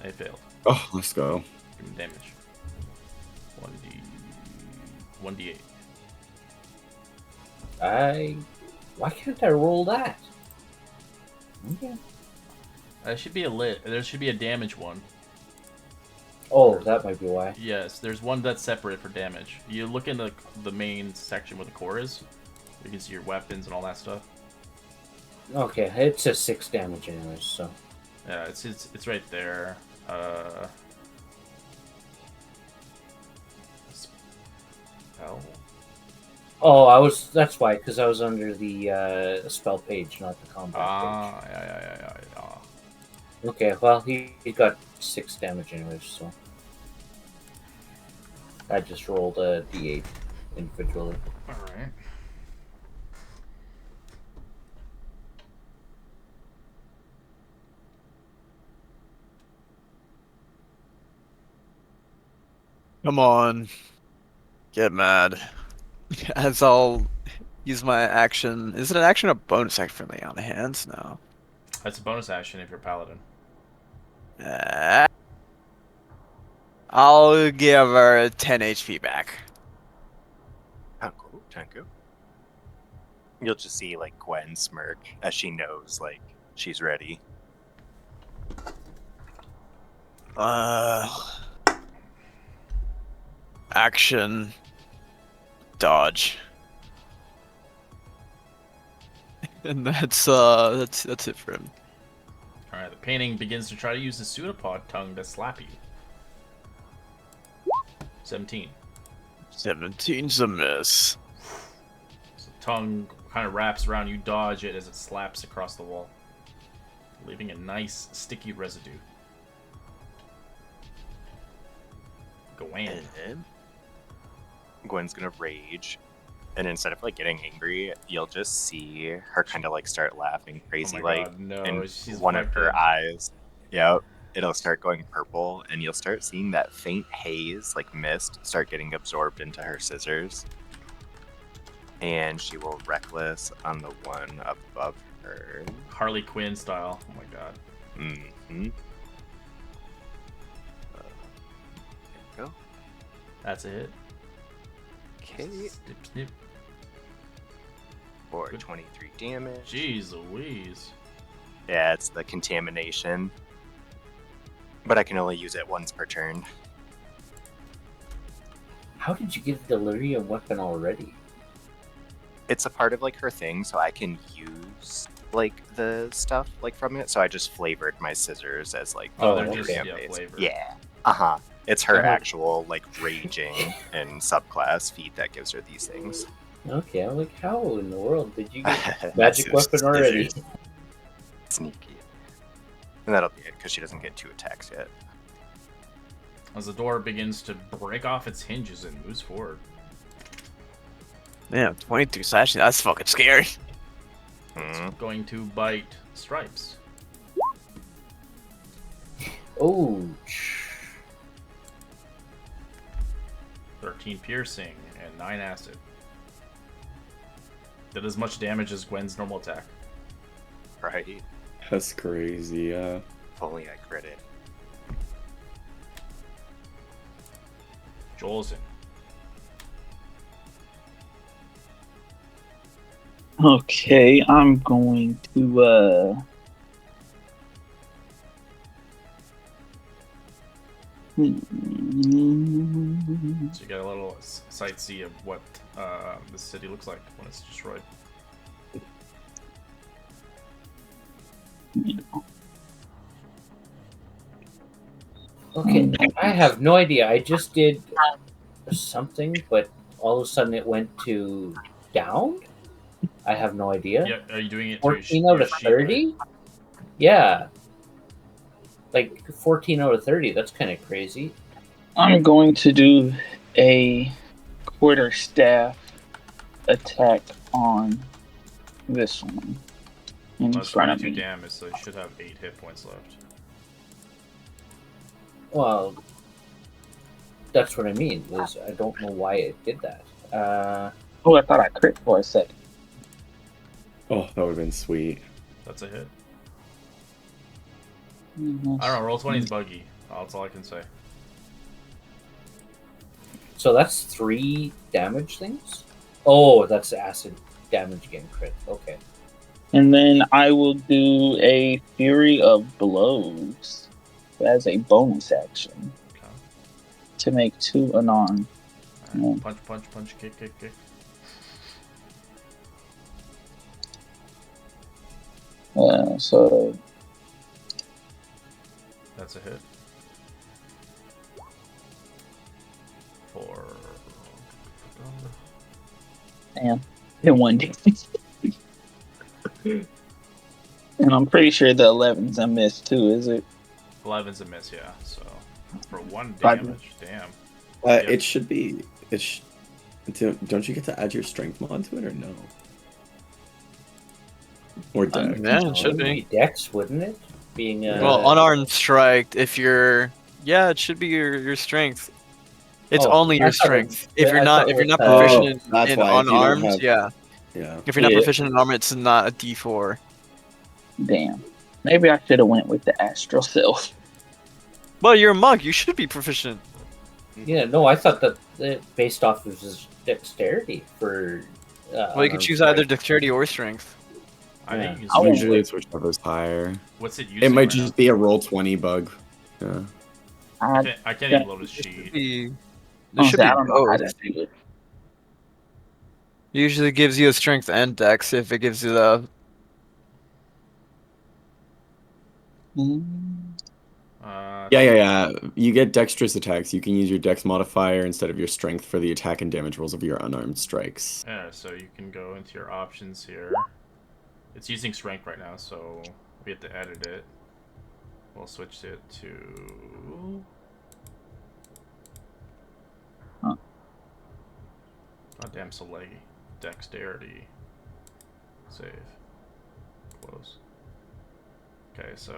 I failed. Oh, let's go. Give me damage. 1d8. Why can't I roll that? Okay. There should be a lit. There should be a damage one. Oh, that might be why. Yes, there's one that's separate for damage. You look in the main section where the core is. You can see your weapons and all that stuff. Okay, it says 6 damage anyways, so. Yeah, it's right there. Spell. Oh, that's why, because I was under the spell page, not the combat page. Yeah. Okay, well, he got 6 damage anyways, so. I just rolled a d8 individually. Alright. Come on. Get mad. As I'll use my action. Is it an action or bonus action for lay on hands? No. That's a bonus action if you're paladin. I'll give her 10 HP back. Oh, cool. Thank you. You'll just see, like, Gwen smirk as she knows, like, she's ready. Action. Dodge. And that's it for him. Alright, the painting begins to try to use the pseudopod tongue to slap you. 17. 17's a miss. So the tongue kind of wraps around you, dodge it as it slaps across the wall, leaving a nice sticky residue. Gwen. Gwen's gonna rage, and instead of, like, getting angry, you'll just see her kind of, like, start laughing crazy, Oh my like, God, no, and she's one of her fucking- eyes, yep, it'll start going purple, and you'll start seeing that faint haze, like mist, start getting absorbed into her scissors. And she will reckless on the one above her. Harley Quinn style. Oh my god. Mm-hmm. There we go. That's a hit. Okay. Snip, snip. For 23 damage. Jeez Louise. Yeah, it's the contamination. But I can only use it once per turn. How did you get the Delirium weapon already? It's a part of like her thing, so I can use like the stuff like from it. So I just flavored my scissors as like Oh, they're just band-aids. flavored. Yeah. Uh-huh. It's her Uh-huh. actual like raging and subclass feat that gives her these things. Okay, I'm like, how in the world did you get magic weapon already? Sneaky. And that'll be it, because she doesn't get 2 attacks yet. As the door begins to break off its hinges and moves forward. Yeah, 22 slashing. That's fucking scary. Hmm. It's going to bite Stripes. Oh, 13 piercing and 9 acid. Did as much damage as Gwen's normal attack. Right? That's crazy, yeah. If only I critted. Joel's in. Okay, I'm going to So you get a little sight see of what the city looks like when it's destroyed. okay. I have no idea. I just did something, but all of a sudden it went to down. I have no idea. Yeah, are you doing it? 14 out of 30? Yeah. Like 14 out of 30. That's kind of crazy. I'm going to do a quarterstaff attack on this one in That's front of 22 me. damage, so you should have 8 hit points left. Well, that's what I mean. Is I don't know why it did that. Oh, I thought I crit for a second. Oh, that would have been sweet. That's a hit. I don't know, roll 20 is buggy. That's all I can say. So that's 3 damage things. Oh, that's acid damage again. Crit. Okay. And then I will do a Fury of Blows as a bonus action Okay. to make 2 unarmed. Alright, punch, punch, punch, kick, kick, kick. So That's a hit. For damn, hit 1 damage. And I'm pretty sure the 11's a miss too, is it? 11's a miss, yeah. So for 1 Five. damage, damn. Yep. It should be. Don't you get to add your strength mod to it or no? Or dex? Yeah, it should It would be. Dex, wouldn't it? Being Well, unarmed strike, if you're... Yeah, it should be your strength. It's Oh, only I your thought it- strength. If I you're thought not it was, proficient that's in why, if you don't unarmed, have- yeah. Yeah. If you're not Yeah. proficient in armor, it's not a D4. Damn. Maybe I should have went with the Astral Self. Well, you're a monk. You should be proficient. Yeah, no, I thought that it based off of his dexterity for. Well, you can choose either dexterity or strength. I think you I can Usually it's whichever's higher. What's it using? It might right just now? be a roll 20 bug. Yeah. I can't even load his sheet. There should be I don't know how both. to do it. Usually gives you a strength and dex if it gives you the... Yeah. You get dexterous attacks. You can use your dex modifier instead of your strength for the attack and damage rolls of your unarmed strikes. Yeah, so you can go into your options here. It's using strength right now, so we have to edit it. We'll switch it to... Huh. God damn, so laggy. Dexterity. Save. Close. Okay, so...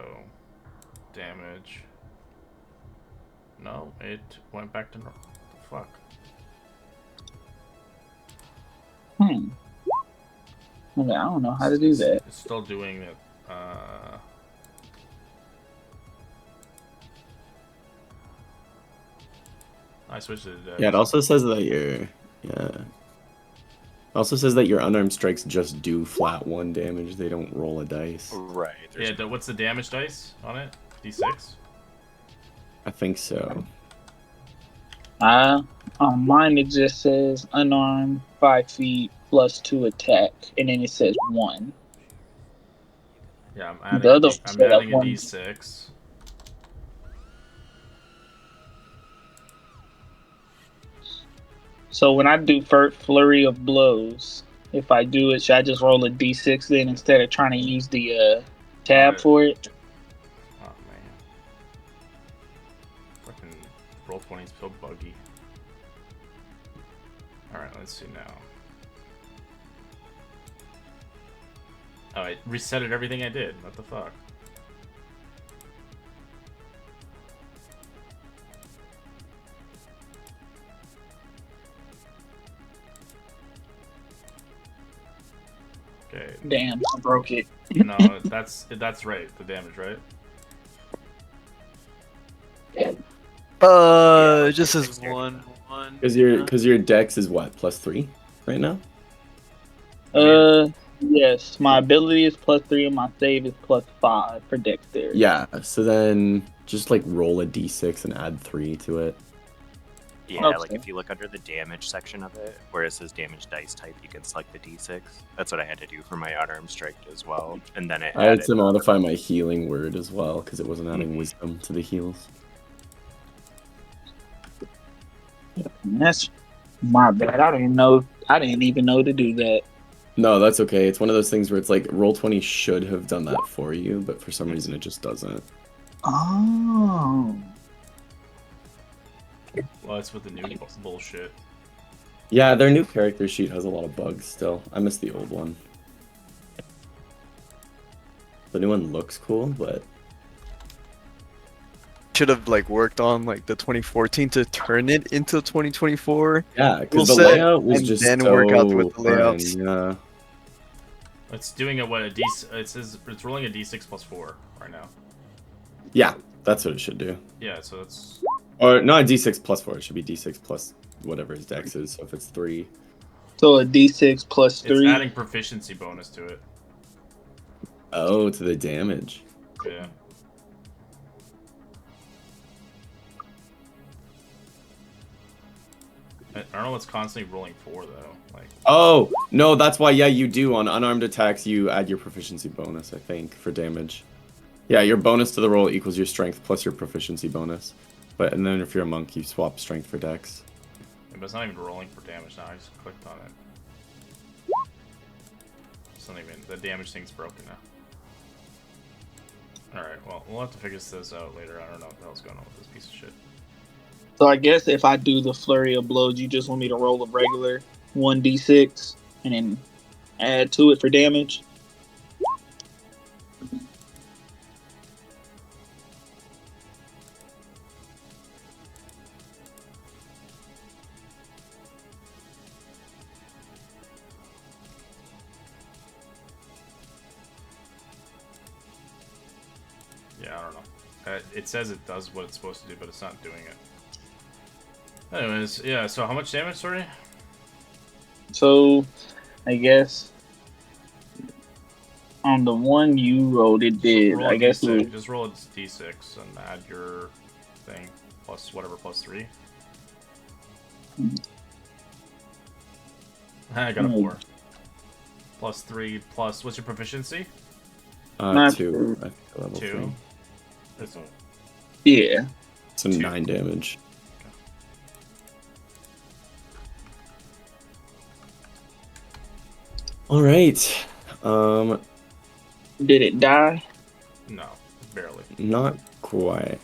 damage. No, it went back to normal. Fuck. Okay, I don't know how to do that. It's still doing it. I switched it to Yeah, it also says that your unarmed strikes just do flat 1 damage. They don't roll a dice. Right. Yeah, what's the damage dice on it? D6? I think so. On mine it just says unarmed, 5 feet, +2 attack, and then it says 1. Yeah, The other I'm said adding a one. d6. So when I do flurry of blows, if I do it, should I just roll a d6 then instead of trying to use the tab Alright. for it? Oh man. Fucking roll 20 is so buggy. Alright, let's see now. Oh, I resetted everything I did. What the fuck? Okay. Damn, I broke it. No, that's right. The damage, right? It just says 1. Because your dex is what, +3 right now? Yes, my ability is +3 and my save is +5 for dexterity. Yeah, so then just like roll a d6 and add 3 to it. Yeah, Okay. like if you look under the damage section of it, where it says damage dice type, you can select the d6. That's what I had to do for my unarmed strike as well. And then it I had added to modify my healing word as well because it wasn't adding Mhm. wisdom to the heals. That's my bad. I didn't even know to do that. No, that's okay. It's one of those things where it's like Roll20 should have done that for you, but for some reason it just doesn't. Oh. Well, that's with the new bullshit. Yeah, their new character sheet has a lot of bugs still. I miss the old one. The new one looks cool, but Should have like worked on like the 2014 to turn it into 2024. yeah, because We'll the say, layout was and just then so work out with the fun, layouts. Yeah. It's doing it says it's rolling a d6 +4 right now. Yeah, that's what it should do. Yeah, so it's Or not d6 +4, it should be d6 plus whatever his dex is. So if it's 3. So a d6 +3. it's adding proficiency bonus to it. Oh, to the damage. Yeah. I don't know what's constantly rolling 4 though. Like, Oh, no, that's why, yeah, you do. On unarmed attacks, you add your proficiency bonus, I think, for damage. Yeah, your bonus to the roll equals your strength plus your proficiency bonus. But and then if you're a monk, you swap strength for dex. but it's not even rolling for damage now. I just clicked on it. It's not even, the damage thing's broken now. Alright, well, we'll have to figure this out later. I don't know what the hell's going on with this piece of shit. So I guess if I do the flurry of blows, you just want me to roll a regular 1d6 and then add to it for damage? Yeah, I don't know. It says it does what it's supposed to do, but it's not doing it. Anyways, yeah, so how much damage, sorry? So I guess on the one you rolled, it did. Roll a I guess it D6. was, Just roll a d6 and add your thing plus whatever +3. I got a 4. +3 plus what's your proficiency? Not 2. I think level 2. 3. It's a, yeah. So 2. 9 damage. All right. Did it die? No, barely. Not quite.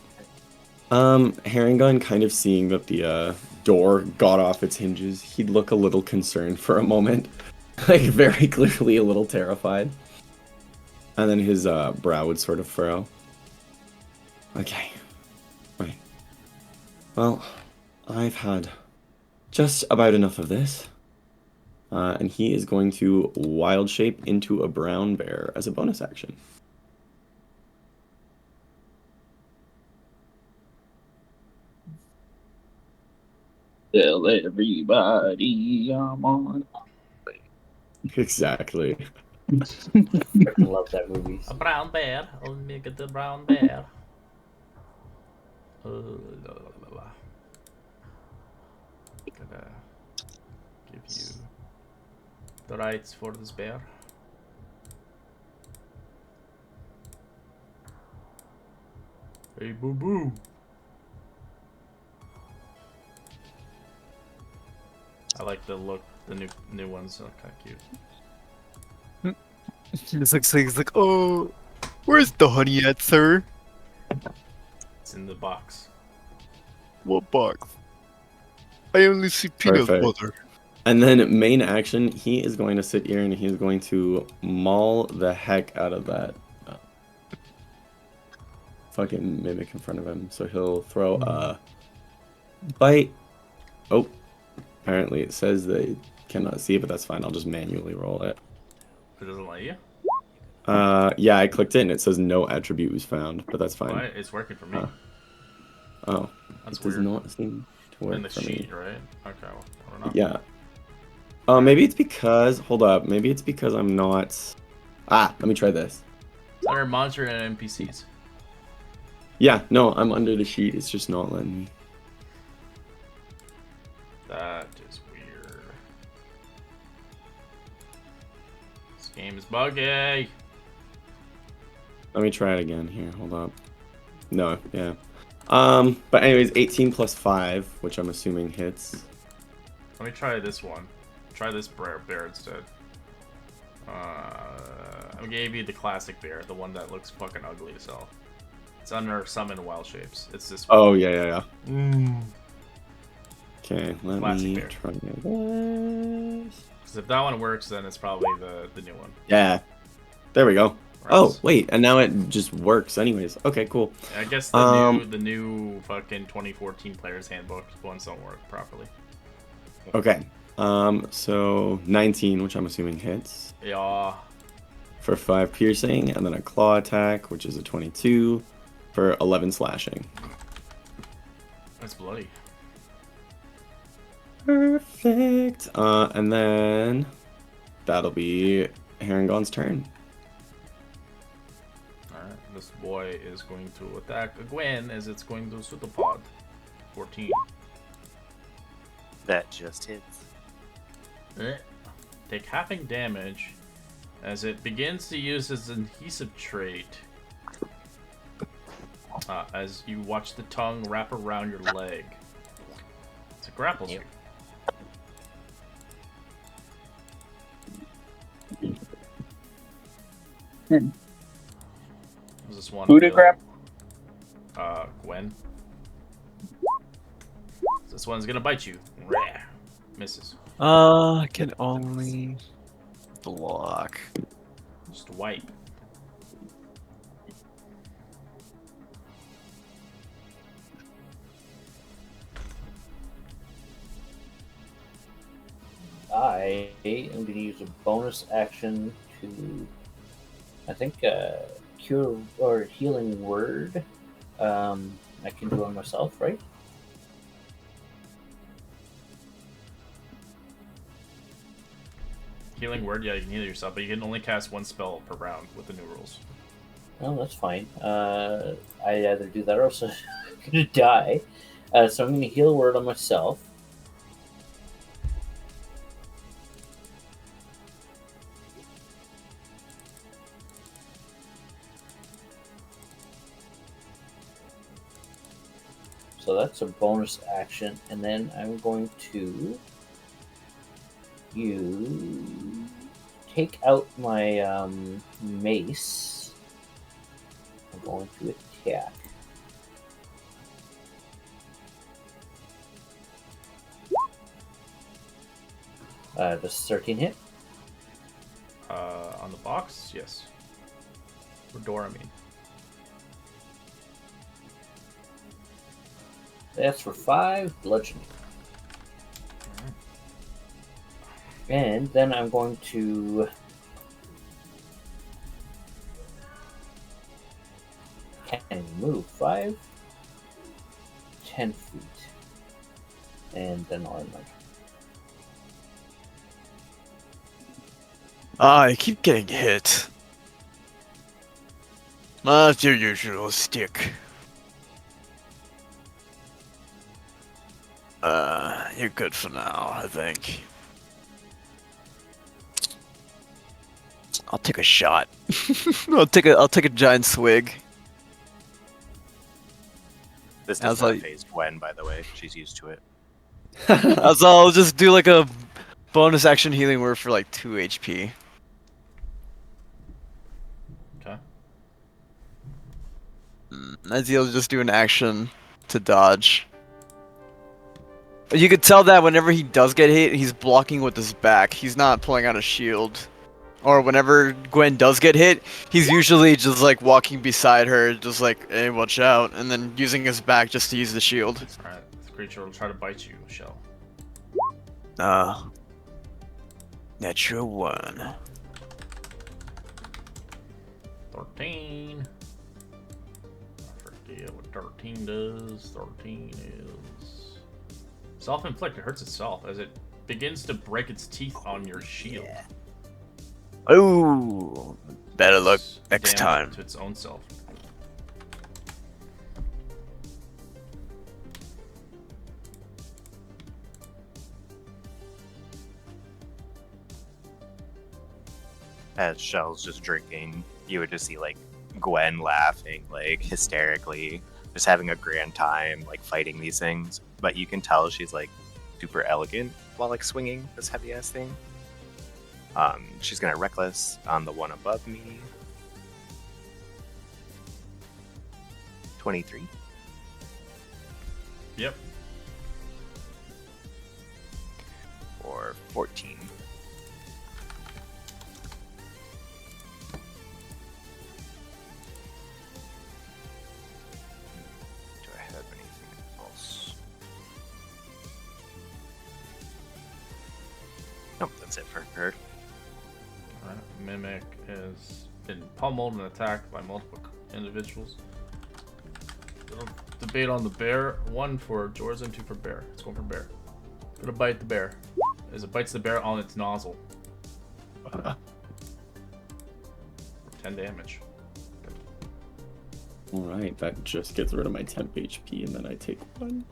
Herring Gun, kind of seeing that the door got off its hinges, he'd look a little concerned for a moment, like very clearly a little terrified, and then his brow would sort of furrow. Okay, right. Well, I've had just about enough of this. And he is going to wild shape into a brown bear as a bonus action. Tell everybody I'm on. Exactly. I freaking love that movie. A brown bear. I'll make it a brown bear. Gotta give you the rights for this bear. Hey, boo boo. I like the look. The new ones are kind of cute. He's like, oh, where's the honey at, sir? It's in the box. What box? I only see peanut Perfect. butter. And then main action, he is going to sit here and he's going to maul the heck out of that fucking mimic in front of him. So he'll throw a bite. Oh, apparently it says they cannot see it, but that's fine. I'll just manually roll it. It doesn't let you? Yeah, I clicked it and it says no attribute was found, but that's fine. Why? It's working for me. Oh, That's it does weird. not seem to work In the for sheet, me. right? Okay, well, I don't know. Yeah. Maybe it's because, hold up, maybe it's because I'm not... Ah, let me try this. It's under monster and NPCs. Yeah, no, I'm under the sheet. It's just not letting me. That is weird. This game is buggy. Let me try it again here. Hold up. No, yeah. But anyways, 18 plus 5, which I'm assuming hits. Let me try this one. Try this bear instead. I gave you the classic bear, the one that looks fucking ugly as hell. It's under summon wild shapes. It's this one. Oh, yeah. Okay, let Classic me bear. try this. Because if that one works, then it's probably the new one. Yeah. There we go. Right. Oh, wait, and now it just works anyways. Okay, cool. I guess the new fucking 2014 player's handbook ones don't work properly. Okay. So 19, which I'm assuming hits. Yeah. For 5 piercing, and then a claw attack, which is a 22 for 11 slashing. That's bloody. Perfect. And then that'll be Harangon's turn. Alright, this boy is going to attack Gwen as it's going to Pseudopod. 14. That just hits. Take halving damage as it begins to use its adhesive trait. As you watch the tongue wrap around your leg. It's a grapple Yep. Does this one Who to feel- grab? Gwen. This one's gonna bite you. Rah. Misses. I can only block. Just wipe. I am going to use a bonus action to, I think, cure or healing word. I can do on myself, right? Healing word, yeah, you can heal yourself, but you can only cast one spell per round with the new rules. Oh, that's fine. I'd either do that or else I'm going to die. So I'm going to heal word on myself. So that's a bonus action, and then I'm going to take out my mace. I'm going to attack. Does 13 hit? On the box, yes. Or door, I mean. That's for 5 bludgeoning. And then I'm going to can move 5, 10 feet, and then I'll end my turn. I keep getting hit. That's your usual stick. you're good for now, I think. I'll take a shot. I'll take a giant swig. This I was does not like- phase Gwen, by the way. She's used to it. I'll just do like a bonus action healing word for like 2 HP. Okay. Naziel's just do an action to dodge. You could tell that whenever he does get hit, he's blocking with his back. He's not pulling out a shield. Or whenever Gwen does get hit, he's usually just like walking beside her, just like, hey, watch out, and then using his back just to use the shield. Alright, this creature will try to bite you, Shell. Natural 1. 13. I forget what 13 does. 13 is self-inflicted. Hurts itself as it begins to break its teeth on your shield. Oh, better luck next Damage time. to its own self. As Shell's just drinking, you would just see like Gwen laughing, like hysterically, just having a grand time, like fighting these things. But you can tell she's like super elegant while like swinging this heavy ass thing. She's gonna reckless on the one above me. 23. Yep. Or 14. Do I have anything else? Nope, that's it for her. Alright, Mimic has been pummeled and attacked by multiple individuals. Little debate on the bear. 1 for Jorzen, 2 for bear. It's going for bear. Gonna bite the bear. As it bites the bear on its nozzle. 10 damage. Alright, that just gets rid of my temp HP, and then I take 1.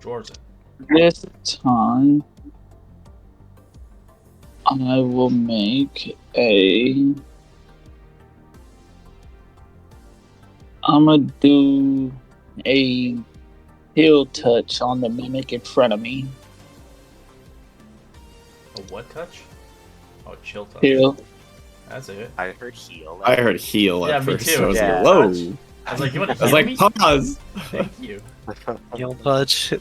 Jorzen. This time, I will make a. I'm gonna do a heal touch on the mimic in front of me. A what touch? Oh, chill touch. Heal. That's it. I heard heal. I heard heal Yeah, at me first, too. so I was Yeah. like, whoa. I was like, you want to I was heal like, me? pause! Thank you. Heal touch.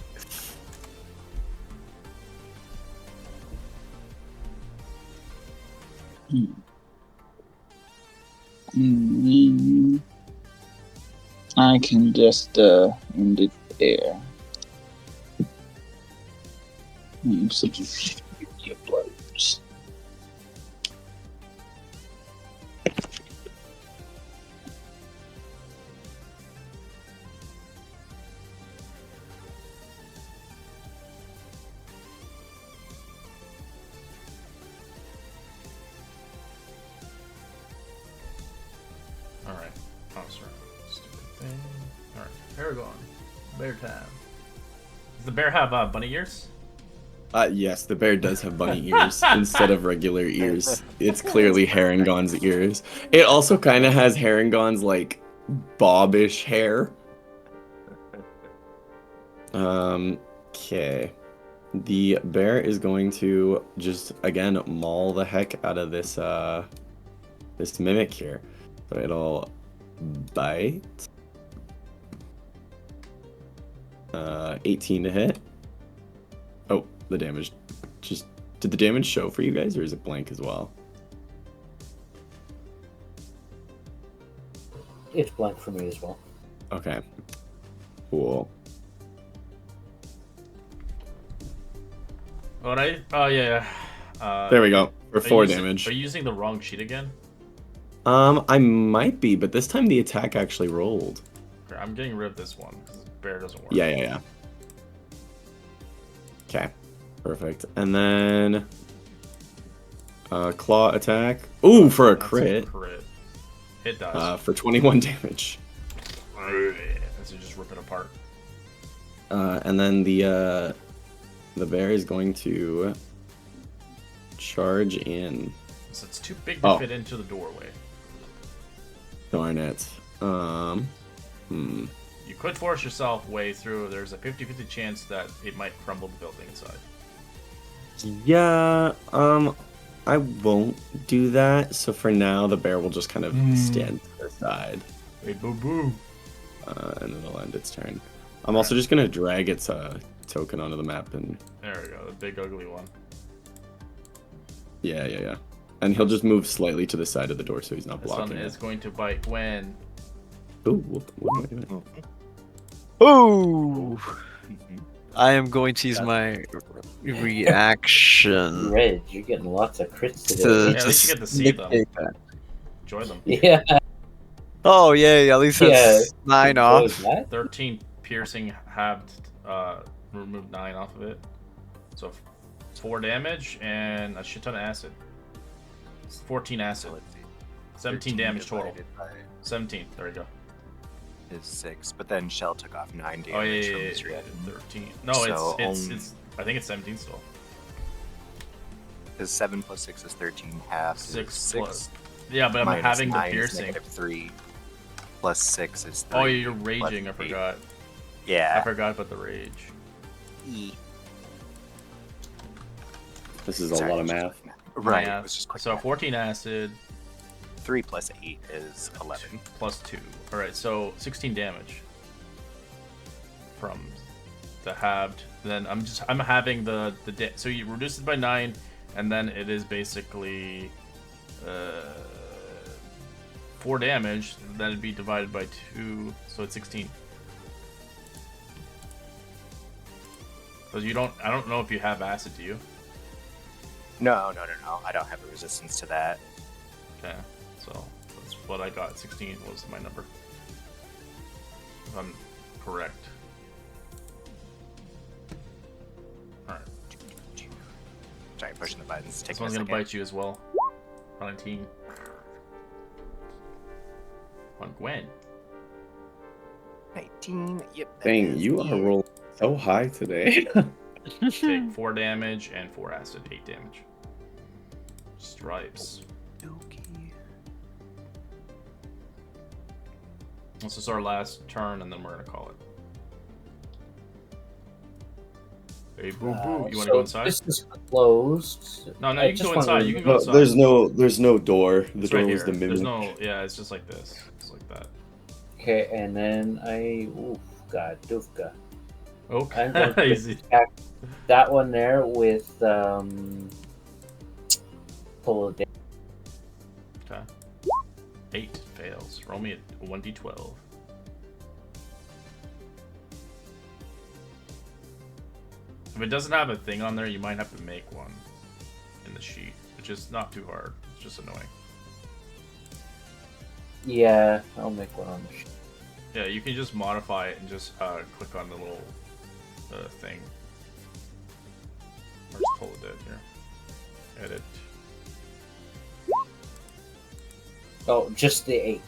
Mm, I can just end it there. Use some blows. Alright. Oh, sorry. Stupid thing. Alright. Paragon. Bear time. Does the bear have bunny ears? Yes, the bear does have bunny ears instead of regular ears. It's clearly Harengon's ears. It also kind of has Harengon's, like, bobbish hair. Okay. The bear is going to just, again, maul the heck out of this, this mimic here. So it'll bite. 18 to hit. Oh, the damage. Just did the damage show for you guys, or is it blank as well? It's blank for me as well. Okay. Cool. Oh, yeah. There we go. For Are 4 you using- damage. Are you using the wrong sheet again? I might be, but this time the attack actually rolled. Okay, I'm getting rid of this one because bear doesn't work. Yeah. Okay. Perfect. And then claw attack. Ooh, for a That's crit. crit. It does. For 21 damage. as you just rip it apart. And then the bear is going to charge in. So it's too big to fit into the doorway. Darn it. You could force yourself way through. There's a 50-50 chance that it might crumble the building inside. Yeah, I won't do that. So for now, the bear will just kind of stand to the side. Hey, boo boo. And then it'll end its turn. I'm also just gonna drag its token onto the map and. There we go, the big ugly one. Yeah. And he'll just move slightly to the side of the door so he's not This blocking one is it. going to bite Gwen. Ooh, what am I doing? Ooh! I am going to use my reaction. Reg, you're getting lots of crits to today. Yeah, at least you get to see them. negate that. Enjoy them. Yeah. Oh, yay, at least that's 9 What was off. that? 13 piercing halved, removed 9 off of it. So 4 damage and a shit ton of acid. 14 acid. 17 damage total. 17, there you go. Is 6, but then Shell took off 9 damage Oh yeah, from his 13. No, So, it's I think it's 17 still. Because 7 plus 6 is 13, half 6 is plus. Yeah, but I'm minus having the 9 is piercing. -3, plus 6 is 3. Oh, you're plus raging. I 8. forgot. Yeah. I forgot about the rage. This is a lot of math. Right. Yeah, It was just quick so math. 14 acid 3 plus 8 is 11. plus 2. All right, so 16 damage from the halved. Then I'm having so you reduce it by 9, and then it is basically 4 damage. That'd be divided by 2, so it's 16. Because I don't know if you have acid, do you? No. I don't have a resistance to that. Okay, so that's what I got. 16 was my number. If I'm correct. Alright. Sorry, pushing the buttons. This Taking a one's gonna second. bite you as well. 19. On Gwen. 19. Yep. that Dang, is you it. are rolling so high today. Take 4 damage and 4 acid. 8 damage. Stripes. Okay. This is our last turn, and then we're gonna call it. Hey, boo boo. You wanna go inside? This is closed. No, I you can just go wanna- inside. You can go No, inside. there's no door. The It's door right was here. the There's mimic. no. Yeah, it's just like this. It's like that. Okay, and then God, Dufka. Okay. I'm going to Easy. attack that one there with pull a Okay. 8 fails. Roll me a 1d12. If it doesn't have a thing on there, you might have to make one in the sheet, which is not too hard. It's just annoying. Yeah, I'll make one on the sheet. Yeah, you can just modify it and just click on the little thing. Or just pull it in here. Edit. Oh, just the 8.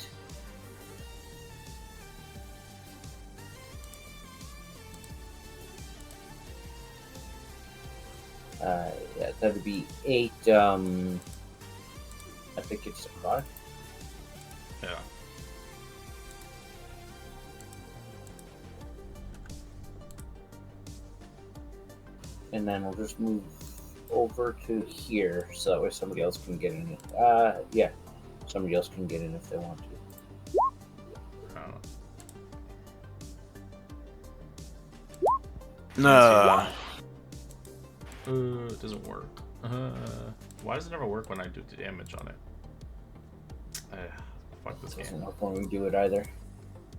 Yeah, that'd be 8. I think it's a product. Yeah. And then we'll just move over to here so that way somebody else can get in. Yeah, somebody else can get in if they want to. No. It doesn't work. Why does it never work when I do the damage on it? Fuck this It doesn't game. work when we do it either.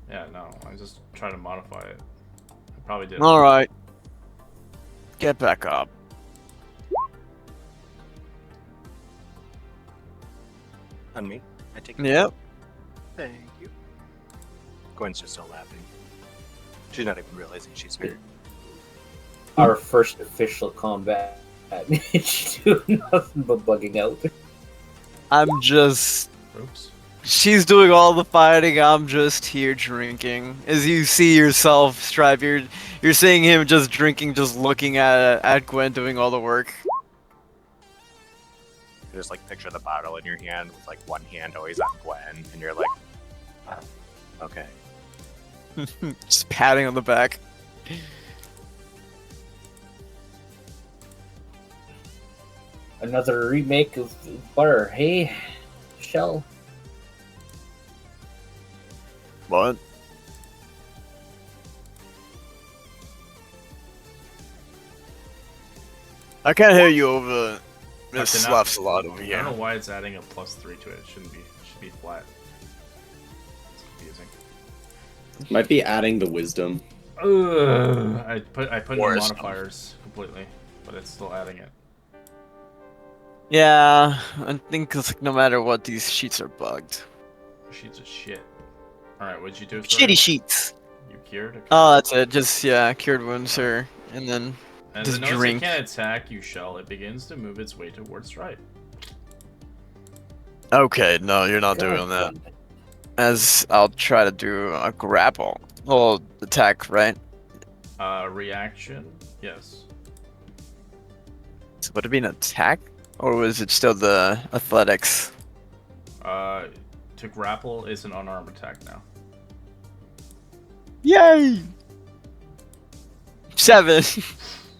Yeah, no. I just try to modify it. I probably did. All right. Get back up. On me? I take it. Yep. Thank you. Gwen's just still laughing. She's not even realizing she's hurt. Our first official combat. She do nothing but bugging out. I'm just Oops. She's doing all the fighting. I'm just here drinking. As you see yourself, Stripe, you're seeing him just drinking, just looking at Gwen doing all the work. You just like picture the bottle in your hand with like one hand always on Gwen, and you're like, oh, okay. Just patting on the back. Another remake of Butter, hey, Shell? What? I can't hear you over. This Okay, now- slaps a lot over I here. don't know why it's adding a +3 to it. It shouldn't be. It should be flat. It's confusing. Might be adding the wisdom. I put in Or modifiers completely, but it's still adding it. Yeah, I think it's like no matter what, these sheets are bugged. Sheets of shit. All right, what'd you do? Shitty sheets. You cured? Oh, that's it. Just yeah, cured wounds or and then And just the notice drink. it can't attack you, Shell. It begins to move its way towards Stripe. Okay, no, you're not doing that. As I'll try to do a grapple. Well, attack, right? Reaction? Yes. So would it be an attack, or was it still the athletics? To grapple is an unarmed attack now. Yay! 7.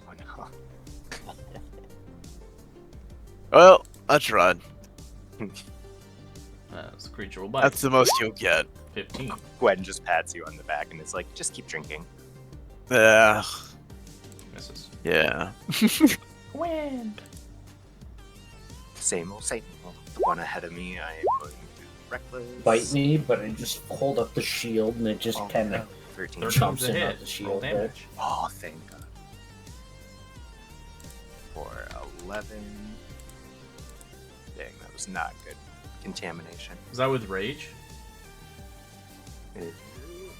Oh no. Well, I tried. This creature will bite. That's the most you'll get. 15. Gwen just pats you on the back and is like, just keep drinking. Yeah. Misses. Yeah. Gwen! Same old. The one ahead of me, I am going to reckless. Bite me, but I just hold up the shield and it just Oh, kind no. of 13. Third jumps time's a in hit. on the Roll shield. damage. Oh, thank God. For 11. Dang, that was not good. Contamination. Is that with rage? It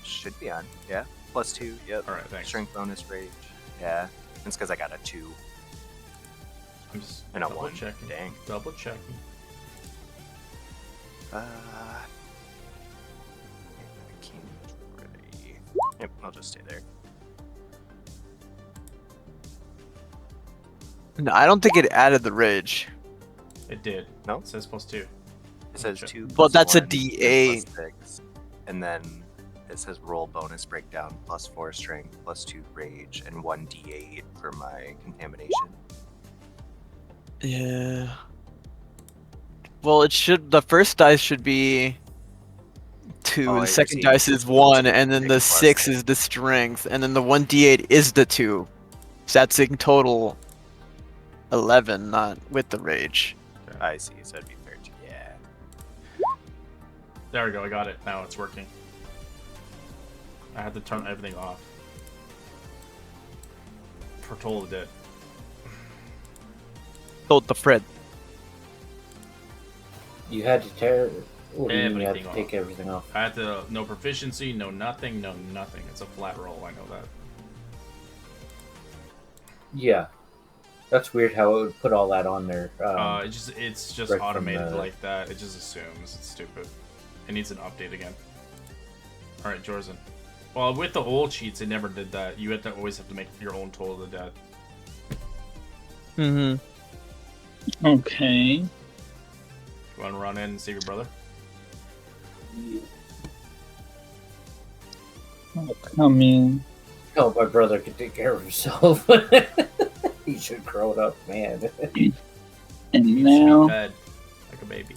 should be on. Yeah. +2. Yep. Alright, thanks. Strength bonus rage. Yeah. It's because I got a 2 I'm just and a double 1. checking. Dang. Double checking. I can't ready. Yep, I'll just stay there. No, I don't think it added the rage. It did. No? It says +2. It says Check. 2 But plus that's a 1 D8. plus 6. And then it says roll bonus breakdown +4 strength, +2 rage, and 1 D8 for my contamination. Yeah. Well, it should. The first dice should be 2. Oh, The I second see. dice is 1, and then the 6 6 is the strength, and then the 1d8 is the 2. So that's in total 11, not with the rage. I see, so it'd be 13. Yeah. There we go. I got it. Now it's working. I had to turn everything off. Foretold it did. Told the Fred. You had to tear. What do you mean you had Everything to off. take everything off? I had to no proficiency, no nothing, no nothing. It's a flat roll. I know that. Yeah, that's weird how it would put all that on there. It's just right from automated the- like that. It just assumes it's stupid. It needs an update again. All right, Jorzen. Well, with the old cheats, it never did that. You had to always have to make your own total of the death. Mm-hmm. Okay. You want to run in and save your brother? I'll come in. Oh, my brother can take care of himself. He should grow it up, man. And now Bed, like a baby.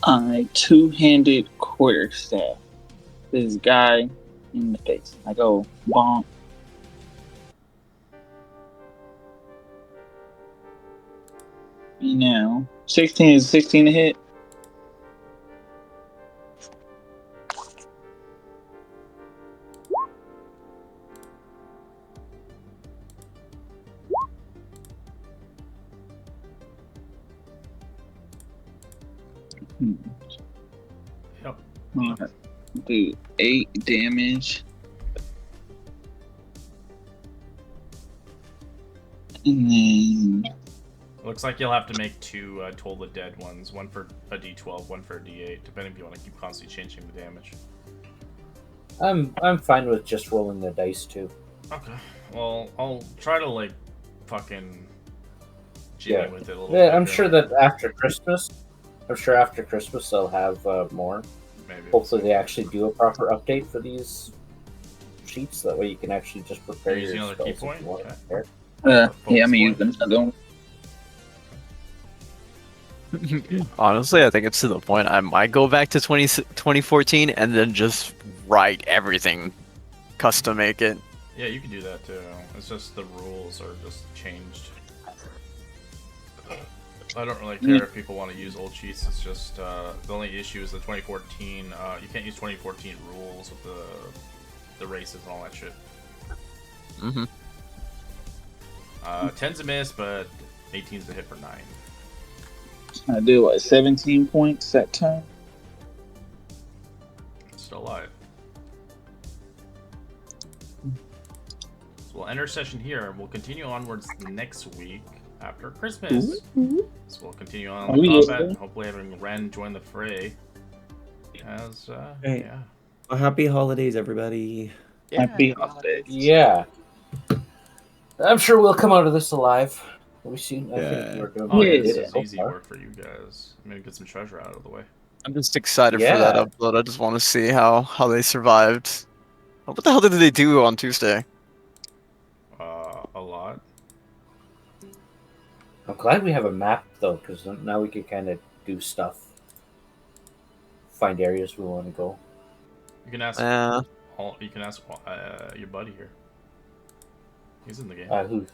I two-handed quarterstaff this guy in the face. I go bonk. You know, 16 is 16 to hit. Yep. Alright. Do 8 damage. And then Looks like you'll have to make 2 Toll the Dead ones. One for a D12, one for a D8, depending if you want to keep constantly changing the damage. I'm fine with just rolling the dice too. Okay. Well, I'll try to, like, fucking jimmy with it a little Yeah, bit. I'm sure that after Christmas, they'll have more. Maybe. Hopefully they actually do a proper update for these sheets. That way you can actually just prepare Using your another key spells if you point? want Okay. to. Yeah, I'm Focus using another one. Honestly, I think it's to the point I might go back to 2014 and then just write everything, custom make it. Yeah, you can do that too. It's just the rules are just changed. I don't really care if people want to use old cheats. It's just the only issue is the 2014. You can't use 2014 rules with the races and all that shit. Mm-hmm. 10's a miss, but 18's a hit for 9. I do what, 17 points that turn? Still alive. So we'll end our session here. We'll continue onwards next week after Christmas. So we'll continue on Oh, the yeah. combat, hopefully having Ren join the fray. As Hey. yeah. Well, happy holidays, everybody. Happy holidays. Yeah, I'm sure we'll come out of this alive. We see. I think we're doing Oh yeah, Yeah. this good is so easy far. work for you guys. I'm gonna get some treasure out of the way. I'm just excited for that Yeah. upload. I just want to see how they survived. What the hell did they do on Tuesday? A lot. I'm glad we have a map though, because now we can kind of do stuff, find areas we want to go. You can ask. You can ask your buddy here. He's in the game. Who?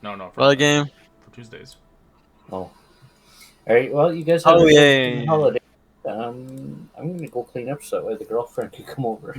No, What game? for Tuesdays. Oh. All right. Well, you guys have Oh, a yeah, good yeah. holiday. I'm gonna go clean up so that way the girlfriend can come over.